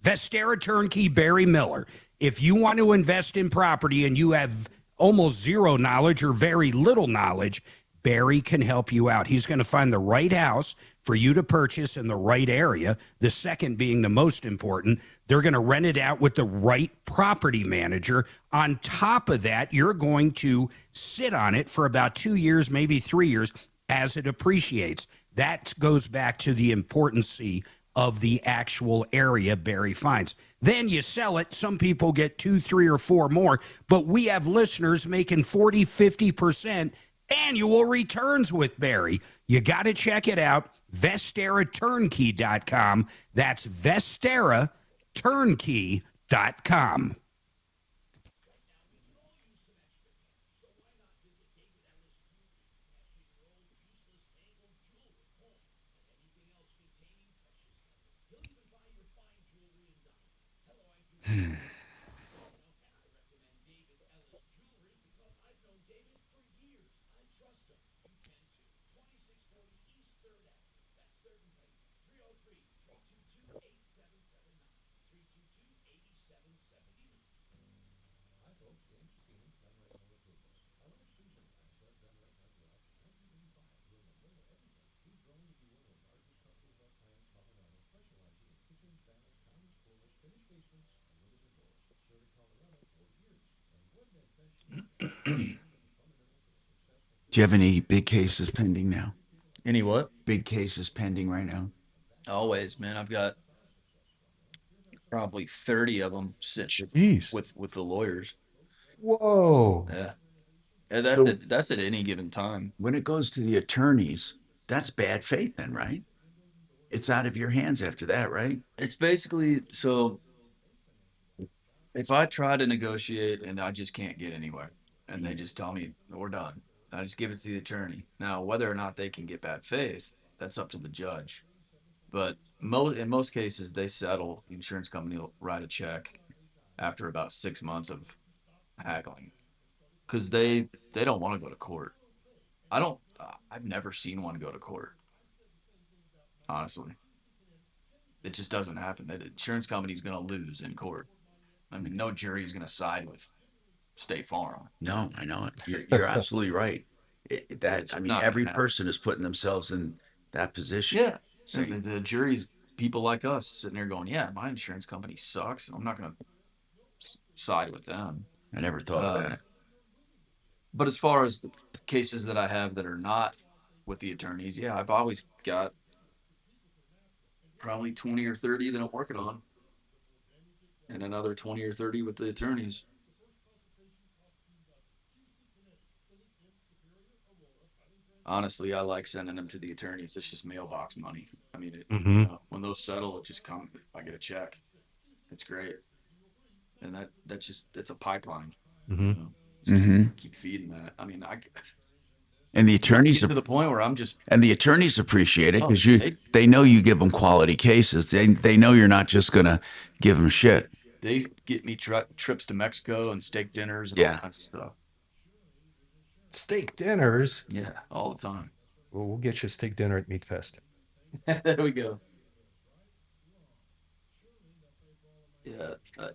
Vestera Turnkey, Barry Miller. If you want to invest in property and you have almost zero knowledge or very little knowledge, Barry can help you out. He's going to find the right house for you to purchase in the right area, the second being the most important. They're going to rent it out with the right property manager. On top of that, you're going to sit on it for about 2 years, maybe 3 years, as it appreciates. That goes back to the importance of the actual area Barry finds. Then you sell it. Some people get 2, 3, or 4 more, but we have listeners making 40, 50% annual returns with Barry. You got to check it out. VesteraTurnkey.com. That's VesteraTurnkey.com.
Do you have any big cases pending now?
Any what?
Big cases pending right now?
Always, man. I've got probably 30 of them sitting with the lawyers.
Whoa.
Yeah. And that's at any given time.
When it goes to the attorneys, that's bad faith then, right? It's out of your hands after that, right?
It's basically, so if I try to negotiate and I just can't get anywhere and they just tell me we're done, I just give it to the attorney. Now, whether or not they can get bad faith, that's up to the judge. But in most cases, they settle. The insurance company will write a check after about 6 months of haggling because they don't want to go to court. I've never seen one go to court. Honestly, it just doesn't happen. The insurance company's going to lose in court. I mean, no jury is going to side with State Farm.
No, I know it. You're absolutely right. Every person is putting themselves in that position.
Yeah. So the jury's people like us sitting there going, yeah, my insurance company sucks. I'm not going to side with them.
I never thought of that.
But as far as the cases that I have that are not with the attorneys, yeah, I've always got probably 20 or 30 that I'm working on and another 20 or 30 with the attorneys. Honestly, I like sending them to the attorneys. It's just mailbox money. I mean, when those settle, it just comes. I get a check. It's great, and it's a pipeline.
Keep
feeding that. I mean,
and the attorneys
to the point where I'm just,
and the attorneys appreciate it because they know you give them quality cases. They know you're not just gonna give them shit.
They get me trips to Mexico and steak dinners and all kinds of stuff.
Steak dinners?
Yeah, all the time.
Well, we'll get you a steak dinner at Meat Fest.
There we go.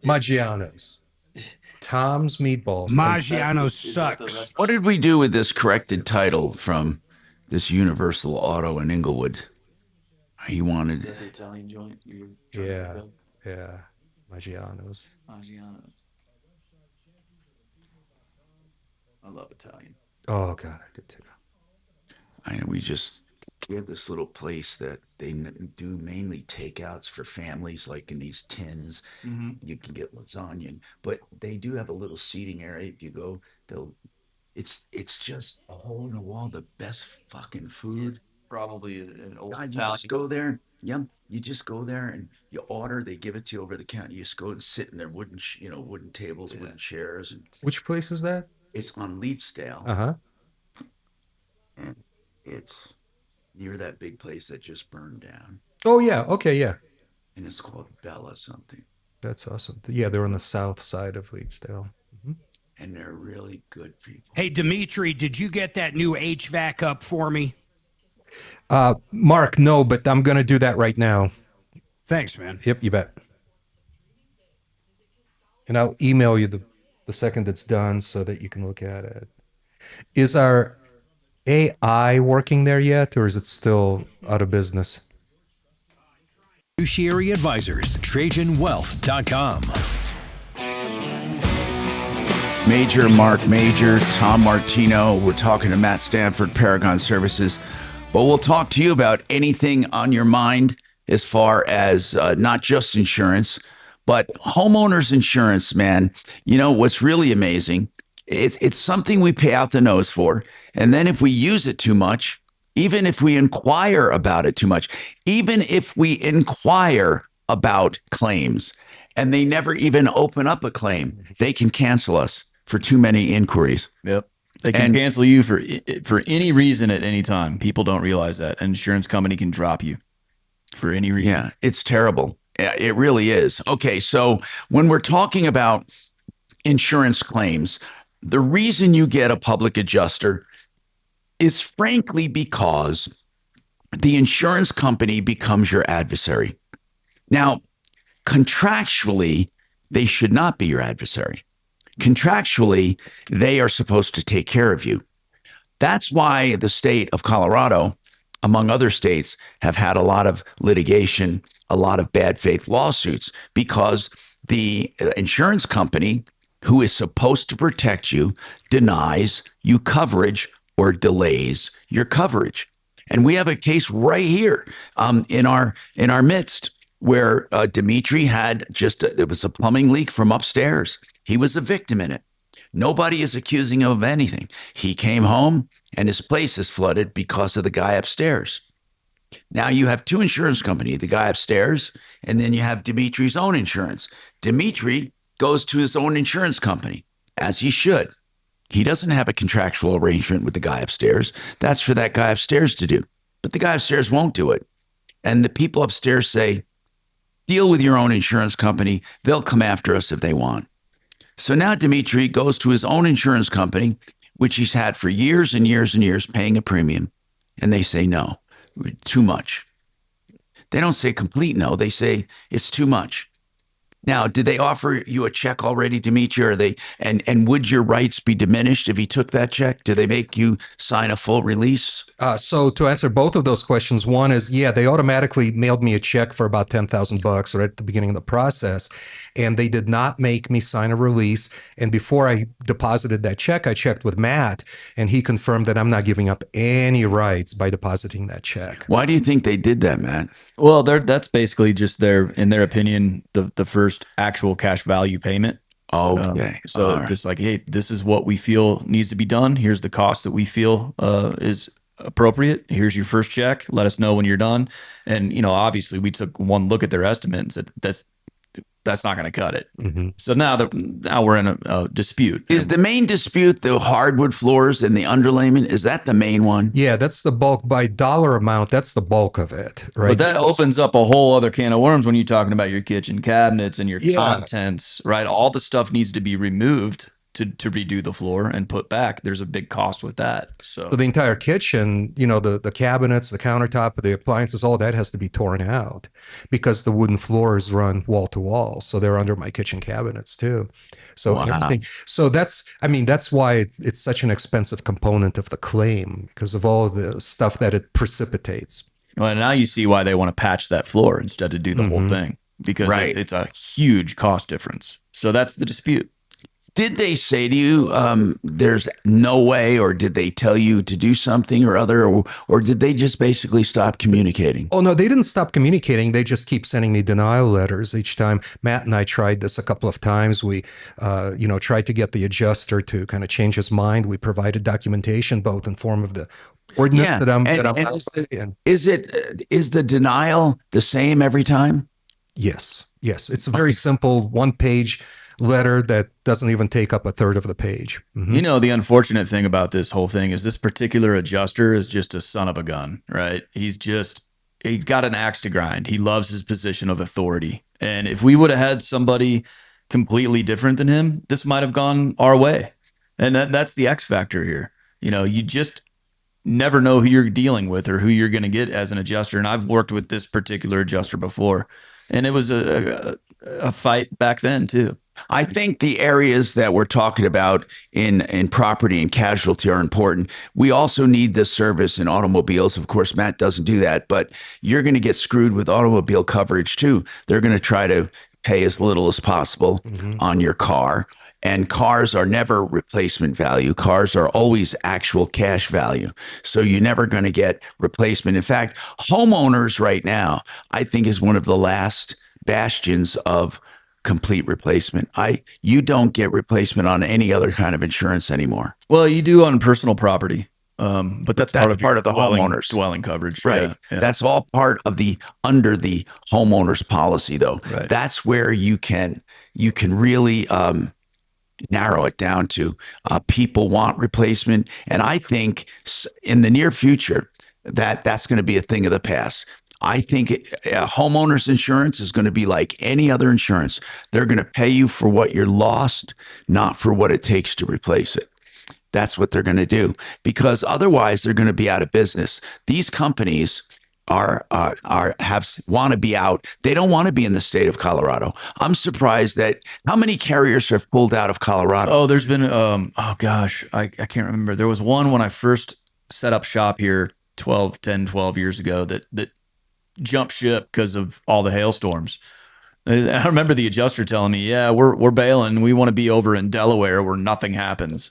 Maggiano's. Tom's Meatballs.
Maggiano sucks.
What did we do with this corrected title from this Universal Auto in Inglewood? He wanted
The Italian joint.
Yeah. Maggiano's.
Maggiano's. I love Italian.
Oh God, I did too.
I know we have this little place that they do mainly takeouts for families, like in these tins. You can get lasagna, but they do have a little seating area. If you go, it's just a hole in the wall. The best fucking food.
Probably an old
God, you
Italian.
just go there. Yep, you just go there and you order. They give it to you over the counter. You just go and sit in their wooden tables, wooden chairs. And
Which place is that?
it's on Leedsdale. And it's near that big place that just burned down.
Oh yeah. Okay. Yeah.
And it's called Bella something.
That's awesome. Yeah, they're on the south side of Leedsdale.
And they're really good people.
Hey, Dimitri, did you get that new HVAC up for me?
Mark, no, but I'm going to do that right now.
Thanks, man.
Yep, you bet. And I'll email you the second it's done so that you can look at it. Is our AI working there yet, or is it still out of business?
Fiduciary Advisors, TrajanWealth.com.
Mager, Marc Mager, Tom Martino. We're talking to Matt Stanford, Paragon Services. But we'll talk to you about anything on your mind as far as not just insurance, but homeowners insurance, man. You know, what's really amazing, it's something we pay out the nose for. And then if we use it too much, even if we inquire about it too much, even if we inquire about claims and they never even open up a claim, they can cancel us for too many inquiries.
Yep. They can cancel you for any reason at any time. People don't realize that. An insurance company can drop you for any reason.
Yeah, it's terrible. It really is. Okay, so when we're talking about insurance claims, the reason you get a public adjuster is frankly because the insurance company becomes your adversary. Now, contractually, they should not be your adversary. Contractually, they are supposed to take care of you. That's why the state of Colorado, among other states, have had a lot of litigation, a lot of bad faith lawsuits, because the insurance company who is supposed to protect you denies you coverage or delays your coverage. And we have a case right here in our midst where Dimitri had there was a plumbing leak from upstairs. He was a victim in it. Nobody is accusing him of anything. He came home and his place is flooded because of the guy upstairs. Now you have two insurance companies, the guy upstairs, and then you have Dimitri's own insurance. Dimitri goes to his own insurance company, as he should. He doesn't have a contractual arrangement with the guy upstairs. That's for that guy upstairs to do. But the guy upstairs won't do it. And the people upstairs say, deal with your own insurance company. They'll come after us if they want. So now Dimitri goes to his own insurance company, which he's had for years and years and years, paying a premium. And they say, no, too much. They don't say complete no. They say it's too much. Now, did they offer you a check already, Dimitri? Or and would your rights be diminished if he took that check? Did they make you sign a full release?
So to answer both of those questions, one is, yeah, they automatically mailed me a check for about $10,000 right at the beginning of the process. And they did not make me sign a release. And before I deposited that check, I checked with Matt, and he confirmed that I'm not giving up any rights by depositing that check.
Why do you think they did that, Matt?
Well, that's basically just in their opinion, the first actual cash value payment.
Okay.
So
right.
Just like, hey, this is what we feel needs to be done. Here's the cost that we feel is appropriate. Here's your first check. Let us know when you're done. And, obviously we took one look at their estimate and said, that's not going to cut it.
Mm-hmm.
So now we're in a dispute.
Is the main dispute the hardwood floors and the underlayment? Is that the main one?
Yeah, that's the bulk by dollar amount. That's the bulk of it, right?
But that opens up a whole other can of worms when you're talking about your kitchen cabinets and your contents, right? All the stuff needs to be removed. to redo the floor and put back. There's a big cost with that. So
the entire kitchen, the cabinets, the countertop, the appliances, all that has to be torn out because the wooden floors run wall to wall. So they're under my kitchen cabinets too. So everything. So that's why it's such an expensive component of the claim, because of all of the stuff that it precipitates.
Well, now you see why they want to patch that floor instead of do the whole thing, because it's a huge cost difference. So that's the dispute.
Did they say to you, there's no way, or did they tell you to do something or other, or did they just basically stop communicating?
Oh, no, they didn't stop communicating. They just keep sending me denial letters each time. Matt and I tried this a couple of times. We, tried to get the adjuster to kind of change his mind. We provided documentation, both in form of the ordinance
is the denial the same every time?
Yes. It's a very simple one-page letter that doesn't even take up a third of the page.
The unfortunate thing about this whole thing is this particular adjuster is just a son of a gun, right? He's got an axe to grind. He loves his position of authority. And if we would have had somebody completely different than him, this might have gone our way. And that's the X factor here. You just never know who you're dealing with or who you're going to get as an adjuster. And I've worked with this particular adjuster before, and it was a fight back then too.
I think the areas that we're talking about in property and casualty are important. We also need this service in automobiles. Of course, Matt doesn't do that, but you're going to get screwed with automobile coverage too. They're going to try to pay as little as possible on your car. And cars are never replacement value. Cars are always actual cash value. So you're never going to get replacement. In fact, homeowners right now, I think, is one of the last bastions of complete replacement. You don't get replacement on any other kind of insurance anymore.
Well, you do on personal property, but that's part of
the homeowners
dwelling coverage,
right?
Yeah.
That's all part of under the homeowners policy, though.
Right.
That's where you can really narrow it down to people want replacement, and I think in the near future that's going to be a thing of the past. I think homeowners insurance is going to be like any other insurance. They're going to pay you for what you're lost, not for what it takes to replace it. That's what they're going to do, because otherwise they're going to be out of business. These companies want to be out. They don't want to be in the state of Colorado. I'm surprised that how many carriers have pulled out of Colorado.
Oh, there's been I can't remember. There was one when I first set up shop here 12 years ago that jumped ship because of all the hailstorms. I remember the adjuster telling me, "Yeah, we're bailing. We want to be over in Delaware where nothing happens."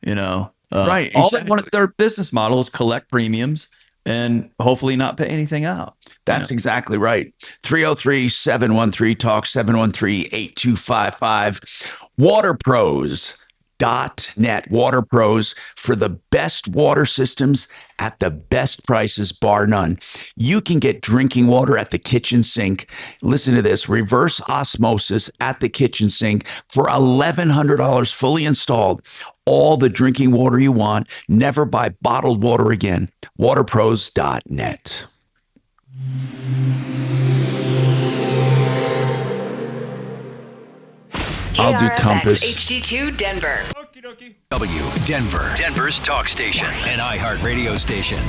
Right.
All they want, their business model is collect premiums and hopefully not pay anything out.
That's exactly right. 303-713-TALK, 713-8255. WaterPros.net. Water Pros for the best water systems at the best prices, bar none. You can get drinking water at the kitchen sink. Listen to this. Reverse osmosis at the kitchen sink for $1,100 fully installed. All the drinking water you want. Never buy bottled water again. WaterPros.net. I'll do Compass.
HD2 Denver.
W Denver. Denver's talk station. An iHeart radio station.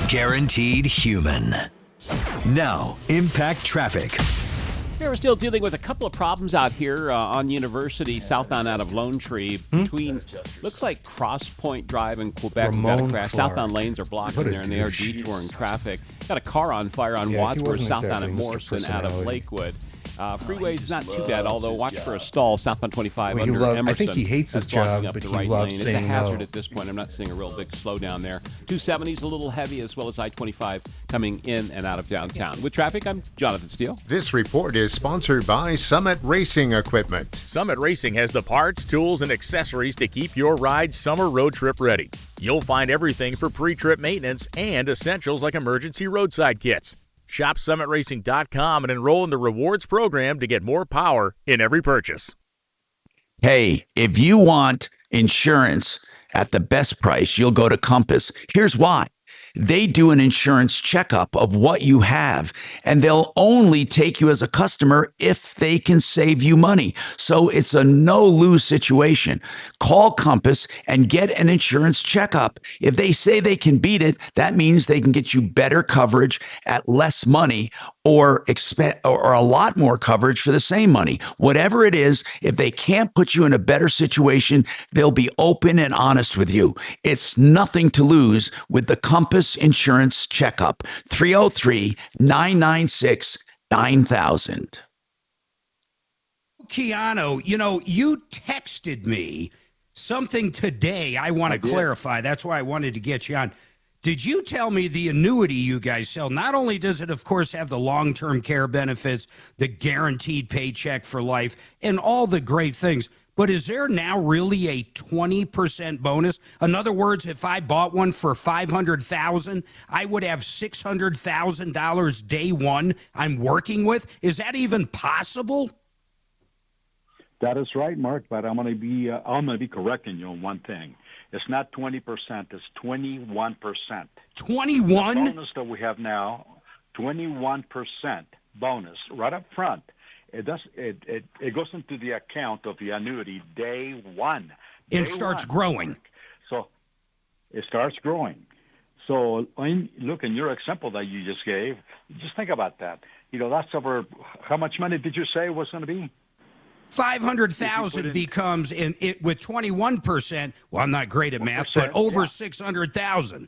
Guaranteed human. Now, impact traffic.
We're still dealing with a couple of problems out here on University, southbound out of Lone Tree, between, looks like Cross Point Drive and Quebec. We've got a crash. Southbound lanes are blocking there, and they are detouring traffic. Got a car on fire on Wadsworth, southbound at Morrison out of Lakewood. Freeway's not too bad, although watch for a stall southbound 25 under Emerson.
I think he hates his job, but he loves saying no.
It's a hazard at this point. I'm not seeing a real big slowdown there. 270's a little heavy, as well as I-25 coming in and out of downtown. With traffic, I'm Jonathan Steele.
This report is sponsored by Summit Racing Equipment.
Summit Racing has the parts, tools, and accessories to keep your ride summer road trip ready. You'll find everything for pre-trip maintenance and essentials like emergency roadside kits. Shop SummitRacing.com and enroll in the rewards program to get more power in every purchase.
Hey, if you want insurance at the best price, you'll go to Compass. Here's why. They do an insurance checkup of what you have, and they'll only take you as a customer if they can save you money. So it's a no-lose situation. Call Compass and get an insurance checkup. If they say they can beat it, that means they can get you better coverage at less money, or a lot more coverage for the same money. Whatever it is, if they can't put you in a better situation, they'll be open and honest with you. It's nothing to lose with the Compass Insurance Checkup. 303-996-9000.
Keanu, you texted me something today I want to clarify. That's why I wanted to get you on. Did you tell me the annuity you guys sell, not only does it, of course, have the long-term care benefits, the guaranteed paycheck for life, and all the great things, but is there now really a 20% bonus? In other words, if I bought one for $500,000, I would have $600,000 day one I'm working with? Is that even possible?
That is right, Mark, but I'm going to be correcting you on one thing. It's not 20%, it's 21%.
21?
The bonus that we have now, 21% bonus right up front. It goes into the account of the annuity day one.
It starts growing.
So it starts growing. So look, in your example that you just gave, just think about that. That's over, how much money did you say it was going to be?
500,000 becomes with 21%. Well, I'm not great at math, but over 600,000.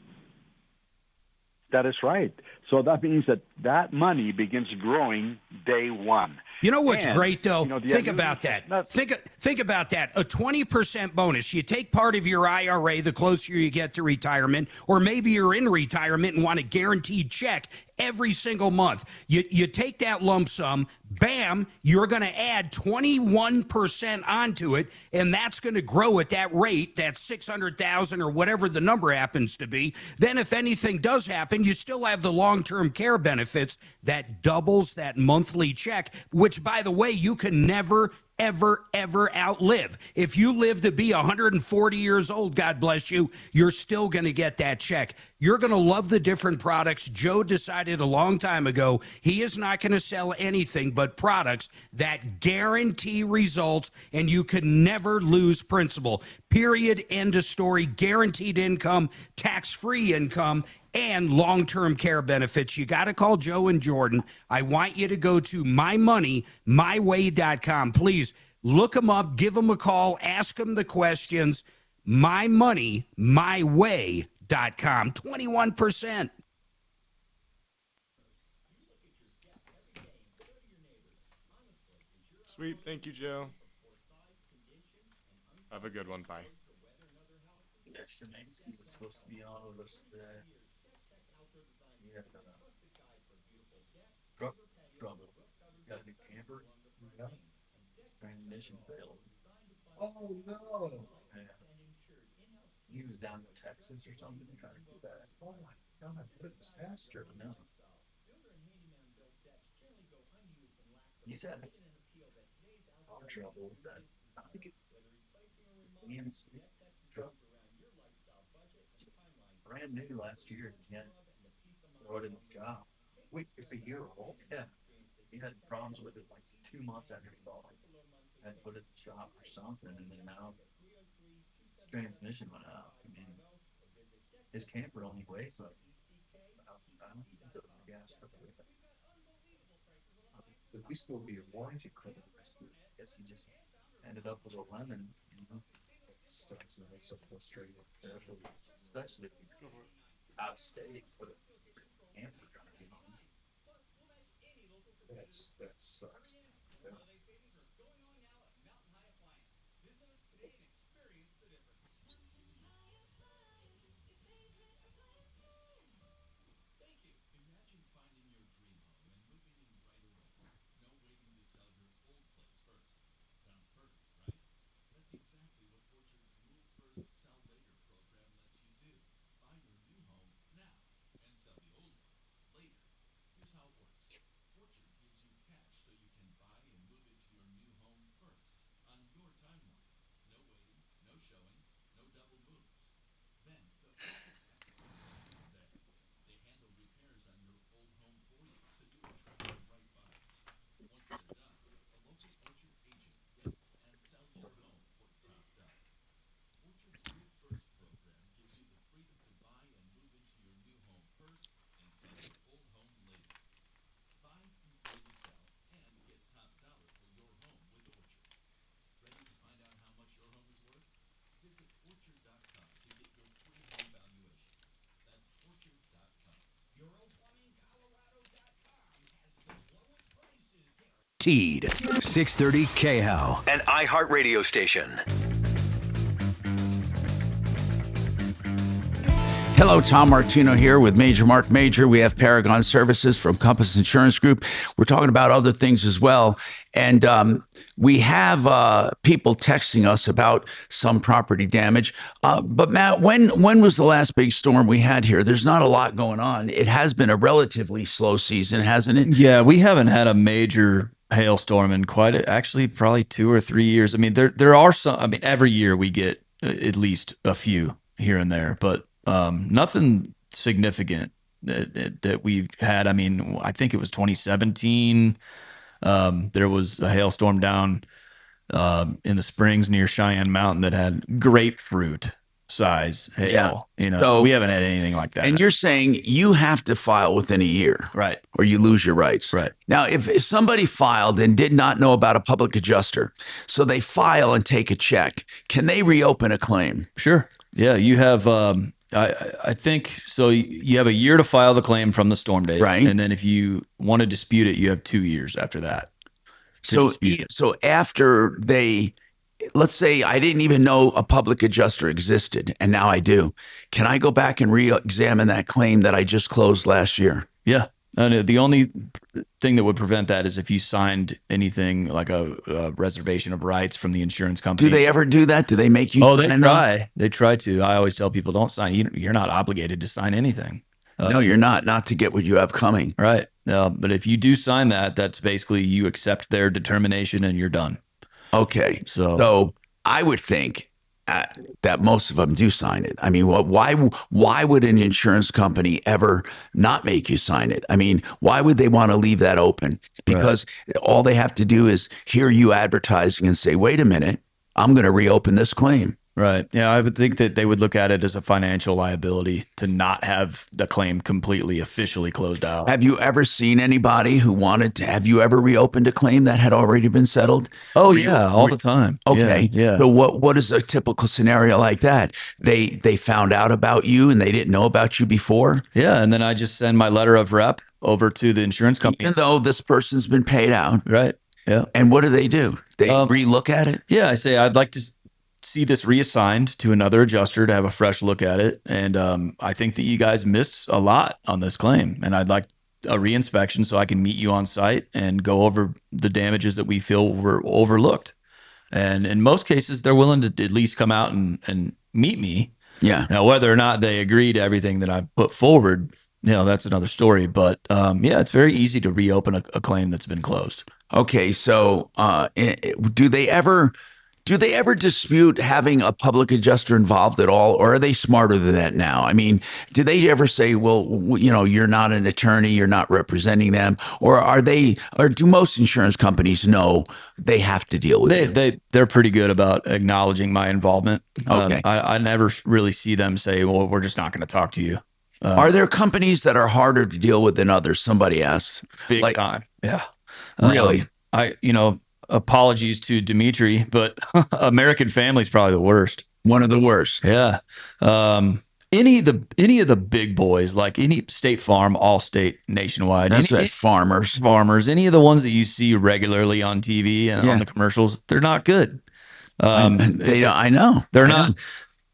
That is right. So that means that money begins growing day one.
You know what's great, though? Think about that. Think about that. A 20% bonus. You take part of your IRA the closer you get to retirement, or maybe you're in retirement and want a guaranteed check every single month. You take that lump sum, bam, you're going to add 21% onto it, and that's going to grow at that rate, that 600,000 or whatever the number happens to be. Then if anything does happen, you still have the long-term care benefits that doubles that monthly check, which, by the way, you can never, ever outlive. If you live to be 140 years old, God bless you, you're still going to get that check. You're going to love the different products. Joe decided a long time ago he is not going to sell anything but products that guarantee results, and you can never lose principal. Period. End of story. Guaranteed income, tax-free income, and long-term care benefits. You got to call Joe and Jordan. I want you to go to mymoneymyway.com. Please look them up, give them a call, ask them the questions. mymoneymyway.com. 21%.
Sweet. Thank you, Joe. Have a good one. Bye.
He was supposed to be on with us today. Yeah. Trouble. Got a new camper. Yeah. Transmission failed. Oh no! Yeah. He was down in Texas or something trying to do that. Oh my God! What a disaster! No. He said our trouble that I think it's EMC truck. Brand new last year. Yeah. Throw it in the job. Wait, it's a year old? Yeah. He had problems with it like 2 months after he bought it. Had put it in the shop or something, and then now his transmission went out. I mean, his camper only weighs like 1,000 pounds. It's a big ass truck. At least there'll be a warranty credit. I guess he just ended up with a lemon, It sucks when it's so frustrating, especially if you're out of state with a camper driving on. That sucks. Yeah.
guaranteed.
630 KHOW, an iHeartRadio station.
Hello, Tom Martino here with Major Marc Mager. We have Paragon Services from Compass Insurance Group. We're talking about other things as well. And we have people texting us about some property damage. But Matt, when was the last big storm we had here? There's not a lot going on. It has been a relatively slow season, hasn't it?
Yeah, we haven't had a major hailstorm in actually probably 2 or 3 years. I mean, there are some. I mean, every year we get at least a few here and there, but nothing significant that we had. I mean, I think it was 2017. There was a hailstorm down in the Springs near Cheyenne Mountain that had grapefruit size hail.
Yeah.
So we haven't had anything like that.
And you're saying you have to file within a year,
right?
Or you lose your rights,
right?
Now, if somebody filed and did not know about a public adjuster, so they file and take a check, can they reopen a claim?
Sure. Yeah, you have. I think so. You have a year to file the claim from the storm date,
right?
And then if you want to dispute it, you have 2 years after that.
So after they, let's say I didn't even know a public adjuster existed, and now I do. Can I go back and re-examine that claim that I just closed last year?
Yeah. And the only thing that would prevent that is if you signed anything like a reservation of rights from the insurance company.
Do they ever do that? Do they make you?
Oh, they try. They try to. I always tell people, don't sign. You're not obligated to sign anything.
No, you're not to get what you have coming.
Right. But if you do sign that, that's basically you accept their determination and you're done.
Okay.
So
I would think that most of them do sign it. I mean, why would an insurance company ever not make you sign it? I mean, why would they want to leave that open? Because all they have to do is hear you advertising and say, wait a minute, I'm going to reopen this claim.
Right. Yeah, I would think that they would look at it as a financial liability to not have the claim completely officially closed out.
Have you ever seen anybody who wanted to? Have you ever reopened a claim that had already been settled?
Oh, yeah, all the time.
Okay.
Yeah.
So what is a typical scenario like that? They found out about you and they didn't know about you before?
Yeah, and then I just send my letter of rep over to the insurance company.
Even though this person's been paid out.
Right. Yeah.
And what do? They relook at it?
Yeah, I say I'd like to see this reassigned to another adjuster to have a fresh look at it. And I think that you guys missed a lot on this claim. And I'd like a reinspection so I can meet you on site and go over the damages that we feel were overlooked. And in most cases, they're willing to at least come out and meet me.
Yeah.
Now, whether or not they agree to everything that I put forward, that's another story. But it's very easy to reopen a claim that's been closed.
Okay. So do they ever dispute having a public adjuster involved at all, or are they smarter than that now? I mean, do they ever say, well, you're not an attorney, you're not representing them, or do most insurance companies know they have to deal with it?
They're pretty good about acknowledging my involvement.
Okay.
I never really see them say, well, we're just not going to talk to you.
Are there companies that are harder to deal with than others? Somebody asks.
Big time. Yeah.
Really?
Apologies to Dimitri, but American Family is probably the worst.
One of the worst.
Yeah. Any of the big boys, like any State Farm, Allstate, Nationwide.
That's right. Farmers.
Any of the ones that you see regularly on TV and on the commercials, they're not good.
I know.
They're not.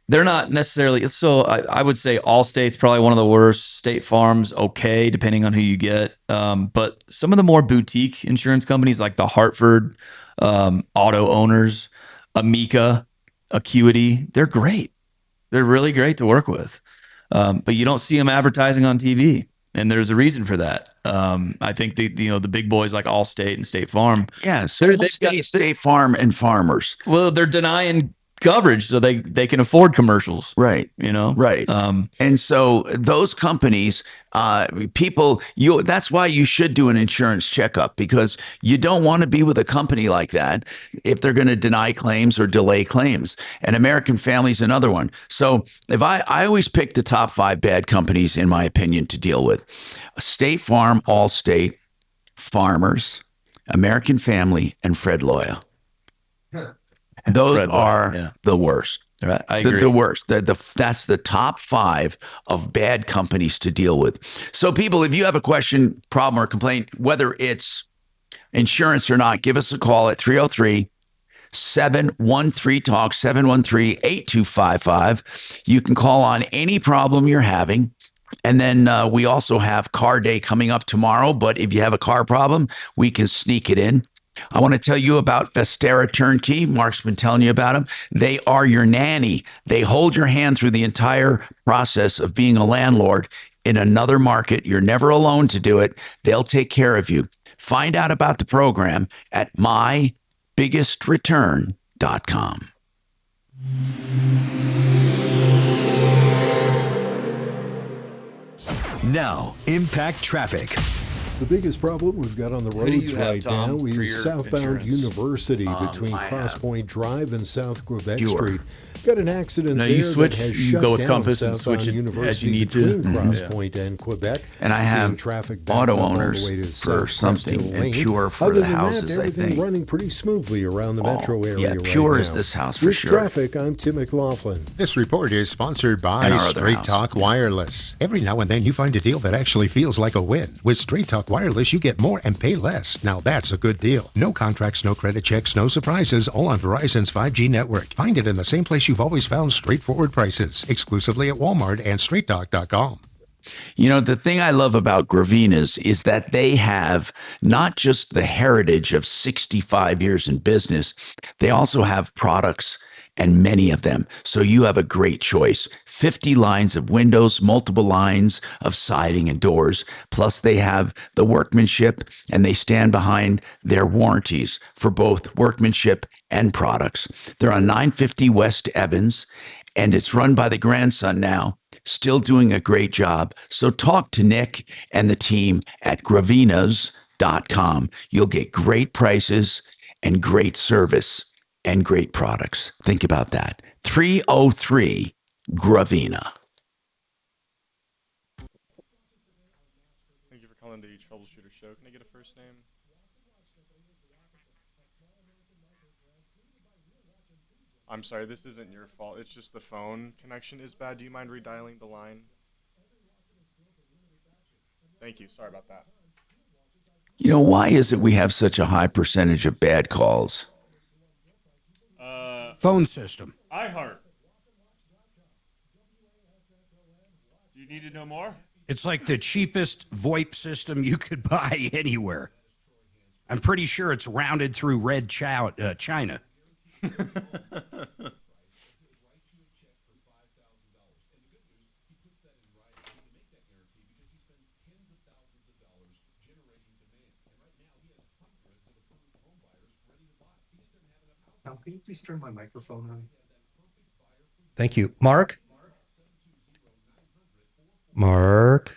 They're not necessarily. So I would say Allstate's probably one of the worst. State Farm's okay, depending on who you get. But some of the more boutique insurance companies like the Hartford, Auto Owners, Amica, Acuity, they're great. They're really great to work with. But you don't see them advertising on TV. And there's a reason for that. I think the big boys like Allstate and State Farm.
Yeah, so State Farm and Farmers.
Well, they're denying coverage so they can afford commercials,
right? Right. And so those companies, that's why you should do an insurance checkup, because you don't want to be with a company like that if they're going to deny claims or delay claims. And American Family's another one. So if I always pick the top 5 bad companies, in my opinion, to deal with: State Farm, Allstate, Farmers, American Family, and Fred Loya. Those are the worst.
Right, I agree.
The worst. That's the top 5 of bad companies to deal with. So, people, if you have a question, problem, or complaint, whether it's insurance or not, give us a call at 303 713 Talk, 713 8255. You can call on any problem you're having. And then we also have car day coming up tomorrow. But if you have a car problem, we can sneak it in. I want to tell you about Vestera Turnkey. Mark's been telling you about them. They are your nanny. They hold your hand through the entire process of being a landlord in another market. You're never alone to do it. They'll take care of you. Find out about the program at mybiggestreturn.com.
Now, impact traffic.
The biggest problem we've got on the
Who do
roads
you have,
right
Tom,
now
for your
is southbound
insurance?
University between
I
Cross
have
Point Drive and South Quebec
Pure.
Street. Got an accident
No,
there
you switch.
that has
You
shut
go with
down
Compass and
southbound
switch it
University
as you need to.
between Cross
Yeah.
Point and Quebec.
And I
Seeing
have
traffic backed
auto
up all the
owners
way to
for
South
something
Cresthill
and
Lane.
Pure for
Other
the
than
houses,
that,
I
everything
think.
running pretty smoothly around the metro area
yeah,
right
Pure
now.
is this house for
With
sure.
traffic, I'm Tim McLaughlin.
This report is sponsored by
And our other
Straight
house.
Talk Wireless. Every now and then you find a deal that actually feels like a win. With Straight Talk Wireless, you get more and pay less. Now that's a good deal. No contracts, no credit checks, no surprises, all on Verizon's 5G network. Find it in the same place you've always found straightforward prices, exclusively at Walmart and StraightTalk.com.
You know, the thing I love about Gravina's is that they have not just the heritage of 65 years in business, they also have products and many of them. So you have a great choice. 50 lines of windows, multiple lines of siding and doors. Plus they have the workmanship and they stand behind their warranties for both workmanship and products. They're on 950 West Evans and it's run by the grandson now, still doing a great job. So talk to Nick and the team at gravinas.com. You'll get great prices and great service and great products. Think about that. 303 Gravina.
Thank you for calling the Troubleshooter Show. Can I get a first name? I'm sorry, this isn't your fault. It's just the phone connection is bad. Do you mind redialing the line? Thank you. Sorry about that.
You know, why is it we have such a high percentage of bad calls?
Phone system.
iHeart. Do you need to know more?
It's like the cheapest VoIP system you could buy anywhere. I'm pretty sure it's rounded through red China.
Can you please turn my microphone on? Thank you. Mark? Mark?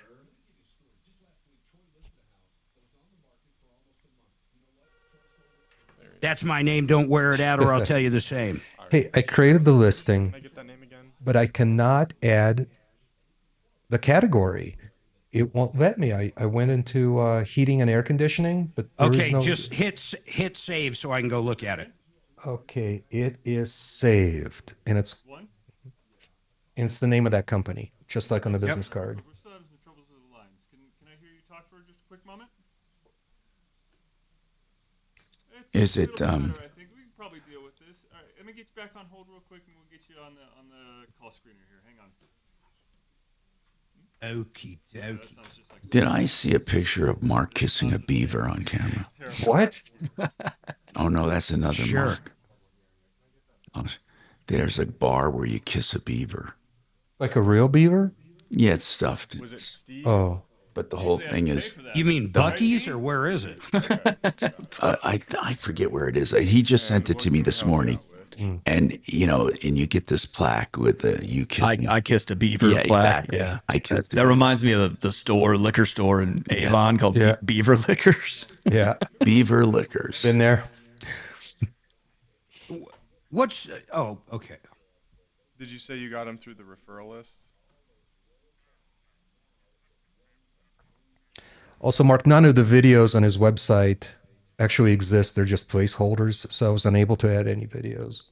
That's my name. Don't wear it out or I'll tell you the same.
Hey, I created the listing,
Can I get that name again?
but I cannot add the category. It won't let me. I went into heating and air conditioning, but there is
Okay,
no...
just hit save so I can go look at it.
Okay, it is saved, and it's the name of that company, just like on the business card.
We're still having some troubles with the lines. Can I hear you talk for just a quick moment?
Is it
Better, I think we can probably deal with this. All right, let me get you back on hold real quick, and we'll get you on the call screener here. Hang on.
Okie dokie.
Did I see a picture of Mark kissing a beaver on camera?
What?
Oh, no, that's another
Sure.
Mark. Oh, there's a bar where you kiss a beaver.
Like a real beaver?
Yeah, it's stuffed.
Was it Steve?
Oh.
But the whole thing is...
You mean Bucky's or where is it?
I forget where it is. He just sent it to me this morning. And, you know, and you get this plaque with the you kiss.
I kissed a beaver plaque.
Exactly.
Yeah.
I kissed
That reminds me of the store, liquor store in Avon called Beaver Liquors.
Yeah.
Beaver Liquors.
Been there.
What's oh, okay.
Did you say you got him through the referral list?
Also, Mark, none of the videos on his website actually exist. They're just placeholders, so I was unable to add any videos.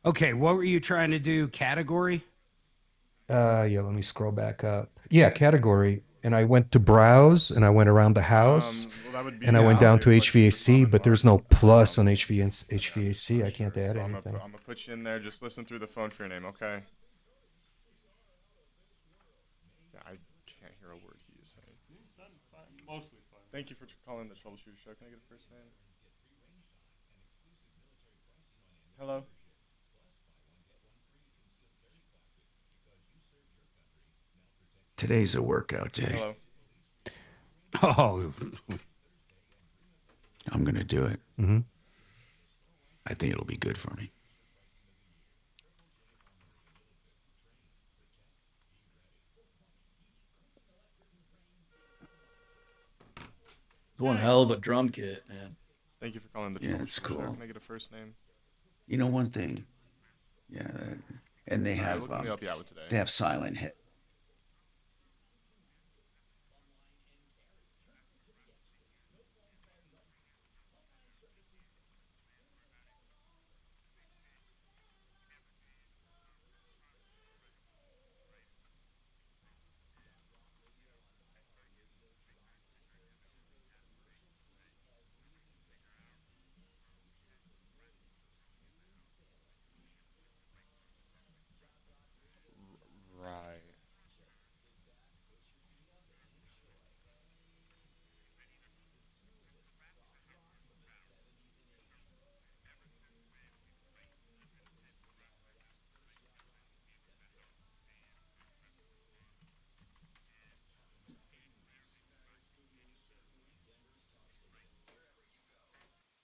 Okay, what were you trying to do? Category?
Yeah, let me scroll back up. Yeah, category. and I went to browse, and I went around the house,
well, that would be
and I went down to
like
HVAC, but there's no plus on HVAC. I can't add
So
anything.
I'm gonna put you in there. Just listen through the phone for your name, okay? Yeah, I can't hear a word he is saying.
Mostly fine.
Thank you for calling the Troubleshooter Show. Can I get a first name? Hello?
Today's a workout day.
Hello?
Oh.
I'm going to do it.
Mm-hmm.
I think it'll be good for me.
It's one hell of a drum kit, man.
Thank you for calling the
Yeah,
Troubleshooter
it's
Show.
cool.
Can I get a first name?
You know one thing? Yeah. And they
All right,
have
what can we help you out with today?
they have silent hit.
Right.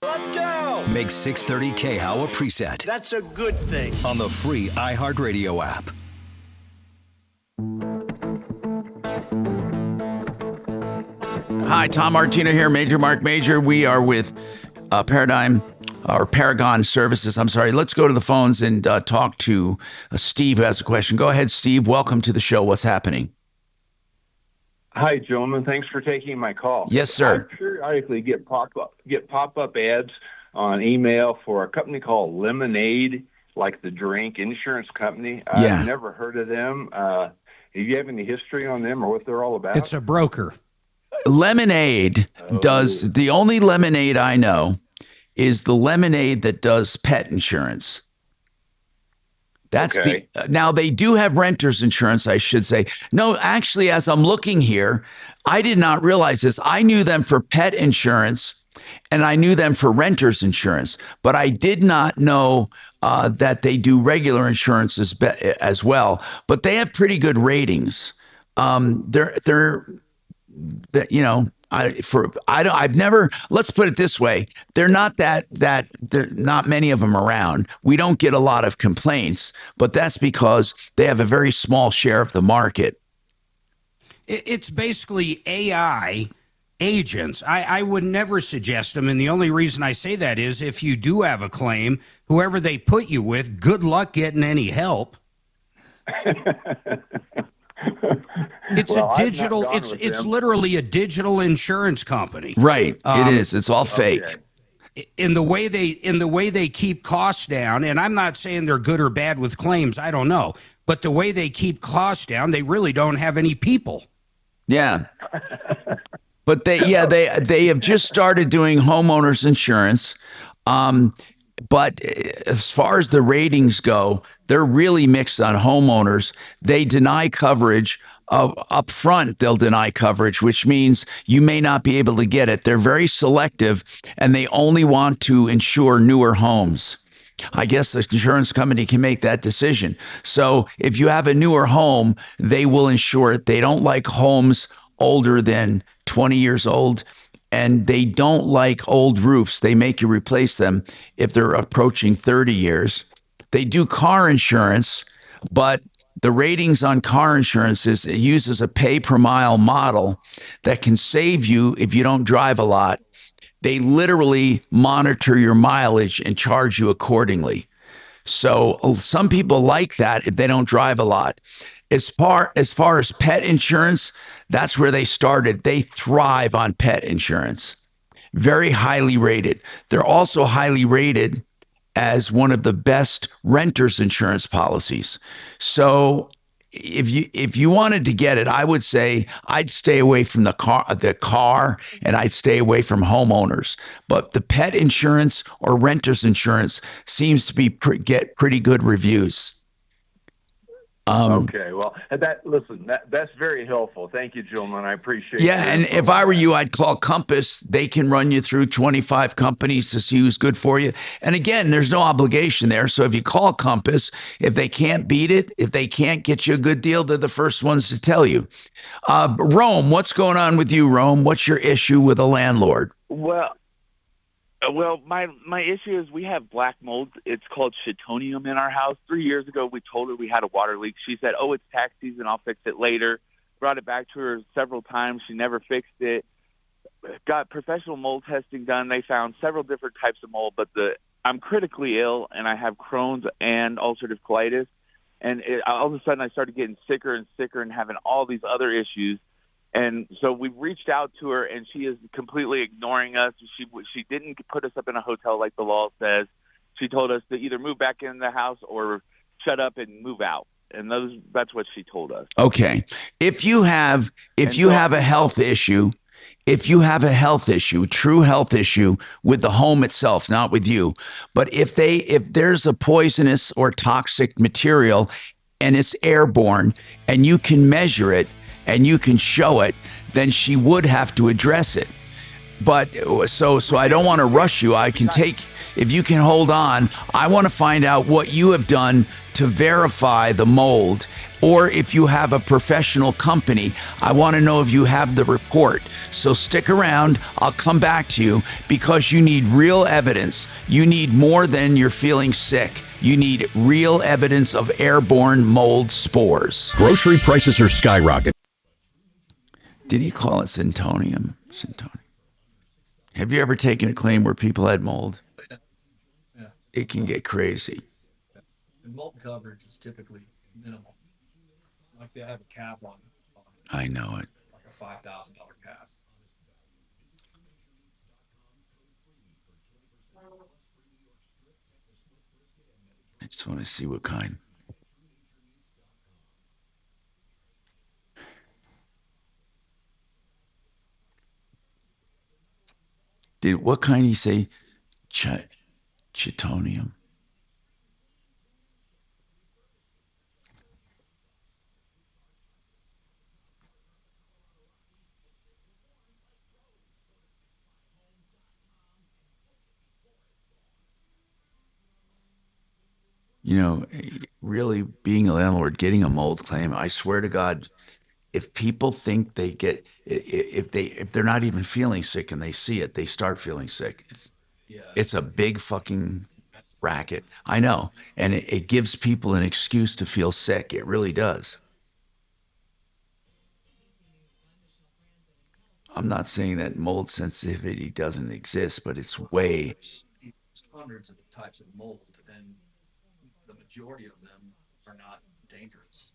Let's go!
Make 630 KHOW a preset
That's a good thing.
on the free iHeartRadio app.
Hi, Tom Martino here, Major Marc Mager. We are with Paragon Services. I'm sorry. Let's go to the phones and talk to Steve, who has a question. Go ahead, Steve. Welcome to the show. What's happening?
Hi, gentlemen. Thanks for taking my call.
Yes, sir.
I periodically get pop-up ads on email for a company called Lemonade, like the drink insurance company.
Yeah.
I've never heard of them. Do you have any history on them or what they're all about?
It's a broker.
Lemonade does, the only lemonade I know is the lemonade that does pet insurance. That's
Okay.
now they do have renter's insurance, I should say. No, actually, as I'm looking here, I did not realize this. I knew them for pet insurance and I knew them for renter's insurance, but I did not know that they do regular insurance as well. But they have pretty good ratings. I've never, let's put it this way. They're not there not many of them around. We don't get a lot of complaints, but that's because they have a very small share of the market.
It's basically AI agents. I would never suggest them. And the only reason I say that is if you do have a claim, whoever they put you with, good luck getting any help. It's
Well,
a
I've not
digital,
gone
it's
with
it's
them.
literally a digital insurance company.
Right. It is. It's all fake.
Okay.
In the way they keep costs down, and I'm not saying they're good or bad with claims, I don't know. But the way they keep costs down, they really don't have any people.
Yeah. But they have just started doing homeowners insurance. But as far as the ratings go, they're really mixed on homeowners. They deny coverage up front. They'll deny coverage, which means you may not be able to get it. They're very selective, and they only want to insure newer homes. I guess the insurance company can make that decision. So if you have a newer home, they will insure it. They don't like homes older than 20 years old. And they don't like old roofs. They make you replace them if they're approaching 30 years. They do car insurance, but the ratings on car insurance is it uses a pay per mile model that can save you if you don't drive a lot. They literally monitor your mileage and charge you accordingly. So some people like that if they don't drive a lot. As far as pet insurance, that's where they started. They thrive on pet insurance. Very highly rated. They're also highly rated as one of the best renters insurance policies. So if you wanted to get it, I would say I'd stay away from the car, and I'd stay away from homeowners. But the pet insurance or renter's insurance seems to be get pretty good reviews.
Okay, well, that's very helpful. Thank you, gentlemen. I appreciate.
Yeah, and if I were you, I'd call Compass. They can run you through 25 companies to see who's good for you. And again, there's no obligation there. So if you call Compass, if they can't beat it, if they can't get you a good deal, they're the first ones to tell you. Rome, what's going on with you, Rome? What's your issue with a landlord?
Well, my issue is we have black mold. It's called chitonium in our house. 3 years ago, we told her we had a water leak. She said, "Oh, it's tax season. I'll fix it later." Brought it back to her several times. She never fixed it. Got professional mold testing done. They found several different types of mold, but I'm critically ill, and I have Crohn's and ulcerative colitis. And all of a sudden, I started getting sicker and sicker and having all these other issues. And so we reached out to her, and she is completely ignoring us. She didn't put us up in a hotel like the law says. She told us to either move back in the house or shut up and move out. And that's what she told us.
Okay. If you have a health issue, true health issue with the home itself, not with you, but if there's a poisonous or toxic material and it's airborne and you can measure it and you can show it, then she would have to address it. But so I don't want to rush you. If you can hold on, I want to find out what you have done to verify the mold, or if you have a professional company, I want to know if you have the report. So stick around. I'll come back to you because you need real evidence. You need more than you're feeling sick. You need real evidence of airborne mold spores.
Grocery prices are skyrocketing.
Did he call it Syntonium? Have you ever taken a claim where people had mold?
Yeah.
It can get crazy.
And mold coverage is typically minimal. Like they have a cap on
I know it.
Like a $5,000 cap.
I just want to see what kind. What kind you say? Chitonium. You know, really being a landlord, getting a mold claim, I swear to God, if people think they get, if they're not even feeling sick and they see it, they start feeling sick. It's a big fucking racket. I know. And it gives people an excuse to feel sick. It really does. I'm not saying that mold sensitivity doesn't exist, but it's way.
Hundreds of types of mold, and the majority of them are not dangerous.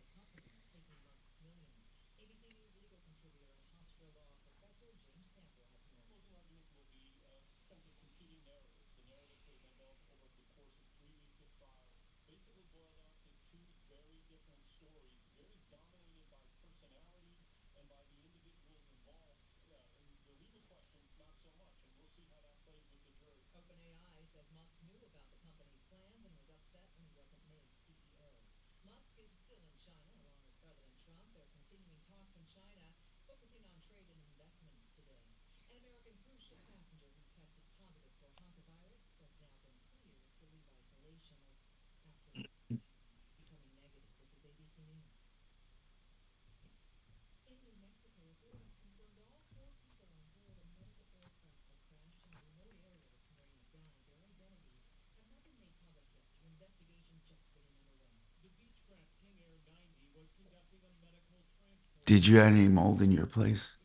Did you have any mold in your place?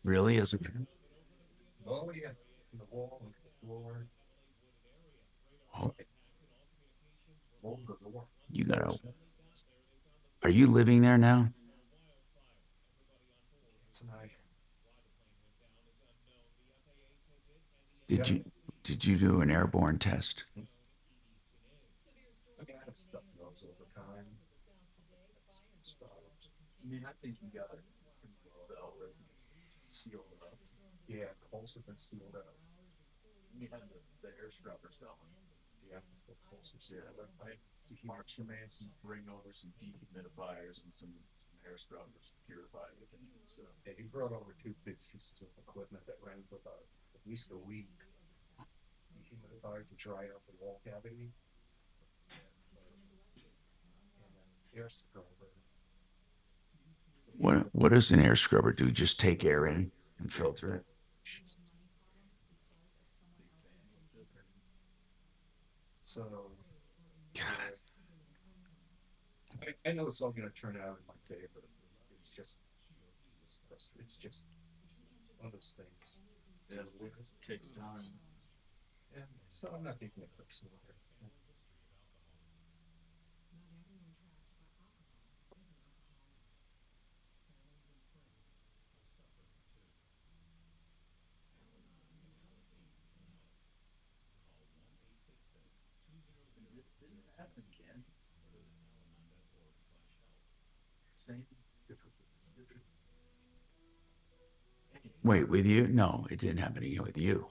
Really? As a
Oh, yeah. The wall, the floor.
Oh. Are you living there now? Did you do an airborne test?
Okay, I have stuff goes over time.
mean, I think you got it well already sealed up. Yeah, the holes have been sealed up. We had the air scrubbers going. Yeah, the holes are sealed up. Mark Mager bring over some dehumidifiers and some air scrubbers, purify everything. So yeah, he brought over 2 big pieces of equipment that ran for about at least a week. Dehumidifier to dry out the wall cavity, and then air scrubber.
What does an air scrubber do? Just take air in and filter it.
So, God, I know it's all going to turn out in my favor. It's just one of those things. Yeah, it takes time. Yeah, so I'm not taking it personally here. Yeah.
Wait, with you? No, it didn't happen again with you.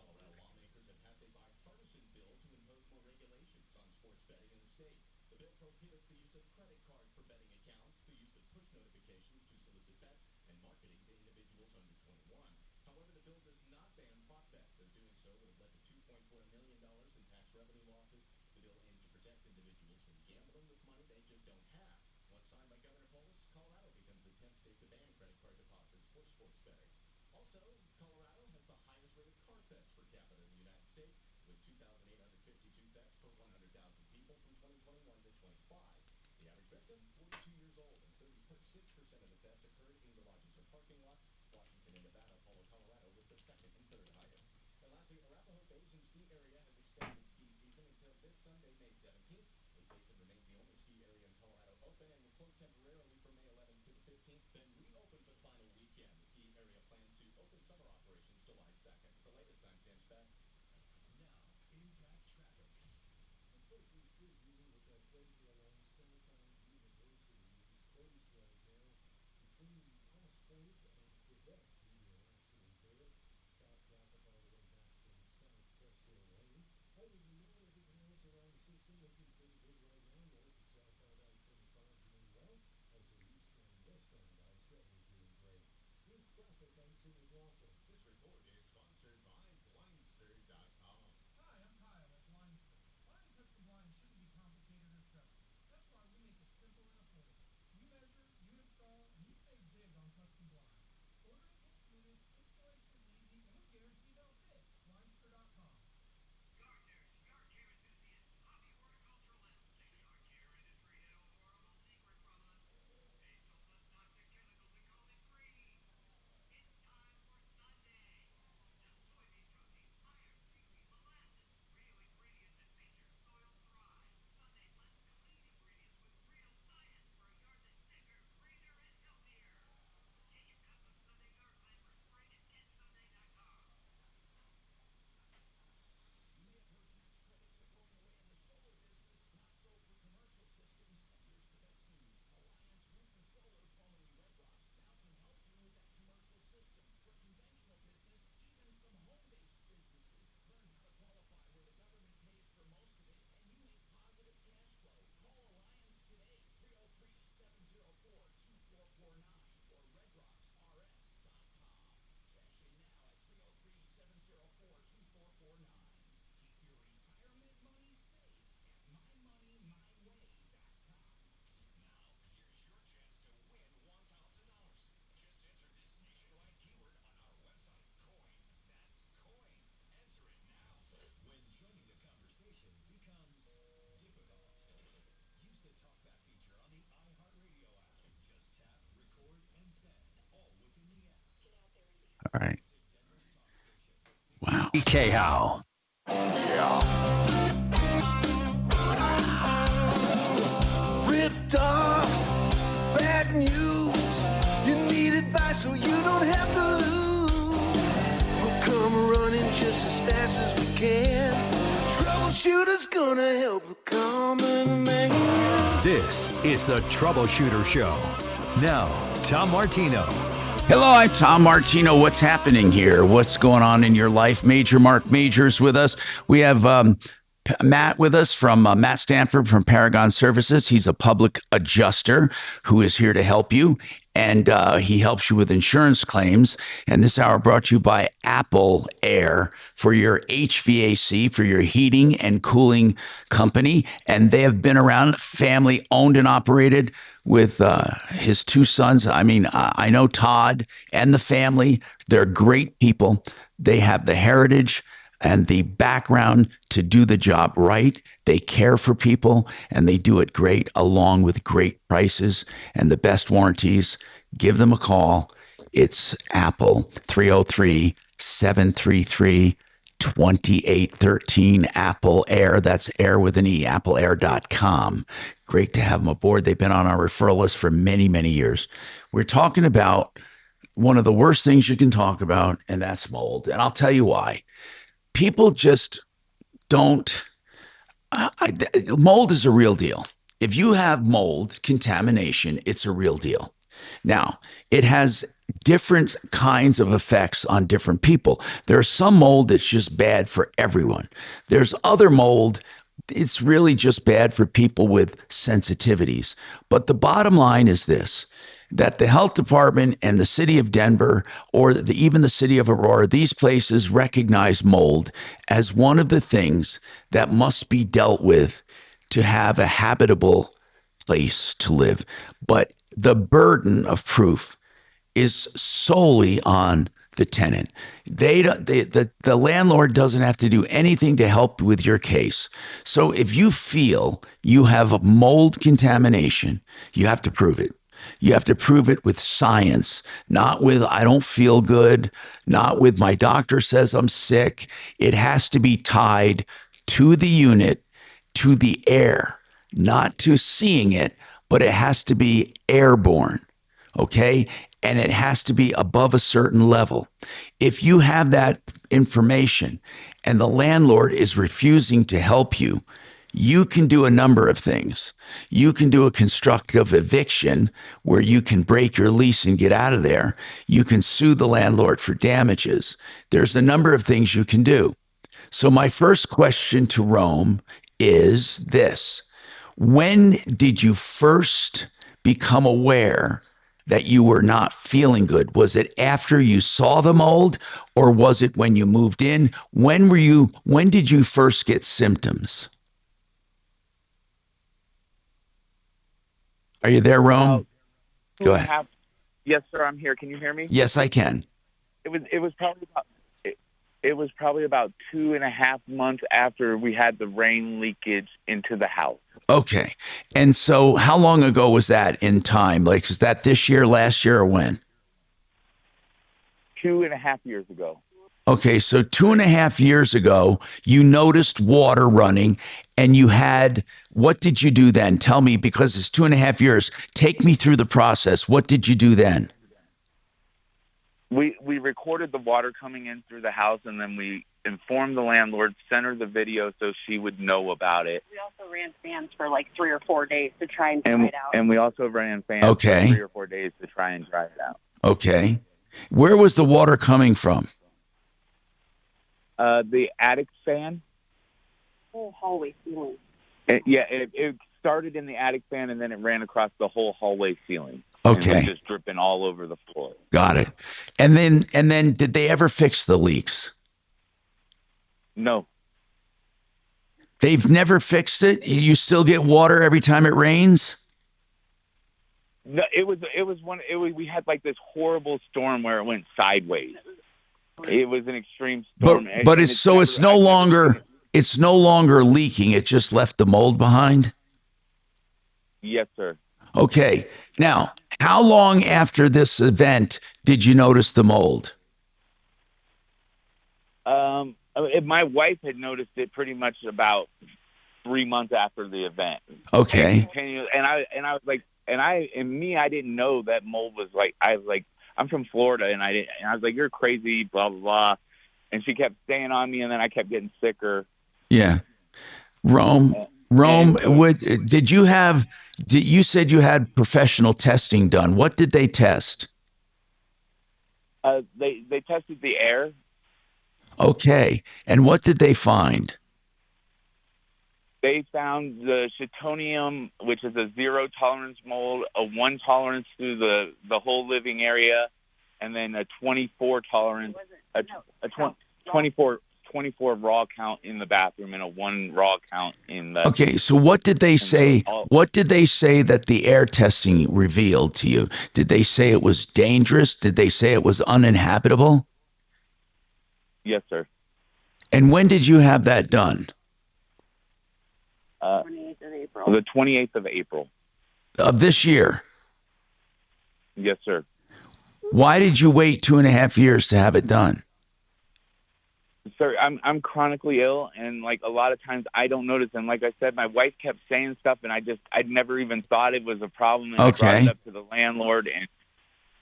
All right. Wow.
BK How.
Ripped off, bad news. You need advice so you don't have to lose. We'll come running just as fast as we can. Troubleshooter's gonna help the common man.
This is the Troubleshooter Show. Now, Tom Martino.
Hello, I'm Tom Martino. What's happening here? What's going on in your life? Marc Mager's with us. We have Matt with us from Matt Stanford from Paragon Services. He's a public adjuster who is here to help you, and he helps you with insurance claims. And this hour brought to you by Apple Air for your HVAC, for your heating and cooling company. And they have been around, family owned and operated, with his two sons. I mean, I know Todd and the family. They're great people. They have the heritage and the background to do the job right. They care for people, and they do it great, along with great prices and the best warranties. Give them a call. It's Apple, 303-733-2813, Apple Air. That's Air with an E, appleair.com. Great to have them aboard. They've been on our referral list for many, many years. We're talking about one of the worst things you can talk about, and that's mold. And I'll tell you why. People just don't. Mold is a real deal. If you have mold contamination, it's a real deal. Now, it has different kinds of effects on different people. There's some mold that's just bad for everyone. There's other mold, it's really just bad for people with sensitivities. But the bottom line is this, that the health department and the city of Denver, or even the city of Aurora, these places recognize mold as one of the things that must be dealt with to have a habitable place to live. But the burden of proof is solely on the tenant. The landlord doesn't have to do anything to help with your case. So if you feel you have mold contamination, you have to prove it. You have to prove it with science, not with I don't feel good, not with my doctor says I'm sick. It has to be tied to the unit, to the air, not to seeing it, but it has to be airborne, okay? And it has to be above a certain level. If you have that information and the landlord is refusing to help you, you can do a number of things. You can do a constructive eviction where you can break your lease and get out of there. You can sue the landlord for damages. There's a number of things you can do. So my first question to Rome is this. When did you first become aware that you were not feeling good? Was it after you saw the mold, or was it when you moved in? When did you first get symptoms? Are you there, Rome? Go ahead.
Yes, sir. I'm here. Can you hear me?
Yes, I can.
It was probably about 2.5 months after we had the rain leakage into the house.
Okay. And so how long ago was that in time? Like, is that this year, last year, or when?
2.5 years ago.
Okay. So 2.5 years ago, you noticed water running and you had, what did you do then? Tell me, because it's 2.5 years. Take me through the process. What did you do then?
We recorded the water coming in through the house, and then we informed the landlord, sent her the video so she would know about it.
We also ran fans for like 3 or 4 days to try and dry it out.
And we also ran fans for 3 or 4 days to try and dry it out.
Okay. Where was the water coming from?
The attic fan.
Whole hallway ceiling.
It started in the attic fan, and then it ran across the whole hallway ceiling.
Okay.
And it was just dripping all over the floor.
Got it. And then did they ever fix the leaks?
No.
They've never fixed it? You still get water every time it rains?
No, we had like this horrible storm where it went sideways. It was an extreme storm.
But it's no longer leaking. It just left the mold behind?
Yes, sir.
Okay. Now, how long after this event did you notice the mold?
My wife had noticed it pretty much about 3 months after the event.
Okay.
I didn't know that mold was I'm from Florida, and I was like, you're crazy, blah, blah, blah. And she kept staying on me, and then I kept getting sicker.
Yeah. Rome, Rome, did you have? You said you had professional testing done. What did they test?
They tested the air.
Okay, and what did they find?
They found the Chitonium, which is a 0 tolerance mold, a 1 tolerance through the whole living area, and then a 24 tolerance, a 24 raw count in the bathroom and a 1 raw count in the.
Okay, so what did they say? What did they say that the air testing revealed to you? Did they say it was dangerous? Did they say it was uninhabitable?
Yes, sir.
And when did you have that done?
28th of April. The 28th of April.
Of this year?
Yes, sir.
Why did you wait 2.5 years to have it done?
Sir, I'm chronically ill, and like a lot of times I don't notice. And like I said, my wife kept saying stuff, and I'd never even thought it was a problem. And I brought it up to the landlord,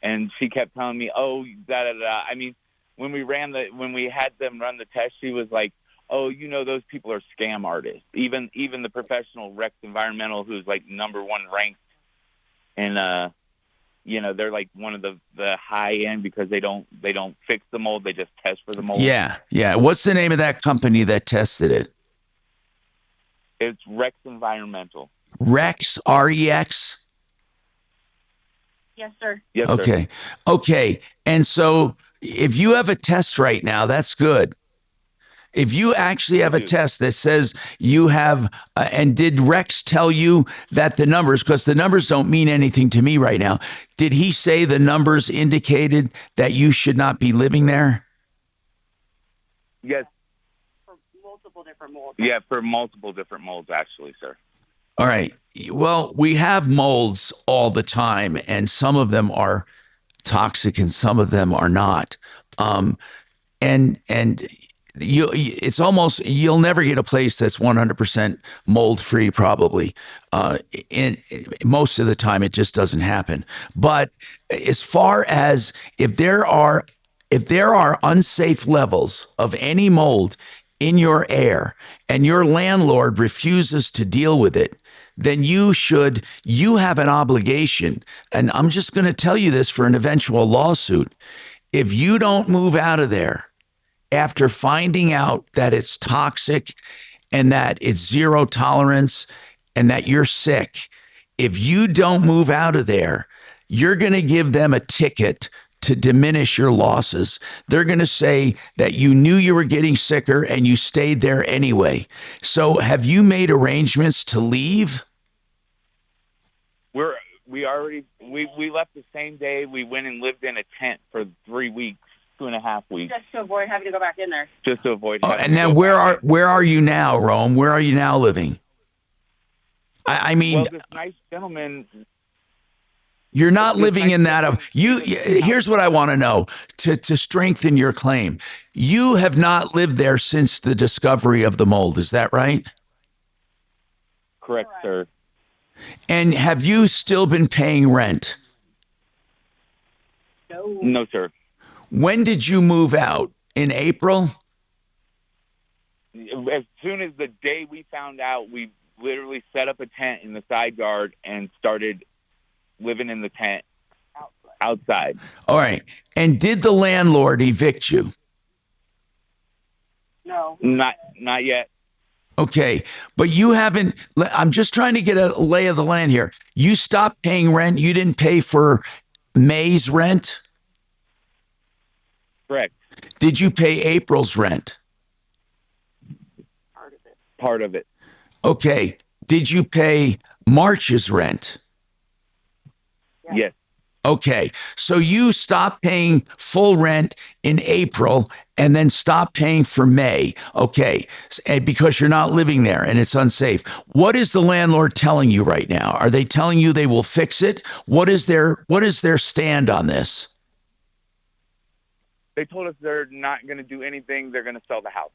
and she kept telling me, "Oh, da da da." I mean, when we had them run the test, she was like, "Oh, you know, those people are scam artists." Even the professional Rex Environmental, who's like #1 ranked, and you know, they're like one of the high end because they don't fix the mold, they just test for the mold.
Yeah. What's the name of that company that tested it?
It's Rex Environmental.
Rex, REX?
Yes, sir. Yes, sir.
Okay. And so if you have a test right now, that's good. If you actually have a test that says you have, and did Rex tell you that the numbers, because the numbers don't mean anything to me right now, did he say the numbers indicated that you should not be living there?
Yes.
For multiple different molds.
Yeah, for multiple different molds, actually, sir.
All right. Well, we have molds all the time, and some of them are toxic and some of them are not. It's almost, you'll never get a place that's 100% mold free, probably. In most of the time, it just doesn't happen. But as far as if there are unsafe levels of any mold in your air and your landlord refuses to deal with it, then you have an obligation. And I'm just going to tell you this for an eventual lawsuit. If you don't move out of there after finding out that it's toxic and that it's 0 tolerance and that you're sick, if you don't move out of there, you're going to give them a ticket to diminish your losses. They're going to say that you knew you were getting sicker and you stayed there anyway. So have you made arrangements to leave?
We left the same day. We went and lived in a tent for 3 weeks. 2.5 weeks.
Just to avoid having to go back in there.
Just to avoid.
And now where are you now, Rome? Where are you now living? I mean,
well, this nice gentleman.
You're not living in that. Here's what I want to know to strengthen your claim. You have not lived there since the discovery of the mold. Is that right?
Correct, sir.
And have you still been paying rent?
No, sir.
When did you move out? In April?
As soon as the day we found out, we literally set up a tent in the side yard and started living in the tent outside.
All right. And did the landlord evict you?
No.
Not yet.
Okay. But you haven't, I'm just trying to get a lay of the land here. You stopped paying rent. You didn't pay for May's rent?
Correct.
Did you pay April's rent?
Part of it.
Okay. Did you pay March's rent?
Yes.
Okay. So you stopped paying full rent in April and then stopped paying for May. Okay. And because you're not living there and it's unsafe. What is the landlord telling you right now? Are they telling you they will fix it? What is their stand on this?
They told us they're not going to do anything. They're going to sell the house.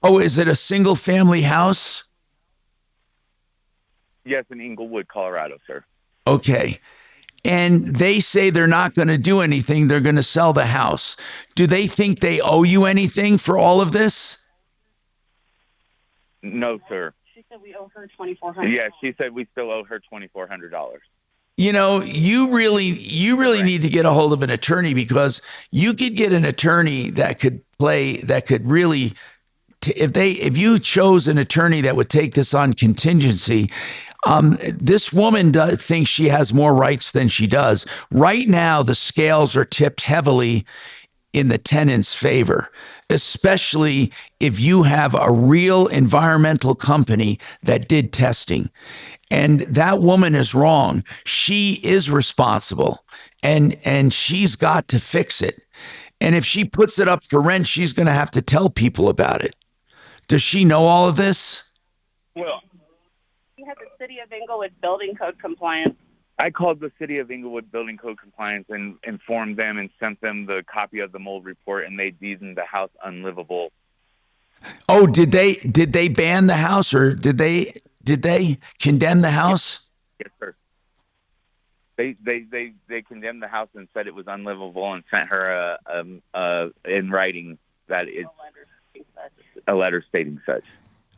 Oh, is it a single family house?
Yes, in Inglewood, Colorado, sir.
Okay. And they say they're not going to do anything. They're going to sell the house. Do they think they owe you anything for all of this?
No, sir.
said we owe her $2,400.
Yeah, she said we still owe her $2,400.
You know, you really need to get a hold of an attorney, because you could get an attorney that could really, if you chose an attorney that would take this on contingency. This woman thinks she has more rights than she does. Right now, the scales are tipped heavily in the tenant's favor, especially if you have a real environmental company that did testing. And that woman is wrong. She is responsible, and she's got to fix it. And if she puts it up for rent, she's going to have to tell people about it. Does she know all of this?
Well,
We had the City of Inglewood building code compliance.
I called the City of Inglewood Building Code Compliance and informed them and sent them the copy of the mold report, and they deemed the house unlivable.
Oh, did they ban the house, or did they condemn the house?
Yes, sir. They condemned the house and said it was unlivable, and sent her in writing that it's a letter stating such.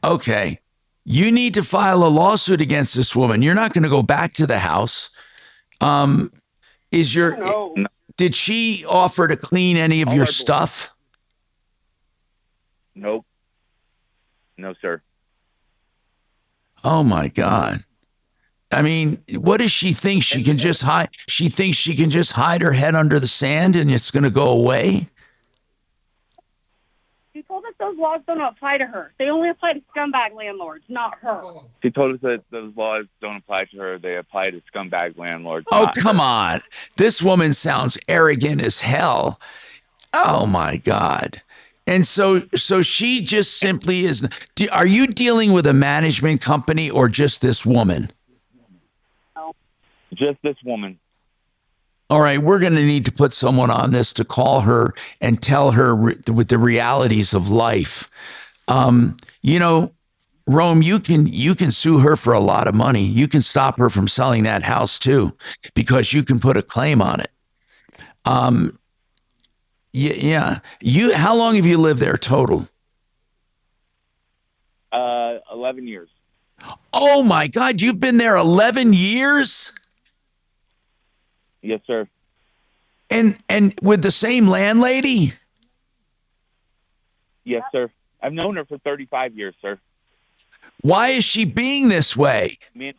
Okay. You need to file a lawsuit against this woman. You're not going to go back to the house. Did she offer to clean any of your stuff?
Nope. No, sir.
Oh my God. I mean, what does she think? She can just hide? She thinks she can just hide her head under the sand and it's going to go away?
She told us those laws don't apply to her. They only apply to scumbag landlords, not her.
She told us that those laws don't apply to her. They apply to scumbag landlords.
Oh, come on. This woman sounds arrogant as hell. Oh my God. And so she just simply is. Are you dealing with a management company or just this woman?
No.
Just this woman.
All right, we're going to need to put someone on this to call her and tell her with the realities of life. You know, Rome, you can sue her for a lot of money. You can stop her from selling that house too, because you can put a claim on it. Yeah. How long have you lived there total?
11 years.
Oh my God, you've been there 11 years?
Yes, sir.
And with the same landlady?
Yes, sir. I've known her for 35 years, sir.
Why is she being this way?
I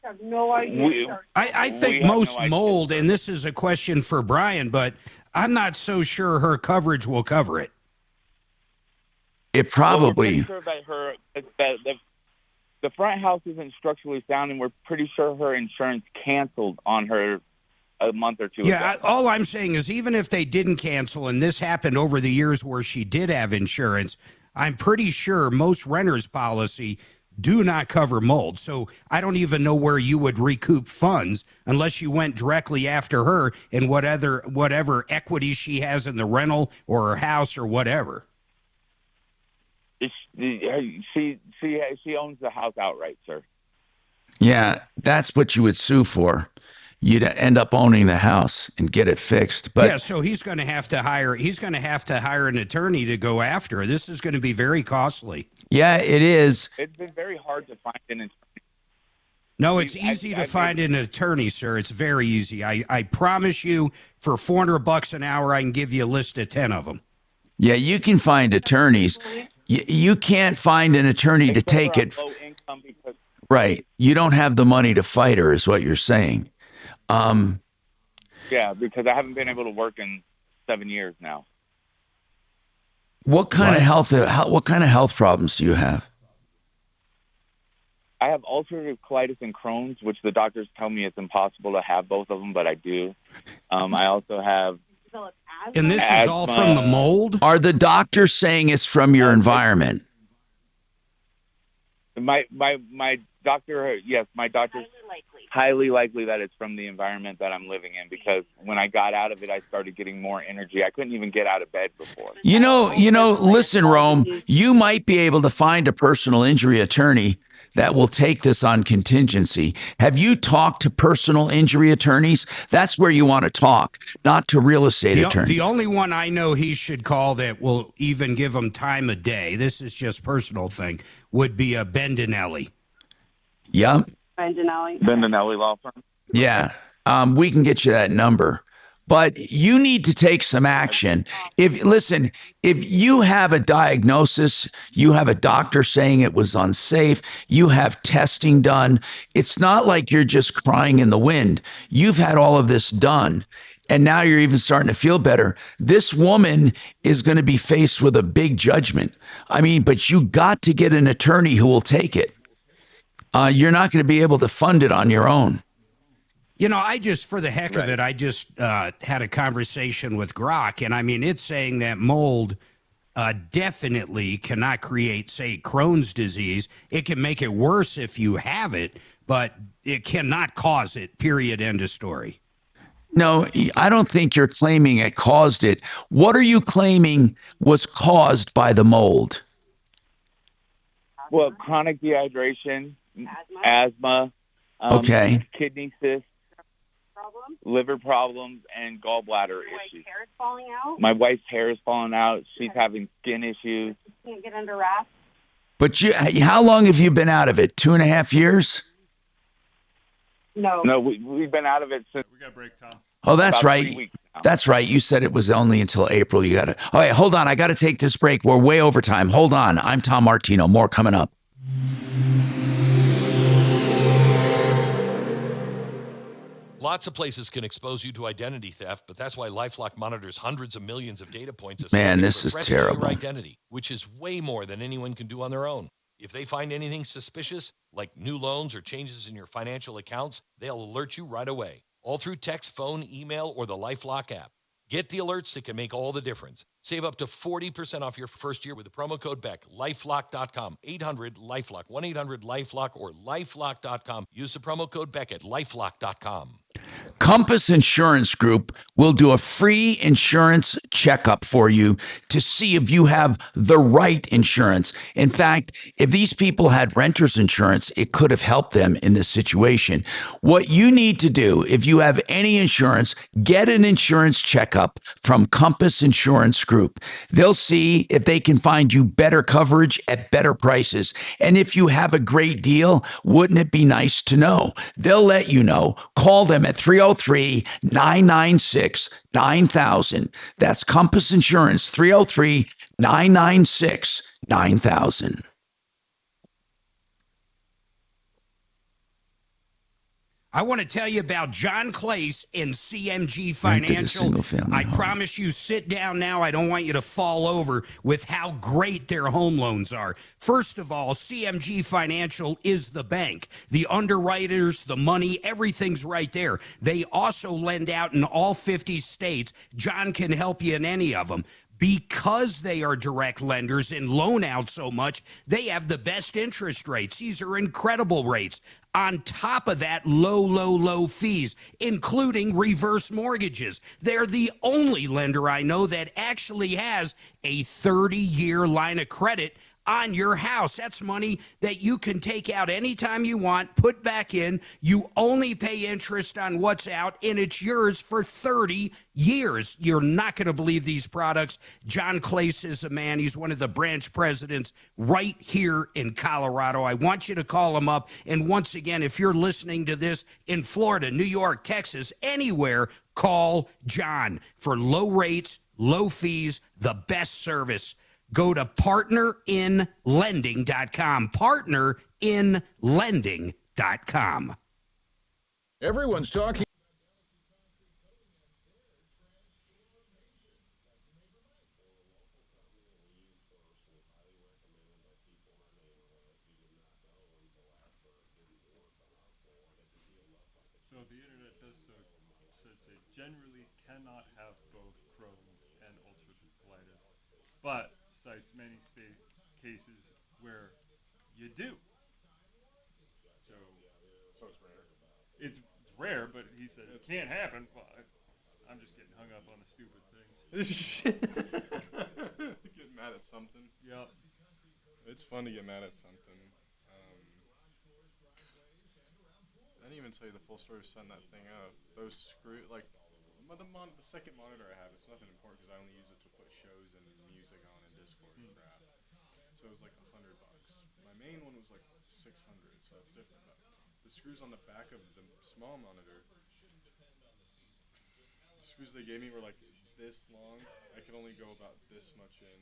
have no idea.
I think most mold, and this is a question for Brian, but I'm not so sure her coverage will cover it.
It probably.
Well, we're pretty sure that the front house isn't structurally sound, and we're pretty sure her insurance canceled on her a month or two ago.
All I'm saying is even if they didn't cancel, and this happened over the years where she did have insurance, I'm pretty sure most renters' policy do not cover mold. So I don't even know where you would recoup funds unless you went directly after her and whatever equity she has in the rental or her house or whatever.
She owns the house outright, sir.
Yeah, that's what you would sue for. You'd end up owning the house and get it fixed. But
yeah, so he's going to have to hire an attorney to go after her. This is going to be very costly.
Yeah, it is.
It's been very hard to find an attorney.
No, it's easy to find an attorney, sir. It's very easy. I promise you, for $400 an hour, I can give you a list of 10 of them.
Yeah, you can find attorneys. You can't find an attorney to take it. Right. You don't have the money to fight her, is what you're saying.
Yeah, because I haven't been able to work in 7 years now.
What kind of health problems do you have?
I have ulcerative colitis and Crohn's, which the doctors tell me it's impossible to have both of them, but I do. I also have.
And this is all from the mold?
Are the doctors saying it's from your environment?
My doctor, yes, my doctor. highly likely that it's from the environment that I'm living in, because when I got out of it, I started getting more energy. I couldn't even get out of bed before.
Listen, Rome, you might be able to find a personal injury attorney that will take this on contingency. Have you talked to personal injury attorneys? That's where you want to talk, not to real estate attorneys.
The only one I know he should call that will even give him time of day, this is just personal thing, would be a Bendinelli.
Yeah.
Bendinelli Law Firm.
Yeah. We can get you that number. But you need to take some action. If you have a diagnosis, you have a doctor saying it was unsafe, you have testing done, it's not like you're just crying in the wind. You've had all of this done, and now you're even starting to feel better. This woman is going to be faced with a big judgment. I mean, but you got to get an attorney who will take it. You're not going to be able to fund it on your own.
You know, for the heck of it, I just had a conversation with Grok, and I mean, it's saying that mold definitely cannot create, say, Crohn's disease. It can make it worse if you have it, but it cannot cause it, period, end of story.
No, I don't think you're claiming it caused it. What are you claiming was caused by the mold?
Well, chronic dehydration, asthma, kidney cysts, liver problems, and gallbladder issues. My wife's hair is falling out. She's having skin issues.
Can't get under wraps.
But how long have you been out of it? 2.5 years?
No, we've been out of it since.
We got a break, Tom.
Oh, that's right. That's right. You said it was only until April. You got it. All right, hold on. I got to take this break. We're way over time. Hold on. I'm Tom Martino. More coming up.
Lots of places can expose you to identity theft, but that's why LifeLock monitors hundreds of millions of data points.
Man, this is terrible.
Your identity, which is way more than anyone can do on their own. If they find anything suspicious, like new loans or changes in your financial accounts, they'll alert you right away, all through text, phone, email, or the LifeLock app. Get the alerts that can make all the difference. Save up to 40% off your first year with the promo code BECK. LifeLock.com, 800-LifeLock, 1-800-LifeLock, or LifeLock.com. Use the promo code BECK at LifeLock.com.
Compass Insurance Group will do a free insurance checkup for you to see if you have the right insurance. In fact, if these people had renter's insurance, it could have helped them in this situation. What you need to do, if you have any insurance, get an insurance checkup from Compass Insurance Group. They'll see if they can find you better coverage at better prices. And if you have a great deal, wouldn't it be nice to know? They'll let you know. Call them at 303-996-9000. That's Compass Insurance, 303-996-9000.
I want to tell you about John Clace in CMG Financial. I promise you, sit down now. I don't want you to fall over with how great their home loans are. First of all, CMG Financial is the bank. The underwriters, the money, everything's right there. They also lend out in all 50 states. John can help you in any of them. Because they are direct lenders and loan out so much, they have the best interest rates. These are incredible rates. On top of that, low fees, including reverse mortgages. They're the only lender I know that actually has a 30-year line of credit on your house. That's money that you can take out anytime you want, put back in. You only pay interest on what's out, and it's yours for 30 years. You're not going to believe these products. John Clace is a man. He's one of the branch presidents right here in Colorado. I want you to call him up. And once again, if you're listening to this in Florida, New York, Texas, anywhere, call John for low rates, low fees, the best service. Go to partnerinlending.com. Partnerinlending.com.
Everyone's talking.
So the internet does so say generally cannot have both Crohn's and ulcerative colitis, but cites many state cases where you do. So it's rare. rare, but he said it can't happen. Well, I'm just getting hung up on the stupid things.
Get mad at something.
Yep.
It's fun to get mad at something. I didn't even tell you the full story of setting that thing up. Those the second monitor I have, it's nothing important because I only use it to put shows and music on and Discord and crap. So it was like $100. My main one was like 600, so that's different. But the screws on the back of the small monitor, the screws they gave me were like this long. I could only go about this much in.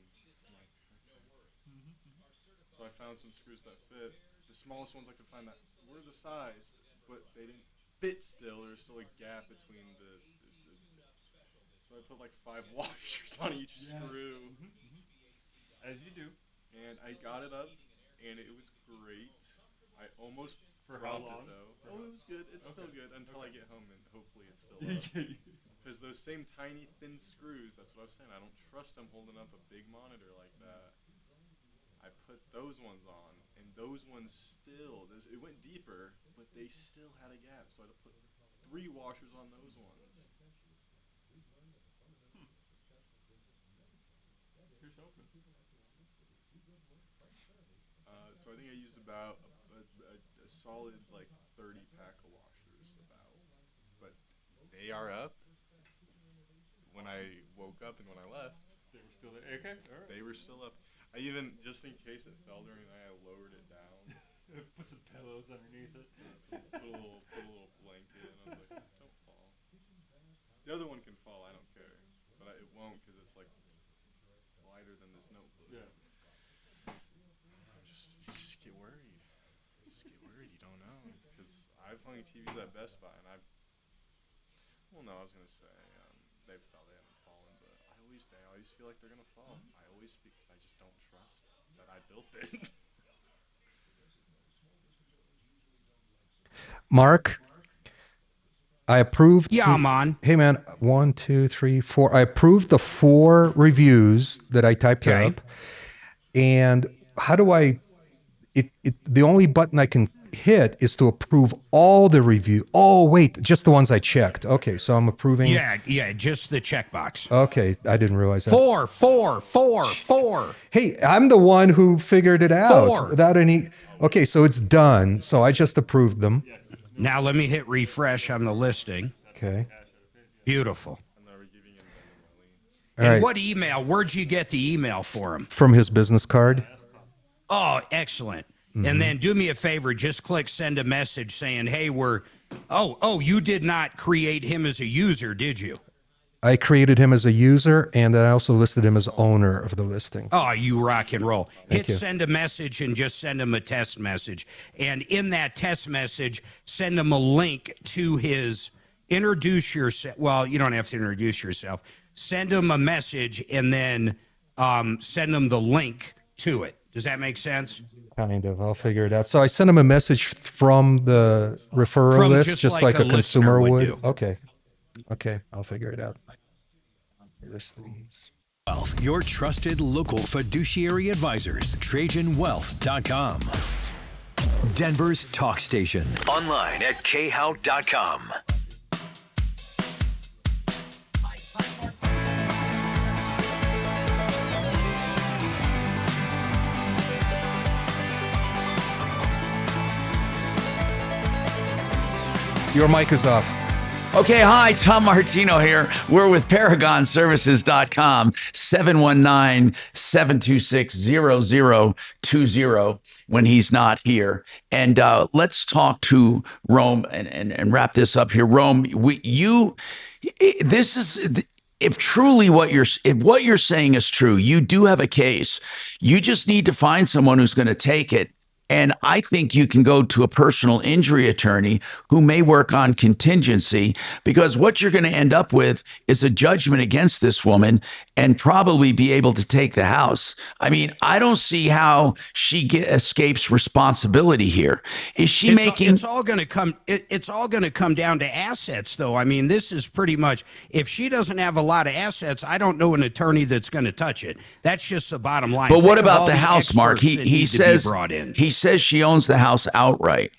So I found some screws that fit. The smallest ones I could find that were the size, but they didn't fit still. There was still a gap between the so I put like 5 washers on each screw.
As you do.
And I got it up, and it was great. I almost
For how
dropped
long?
it though. Oh, it was good. It's still good until I get home, and hopefully it's still up. Because those same tiny, thin screws, that's what I was saying. I don't trust them holding up a big monitor like that. I put those ones on, and those ones still, it went deeper, but they still had a gap. So I had to put 3 washers on those ones.
Here's hoping.
So I think I used about a solid like 30 pack of washers about, but they are up. When I woke up and when I left,
They were still there. Okay, all right.
they were still up. I even, just in case it fell during the night, I lowered it down.
Put some pillows underneath it.
Put a little blanket, and I was like, don't fall. The other one can fall, I don't care, but it won't because it's like lighter than this notebook.
Yeah.
Just get worried. Just get worried. You don't know, because I've hung TVs at Best Buy, and well, no, I was gonna say they haven't fallen, but I always feel like they're gonna fall. I always, because I just don't trust that I built it.
Mark, I approved.
Yeah, man.
Hey, man, 1, 2, 3, 4. I approved the 4 reviews that I typed up. And how do I? The only button I can hit is to approve all the review. Oh, wait, just the ones I checked. Okay, so I'm approving.
Yeah, just the checkbox.
Okay, I didn't realize that.
4.
Hey, I'm the one who figured it out
4.
without any. Okay, so it's done. So I just approved them.
Now let me hit refresh on the listing.
Okay.
Beautiful.
All
And
right.
what email? Where'd you get the email for him?
From his business card.
Oh, excellent.
Mhm.
And then do me a favor, just click send a message saying, hey, you did not create him as a user, did you?
I created him as a user, and I also listed him as owner of the listing.
Oh, you rock and roll.
Thank
Hit
you.
send a message and just send him a test message. And in that test message, send him a link to his introduce yourself. Well, you don't have to introduce yourself. Send him a message and then send him the link to it. Does that make sense?
Kind of. I'll figure it out. So I sent him a message from the referral list, just like a consumer would.
do.
Okay. I'll figure it out. Listings.
Wealth, your trusted local fiduciary advisors. TrajanWealth.com. Denver's talk station. Online at khout.com.
Your mic is off.
Okay, hi, Tom Martino here. We're with ParagonServices.com, 719-726-0020 when he's not here. And let's talk to Rome and wrap this up here. Rome, this is... If truly what you're saying is true, you do have a case. You just need to find someone who's going to take it. And I think you can go to a personal injury attorney who may work on contingency, because what you're going to end up with is a judgment against this woman and probably be able to take the house. I mean, I don't see how she escapes responsibility here. Is she making?
It's all going to come. It's all going to come down to assets, though. I mean, this is pretty much. If she doesn't have a lot of assets, I don't know an attorney that's going to touch it. That's just the bottom line.
But what
Think of
about
all
the house, Mark?
experts that
He
need to be
says
brought in.
he says she owns the house outright.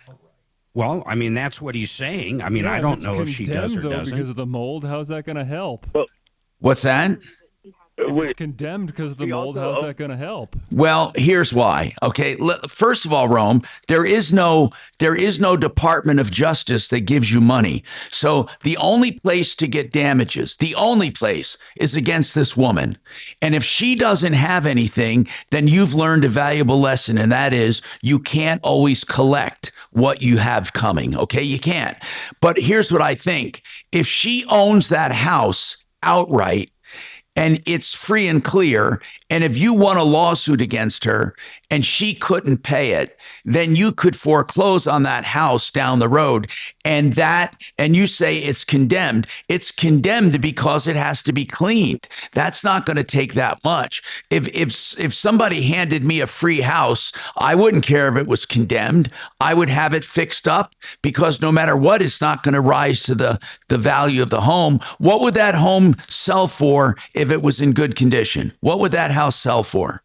Well, I mean, that's what he's saying. I mean,
Yeah,
I
if
don't
it's
know if she does or
condemned, though,
doesn't.
because of the mold, how's that going to help?
What's that?
If it's condemned because of the mold, how's that going to help?
Well, here's why. Okay, first of all, Rome, there is no Department of Justice that gives you money. So the only place to get damages, the only place, is against this woman. And if she doesn't have anything, then you've learned a valuable lesson, and that is you can't always collect what you have coming. Okay, you can't. But here's what I think: if she owns that house outright, and it's free and clear, and if you won a lawsuit against her and she couldn't pay it, then you could foreclose on that house down the road. And you say it's condemned. It's condemned because it has to be cleaned. That's not going to take that much. If somebody handed me a free house, I wouldn't care if it was condemned. I would have it fixed up, because no matter what, it's not going to rise to the value of the home. What would that home sell for if it was in good condition? What would that house sell for?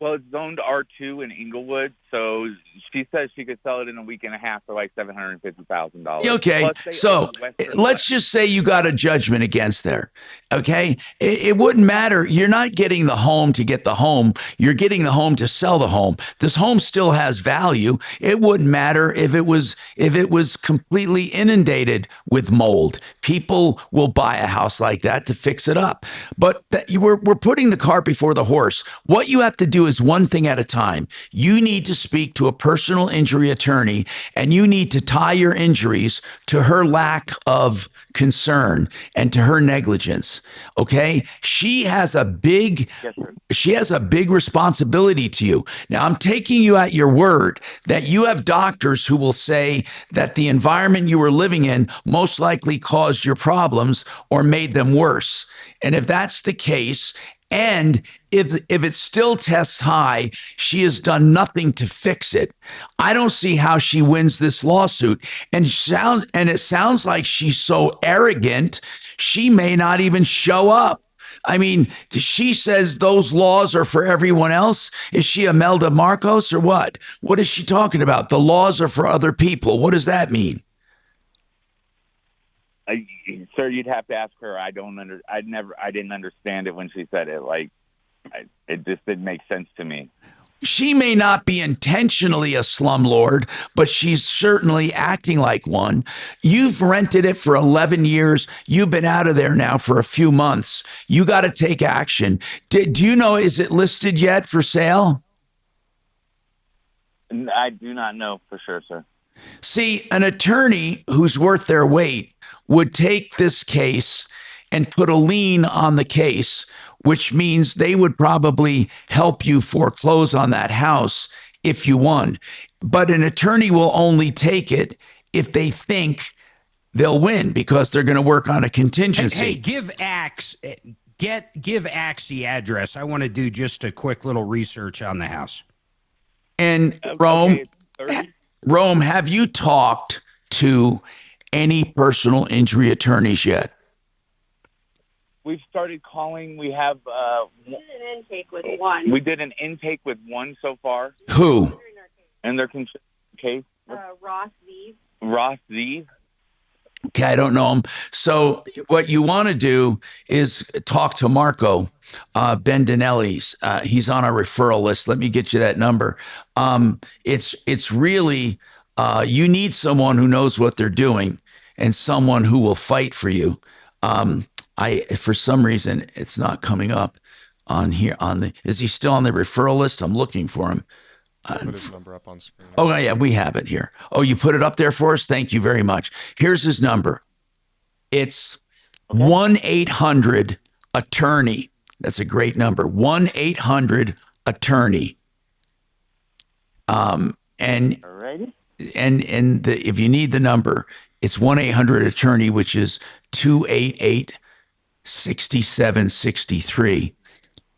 Well, it's zoned R2 in Inglewood, so she says she could sell it in a week and a half for like $750,000.
Okay, so let's just say you got a judgment against there. Okay, it wouldn't matter. You're not getting the home to get the home. You're getting the home to sell the home. This home still has value. It wouldn't matter if it was completely inundated with mold. People will buy a house like that to fix it up. But we're putting the cart before the horse. What you have to do is one thing at a time. You need to speak to a personal injury attorney, and you need to tie your injuries to her lack of concern and to her negligence. Okay? She has a big responsibility to you. Now, I'm taking you at your word that you have doctors who will say that the environment you were living in most likely caused your problems or made them worse. And if that's the case, and if it still tests high, she has done nothing to fix it, I don't see how she wins this lawsuit. And it sounds like she's so arrogant, she may not even show up. I mean, she says those laws are for everyone else. Is she Imelda Marcos or what? What is she talking about? The laws are for other people. What does that mean?
Sir, you'd have to ask her. I didn't understand it when she said it. It just didn't make sense to me.
She may not be intentionally a slumlord, but she's certainly acting like one. You've rented it for 11 years. You've been out of there now for a few months. You got to take action. Do you know, is it listed yet for sale?
I do not know for sure, sir.
See, an attorney who's worth their weight would take this case and put a lien on the case, which means they would probably help you foreclose on that house if you won. But an attorney will only take it if they think they'll win, because they're going to work on a contingency.
Hey, give Axe the address. I want to do just a quick little research on the house.
And Rome, have you talked to any personal injury attorneys yet?
We've started calling. We have
we did an intake with one.
We did an intake with one so far.
Who?
And their case?
Ross Zeev.
Ross Zeev.
Okay, I don't know him. So what you want to do is talk to Marco Bendinelli's. He's on our referral list. Let me get you that number. It's really you need someone who knows what they're doing and someone who will fight for you. For some reason it's not coming up on here. Is he still on the referral list? I'm looking for him.
Put his number up on screen.
Oh, yeah, we have it here. Oh, you put it up there for us? Thank you very much. Here's his number. It's 1-800-ATTORNEY. That's a great number. 1-800-ATTORNEY. If you need the number, it's 1-800-ATTORNEY, which is 288-6763.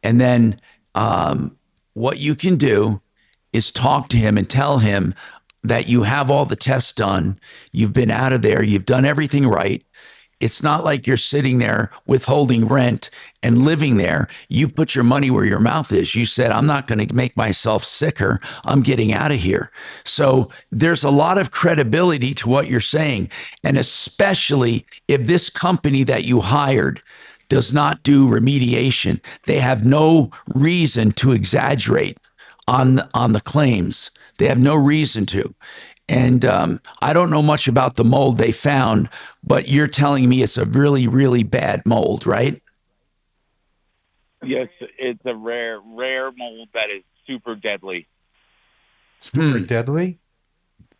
And then what you can do is talk to him and tell him that you have all the tests done. You've been out of there. You've done everything right. It's not like you're sitting there withholding rent and living there. You put your money where your mouth is. You said, I'm not going to make myself sicker. I'm getting out of here. So there's a lot of credibility to what you're saying. And especially if this company that you hired does not do remediation, they have no reason to exaggerate on the claims. They have no reason to. And I don't know much about the mold they found, but you're telling me it's a really, really bad mold, right?
Yes, it's a rare mold that is super deadly.
Super deadly?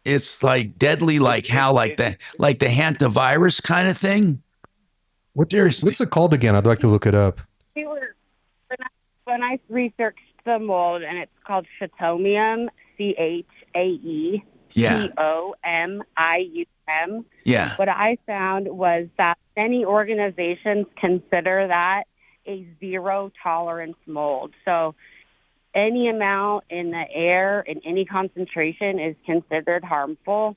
It's like deadly, like how, like the hantavirus kind of thing?
What's it called again? I'd like to look it up.
We were when I researched the mold, and it's called Chatomium, CHAE.
Yeah.
Tomium.
Yeah.
What I found was that many organizations consider that a zero tolerance mold. So any amount in the air in any concentration is considered harmful.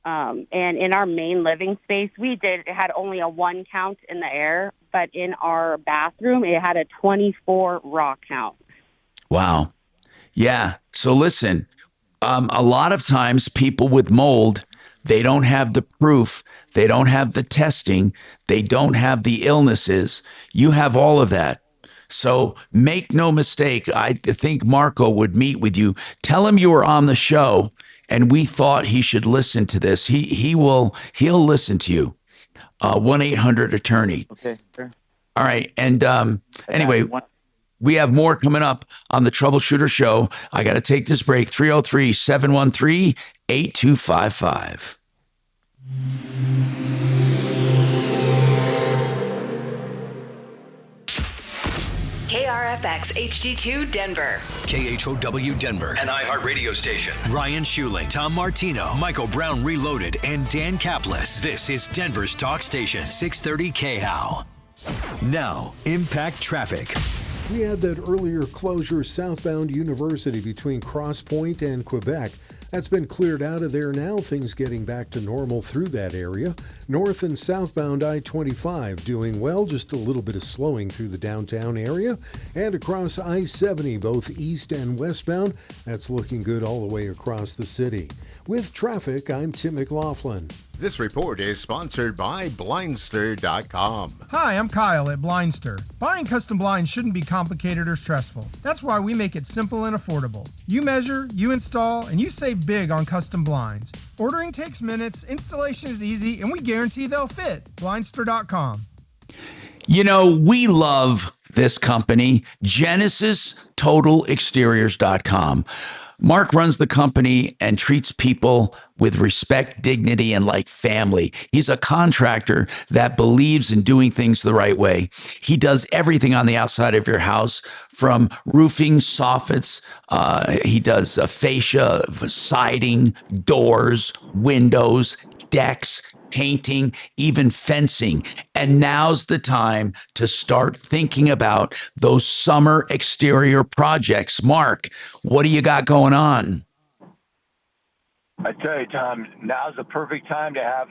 And in our main living space, it had only a 1 count in the air, but in our bathroom, it had a 24 raw count.
Wow. Yeah. So listen, a lot of times people with mold, they don't have the proof. They don't have the testing. They don't have the illnesses. You have all of that. So make no mistake. I think Marco would meet with you. Tell him you were on the show and we thought he should listen to this. He'll listen to you. 1-800-ATTORNEY.
Okay, sure.
All right. And anyway, we have more coming up on the Troubleshooter Show. I got to take this break. 303-713-8255.
KRFX HD2 Denver.
KHOW Denver.
An iHeartRadio station.
Ryan Schuling, Tom Martino, Michael Brown Reloaded, and Dan Kaplis. This is Denver's talk station, 630 KHOW. Now, impact traffic.
We had that earlier closure southbound University between Cross Point and Quebec. That's been cleared out of there now. Things getting back to normal through that area. North and southbound I-25 doing well. Just a little bit of slowing through the downtown area. And across I-70, both east and westbound, that's looking good all the way across the city. With traffic, I'm Tim McLaughlin.
This report is sponsored by Blindster.com.
Hi, I'm Kyle at Blindster. Buying custom blinds shouldn't be complicated or stressful. That's why we make it simple and affordable. You measure, you install, and you save big on custom blinds. Ordering takes minutes, installation is easy, and we guarantee they'll fit. Blindster.com.
You know, we love this company, GenesisTotalExteriors.com. Mark runs the company and treats people with respect, dignity, and like family. He's a contractor that believes in doing things the right way. He does everything on the outside of your house, from roofing, soffits. He does fascia, siding, doors, windows, decks, painting, even fencing. And now's the time to start thinking about those summer exterior projects. Mark, what do you got going on?
I tell you, Tom, now's the perfect time to have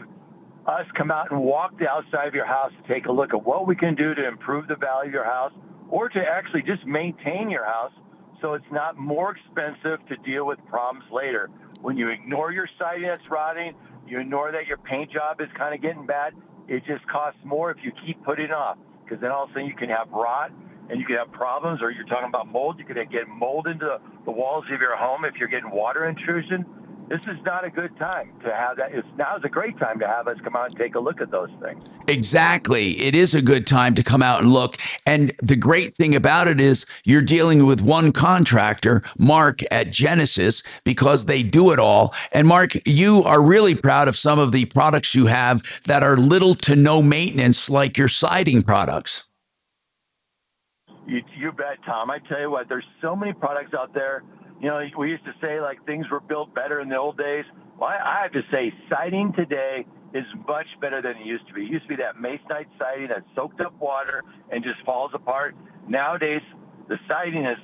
us come out and walk the outside of your house to take a look at what we can do to improve the value of your house, or to actually just maintain your house so it's not more expensive to deal with problems later. When you ignore your siding that's rotting, you ignore that your paint job is kind of getting bad, it just costs more if you keep putting it off, because then all of a sudden you can have rot and you can have problems, or you're talking about mold. You could get mold into the walls of your home if you're getting water intrusion. This is not a good time to have that. Now's a great time to have us come out and take a look at those things.
Exactly. It is a good time to come out and look. And the great thing about it is you're dealing with one contractor, Mark at Genesis, because they do it all. And Mark, you are really proud of some of the products you have that are little to no maintenance, like your siding products.
You bet, Tom. I tell you what, there's so many products out there. You know, we used to say like things were built better in the old days. Well, I have to say siding today is much better than it used to be. It used to be that masonite siding that soaked up water and just falls apart. Nowadays, the siding is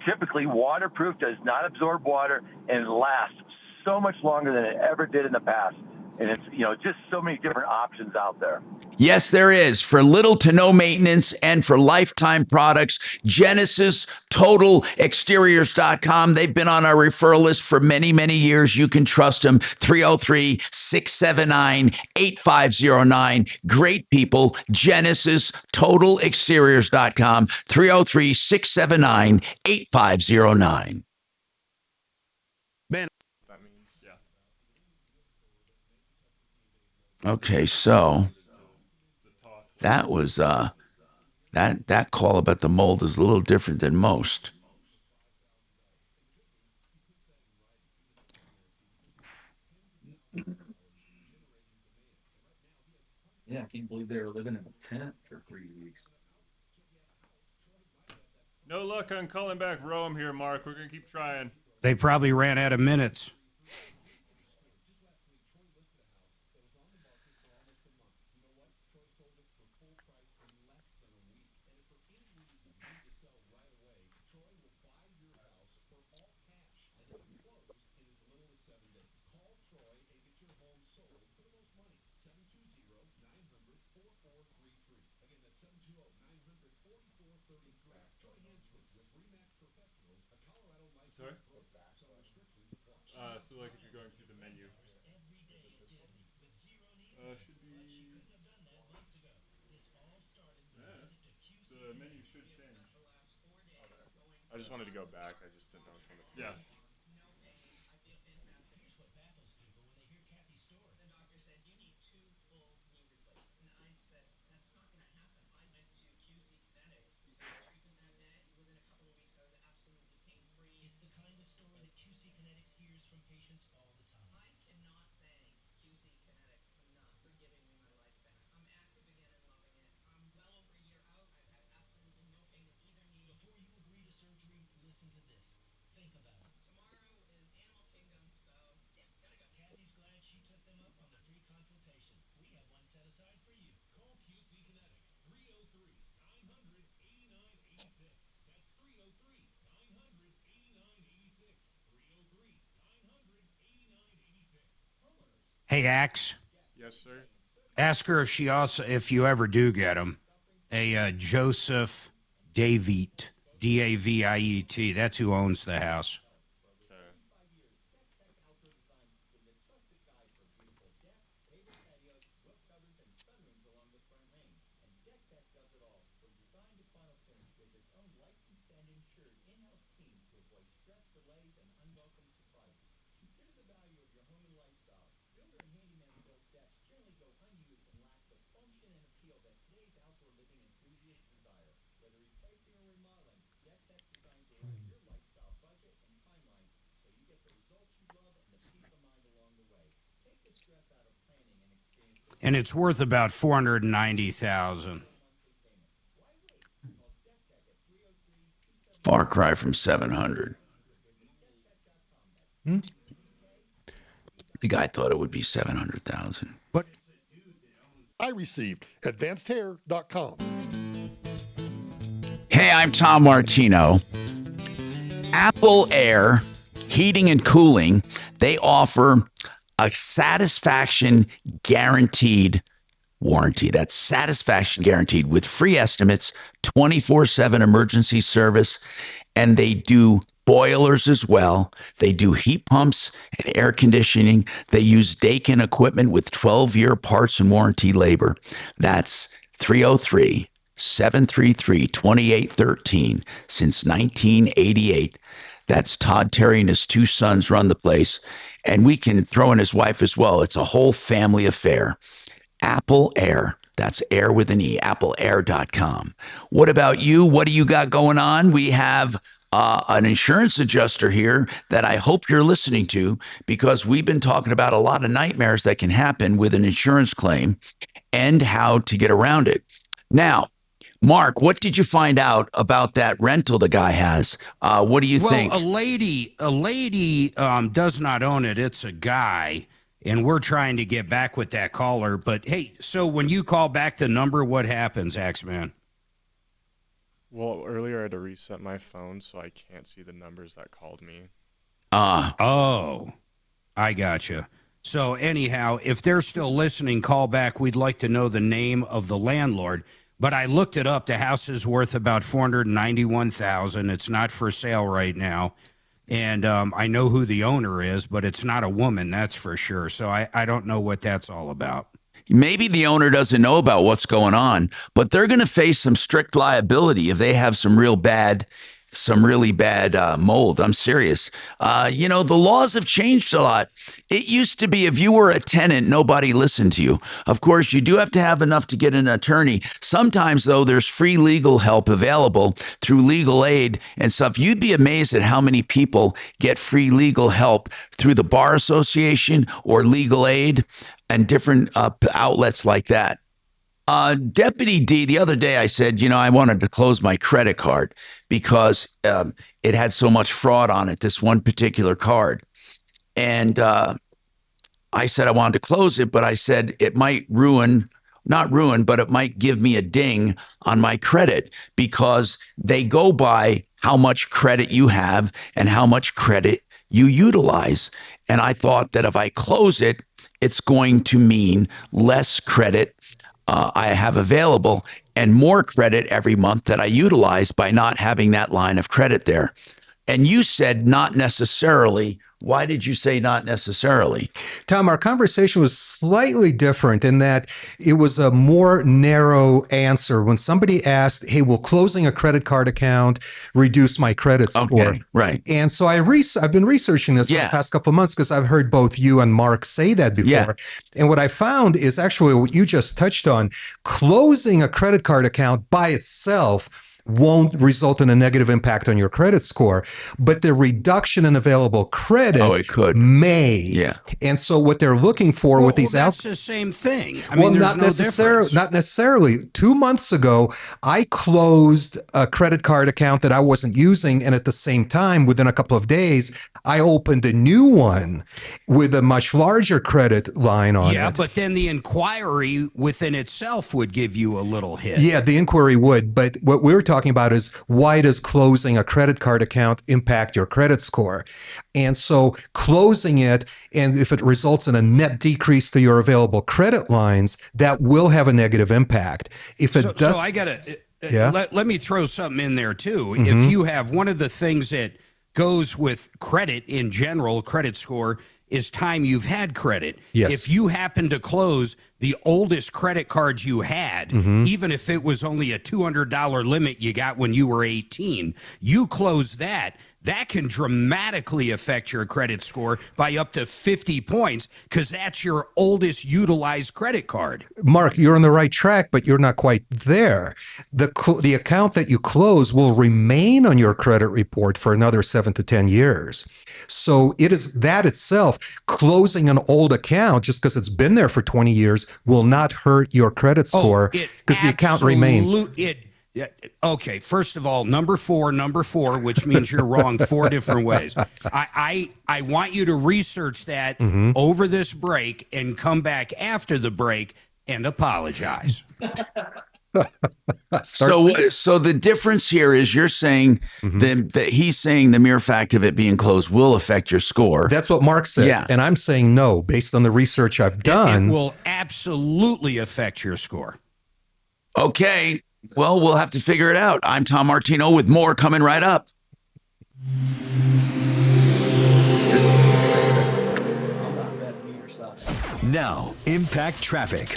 typically waterproof, does not absorb water, and lasts so much longer than it ever did in the past. And it's, you know, just so many different options out there.
Yes, there is. For little to no maintenance and for lifetime products, Genesis Total Exteriors.com. They've been on our referral list for many, many years. You can trust them. 303-679-8509. Great people. Genesis Total Exteriors.com. 303-679-8509.
Ben.
Okay, so that was that call about the mold is a little different than most.
Yeah, I can't believe they were living in a tent for 3 weeks.
No luck on calling back Rome here, Mark. We're going to keep trying.
They probably ran out of minutes.
Sorry? So like if you're going through the menu. Should be... Yeah. The menu should change.
I just wanted to go back. I just didn't know which one to push.
Yeah.
Hey, Axe.
Yes, sir.
Ask her if she also, if you ever do get him, a Joseph Daviet, Daviet. That's who owns the house. And it's worth about $490,000.
Far cry from 700. The guy thought it would be 700,000.
But
I received advancedhair.com.
Hey, I'm Tom Martino. Apple Air Heating and Cooling, they offer a satisfaction guaranteed warranty. That's satisfaction guaranteed with free estimates, 24/7 emergency service, and they do boilers as well. They do heat pumps and air conditioning. They use Daikin equipment with 12-year parts and warranty labor. That's 303-733-2813 since 1988. That's Todd Terry and his two sons run the place. And we can throw in his wife as well. It's a whole family affair. Apple Air. That's air with an E, appleair.com. What about you? What do you got going on? We have an insurance adjuster here that I hope you're listening to, because we've been talking about a lot of nightmares that can happen with an insurance claim and how to get around it. Now, Mark, what did you find out about that rental the guy has? What do you think?
Well, a lady does not own it. It's a guy. And we're trying to get back with that caller. But, hey, so when you call back the number, what happens, Axeman?
Well, earlier I had to reset my phone, so I can't see the numbers that called me.
Oh, I gotcha. So anyhow, if they're still listening, call back. We'd like to know the name of the landlord. But I looked it up. The house is worth about $491,000. It's not for sale right now. And I know who the owner is, but it's not a woman, that's for sure. So I don't know what that's all about.
Maybe the owner doesn't know about what's going on, but they're going to face some strict liability if they have some really bad mold. I'm serious. The laws have changed a lot. It used to be if you were a tenant, nobody listened to you. Of course, you do have to have enough to get an attorney. Sometimes, though, there's free legal help available through legal aid and stuff. You'd be amazed at how many people get free legal help through the Bar Association or legal aid and different outlets like that. Deputy D, the other day I said, I wanted to close my credit card because it had so much fraud on it, this one particular card. And I said I wanted to close it, but I said it might not ruin, but it might give me a ding on my credit because they go by how much credit you have and how much credit you utilize. And I thought that if I close it, it's going to mean less credit I have available and more credit every month that I utilize by not having that line of credit there. And you said not necessarily. Why did you say not necessarily?
Tom, our conversation was slightly different in that it was a more narrow answer. When somebody asked, hey, will closing a credit card account reduce my credit score?
Okay, right.
And so I've been researching this for the past couple of months because I've heard both you and Mark say that before. Yeah. And what I found is actually what you just touched on. Closing a credit card account by itself won't result in a negative impact on your credit score, but the reduction in available credit
it could.
May.
Yeah.
And so what they're looking for with these
that's the same thing. I mean,
not necessarily. 2 months ago, I closed a credit card account that I wasn't using, and at the same time, within a couple of days, I opened a new one with a much larger credit line on it.
Yeah, but then the inquiry within itself would give you a little hit.
Yeah, the inquiry would. But what we're talking about is why does closing a credit card account impact your credit score? And so closing it, and if it results in a net decrease to your available credit lines, that will have a negative impact. If it does,
so I gotta
Yeah.
Let me throw something in there too.
Mhm.
If you have one of the things that goes with credit in general, credit score, is time you've had credit.
Yes.
If you happen to close the oldest credit cards you had,
Mhm.
even if it was only a $200 limit you got when you were 18, you close that, that can dramatically affect your credit score by up to 50 points because that's your oldest utilized credit card.
Mark, you're on the right track, but you're not quite there. The account that you close will remain on your credit report for another 7 to 10 years. So it is that itself, closing an old account just because it's been there for 20 years will not hurt your credit score because the account remains.
Okay, first of all, number four, which means you're wrong 4 different ways. I want you to research that over this break and come back after the break and apologize.
So the difference here is you're saying that he's saying the mere fact of it being closed will affect your score.
That's what Mark said.
Yeah.
And I'm saying no, based on the research I've done.
It will absolutely affect your score.
Okay. Well, we'll have to figure it out. I'm Tom Martino with more coming right up.
Now, impact traffic.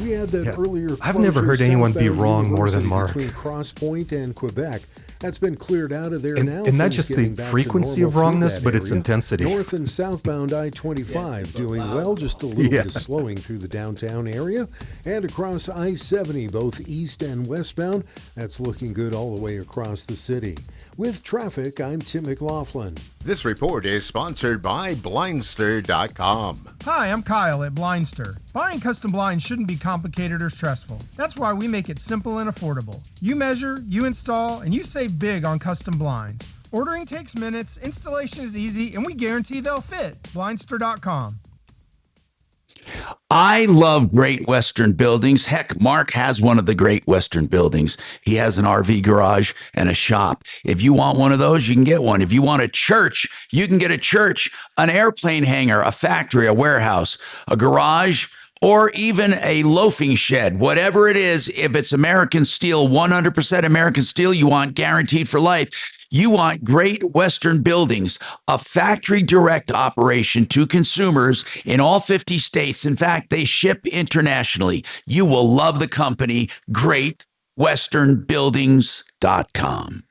We had that earlier.
I've never heard anyone be
southbound
wrong more than
University
Mark.
Between Cross Point and Quebec. That's been cleared out of there now.
And not
Things
just the
getting back to
frequency
normal
of
through
wrongness,
that
but its
area.
intensity.
North and southbound I-25 doing well, just a little bit of slowing through the downtown area. And across I-70, both east and westbound, that's looking good all the way across the city. With traffic, I'm Tim McLaughlin.
This report is sponsored by Blindster.com.
Hi, I'm Kyle at Blindster. Buying custom blinds shouldn't be complicated or stressful. That's why we make it simple and affordable. You measure, you install, and you save big on custom blinds. Ordering takes minutes, installation is easy, and we guarantee they'll fit. Blindster.com.
I love Great Western Buildings. Heck, Mark has one of the Great Western Buildings. He has an RV garage and a shop. If you want one of those, you can get one. If you want a church, you can get a church, an airplane hangar, a factory, a warehouse, a garage, or even a loafing shed. Whatever it is, if it's American steel, 100% American steel, you want guaranteed for life. You want Great Western Buildings, a factory direct operation to consumers in all 50 states. In fact, they ship internationally. You will love the company, greatwesternbuildings.com.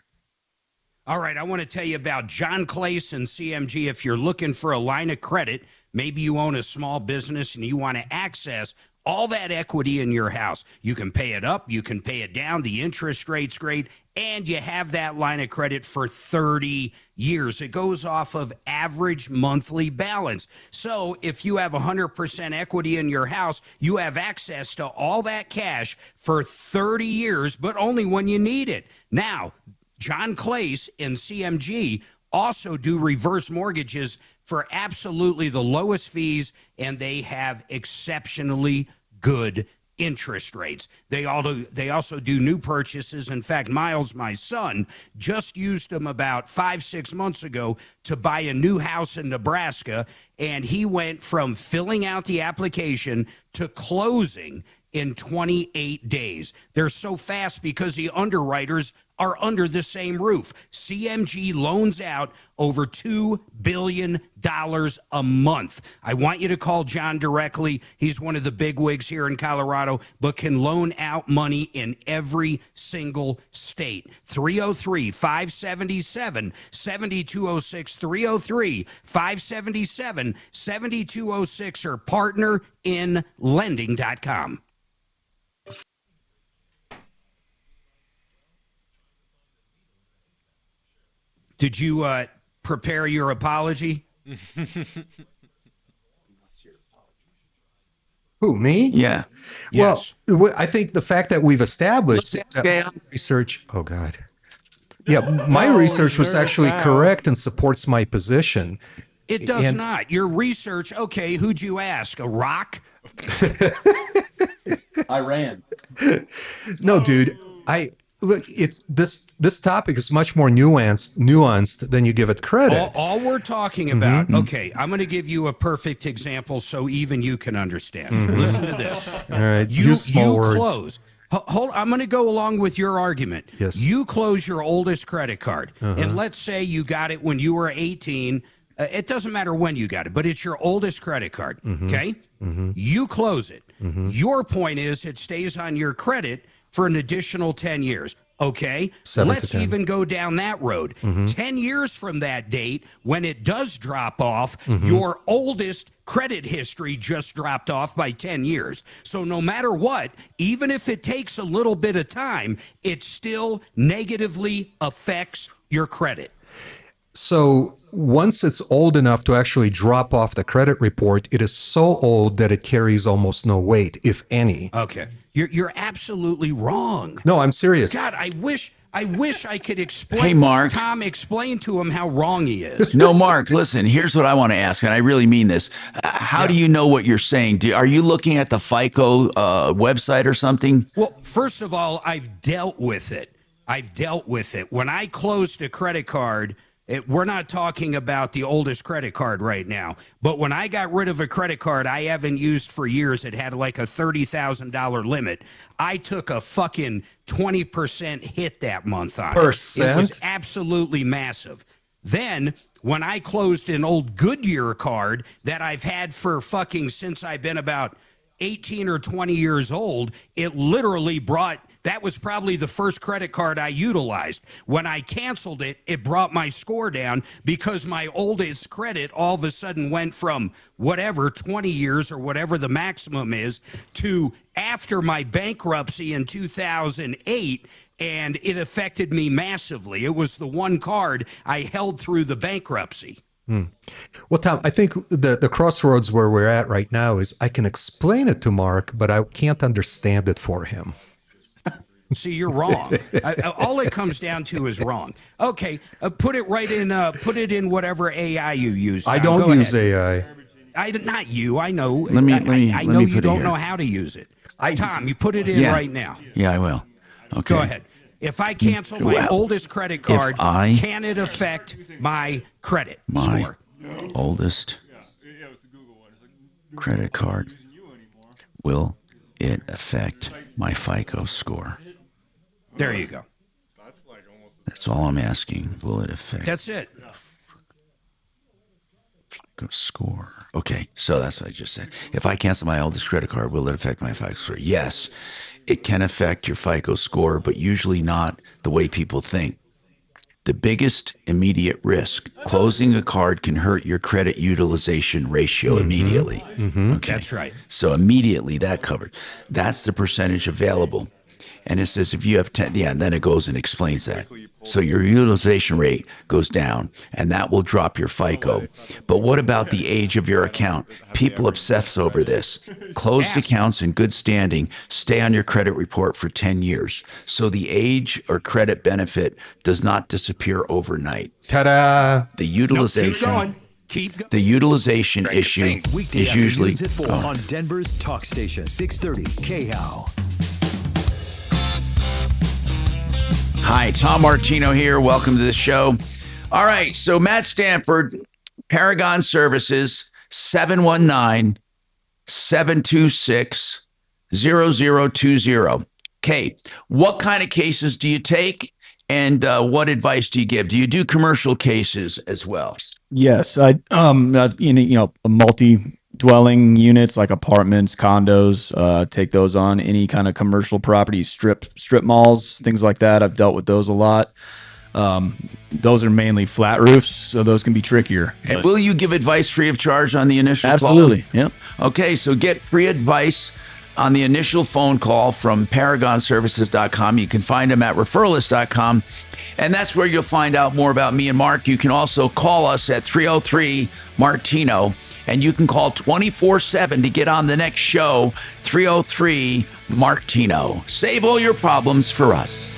All right, I want to tell you about John Clace and CMG. If you're looking for a line of credit, maybe you own a small business and you want to access all that equity in your house. You can pay it up, you can pay it down, the interest rate's great, and you have that line of credit for 30 years. It goes off of average monthly balance. So if you have 100% equity in your house, you have access to all that cash for 30 years, but only when you need it. Now, John Clace and CMG also do reverse mortgages for absolutely the lowest fees, and they have exceptionally good interest rates. They also do new purchases. In fact, Miles, my son, just used them about 5-6 months ago to buy a new house in Nebraska, and he went from filling out the application to closing in 28 days. They're so fast because the underwriters are under the same roof. CMG loans out over $2 billion a month. I want you to call John directly. He's one of the big wigs here in Colorado, but can loan out money in every single state. 303-577-7206, 303-577-7206, or partnerinlending.com. Did you prepare your apology?
Who, me?
Yeah.
Yes.
Well, I think the fact that we've established research. Oh, God. Yeah, my research was actually correct and supports my position.
It does not. Your research, okay, who'd you ask? A rock?
Iran.
No, dude. Look, it's this topic is much more nuanced than you give it credit.
All we're talking about, okay, I'm going to give you a perfect example so even you can understand. Listen to this.
All right,
You
words.
close. Hold, I'm going to go along with your argument.
Yes.
You close your oldest credit card, and let's say you got it when you were 18. It doesn't matter when you got it, but it's your oldest credit card, okay? You close it. Your point is it stays on your credit for an additional 10 years. Okay,
7 to
let's
10.
even go down that road. 10 years from that date, when it does drop off, your oldest credit history just dropped off by 10 years. So no matter what, even if it takes a little bit of time, it still negatively affects your credit.
So once it's old enough to actually drop off the credit report, it is so old that it carries almost no weight, if any.
Okay. You're absolutely wrong.
No, I'm serious.
God, I wish I could explain.
Hey, Mark.
Tom, explain to him how wrong he is.
No, Mark, listen, here's what I want to ask, and I really mean this. How do you know what you're saying? Are you looking at the FICO website or something?
Well, first of all, I've dealt with it. When I closed a credit card, we're not talking about the oldest credit card right now, but when I got rid of a credit card I haven't used for years, it had like a $30,000 limit. I took a fucking 20% hit that month on it. It was absolutely massive. Then when I closed an old Goodyear card that I've had for fucking since I've been about 18 or 20 years old, it literally brought, that was probably the first credit card I utilized. When I canceled it, it brought my score down because my oldest credit all of a sudden went from whatever, 20 years or whatever the maximum is, to after my bankruptcy in 2008, and it affected me massively. It was the one card I held through the bankruptcy.
Well, Tom, I think the crossroads where we're at right now is I can explain it to Mark, but I can't understand it for him.
See, you're wrong. All it comes down to is wrong. Okay, put it right in. Put it in whatever AI you use.
I don't use AI.
Not you. I know.
Let me
I know you
put it
don't
here.
know how to use it. Tom, you put it in right now.
Yeah, I will. Okay.
Go ahead. If I cancel my oldest credit card, can it affect my credit score?
Oldest credit card, will it affect my FICO score?
There you go.
That's all I'm asking. Will it affect?
That's it.
FICO score. Okay, so that's what I just said. If I cancel my oldest credit card, will it affect my FICO score? Yes, it can affect your FICO score, but usually not the way people think. The biggest immediate risk, closing a card can hurt your credit utilization ratio immediately. Okay.
That's right.
So immediately that covered. That's the percentage available. And it says if you have 10, and then it goes and explains that. So your utilization rate goes down, and that will drop your FICO. But what about the age of your account? People obsess over this. Closed accounts in good standing stay on your credit report for 10 years. So the age or credit benefit does not disappear overnight.
Ta-da!
The utilization. The utilization issue
Weekday
is usually
afternoons at 4 on Denver's Talk Station 630 KHOW.
Hi, Tom Martino here. Welcome to the show. All right, so Matt Stanford, Paragon Services, 719-726-0020. Okay, what kind of cases do you take, and what advice do you give? Do you do commercial cases as well?
Yes, I multi-dwelling units like apartments, condos, take those on. Any kind of commercial properties, strip malls, things like that. I've dealt with those a lot. Those are mainly flat roofs, so those can be trickier.
And will you give advice free of charge on the initial call?
Absolutely, yep.
Okay, so get free advice on the initial phone call from paragonservices.com. You can find them at referralist.com, and that's where you'll find out more about me and Mark. You can also call us at 303-MARTINO, and you can call 24/7 to get on the next show, 303-MARTINO. Save all your problems for us.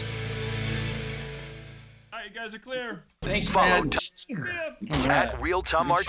All right, you guys are clear.
Thanks,
Follow
man.
at Real Tom Martino.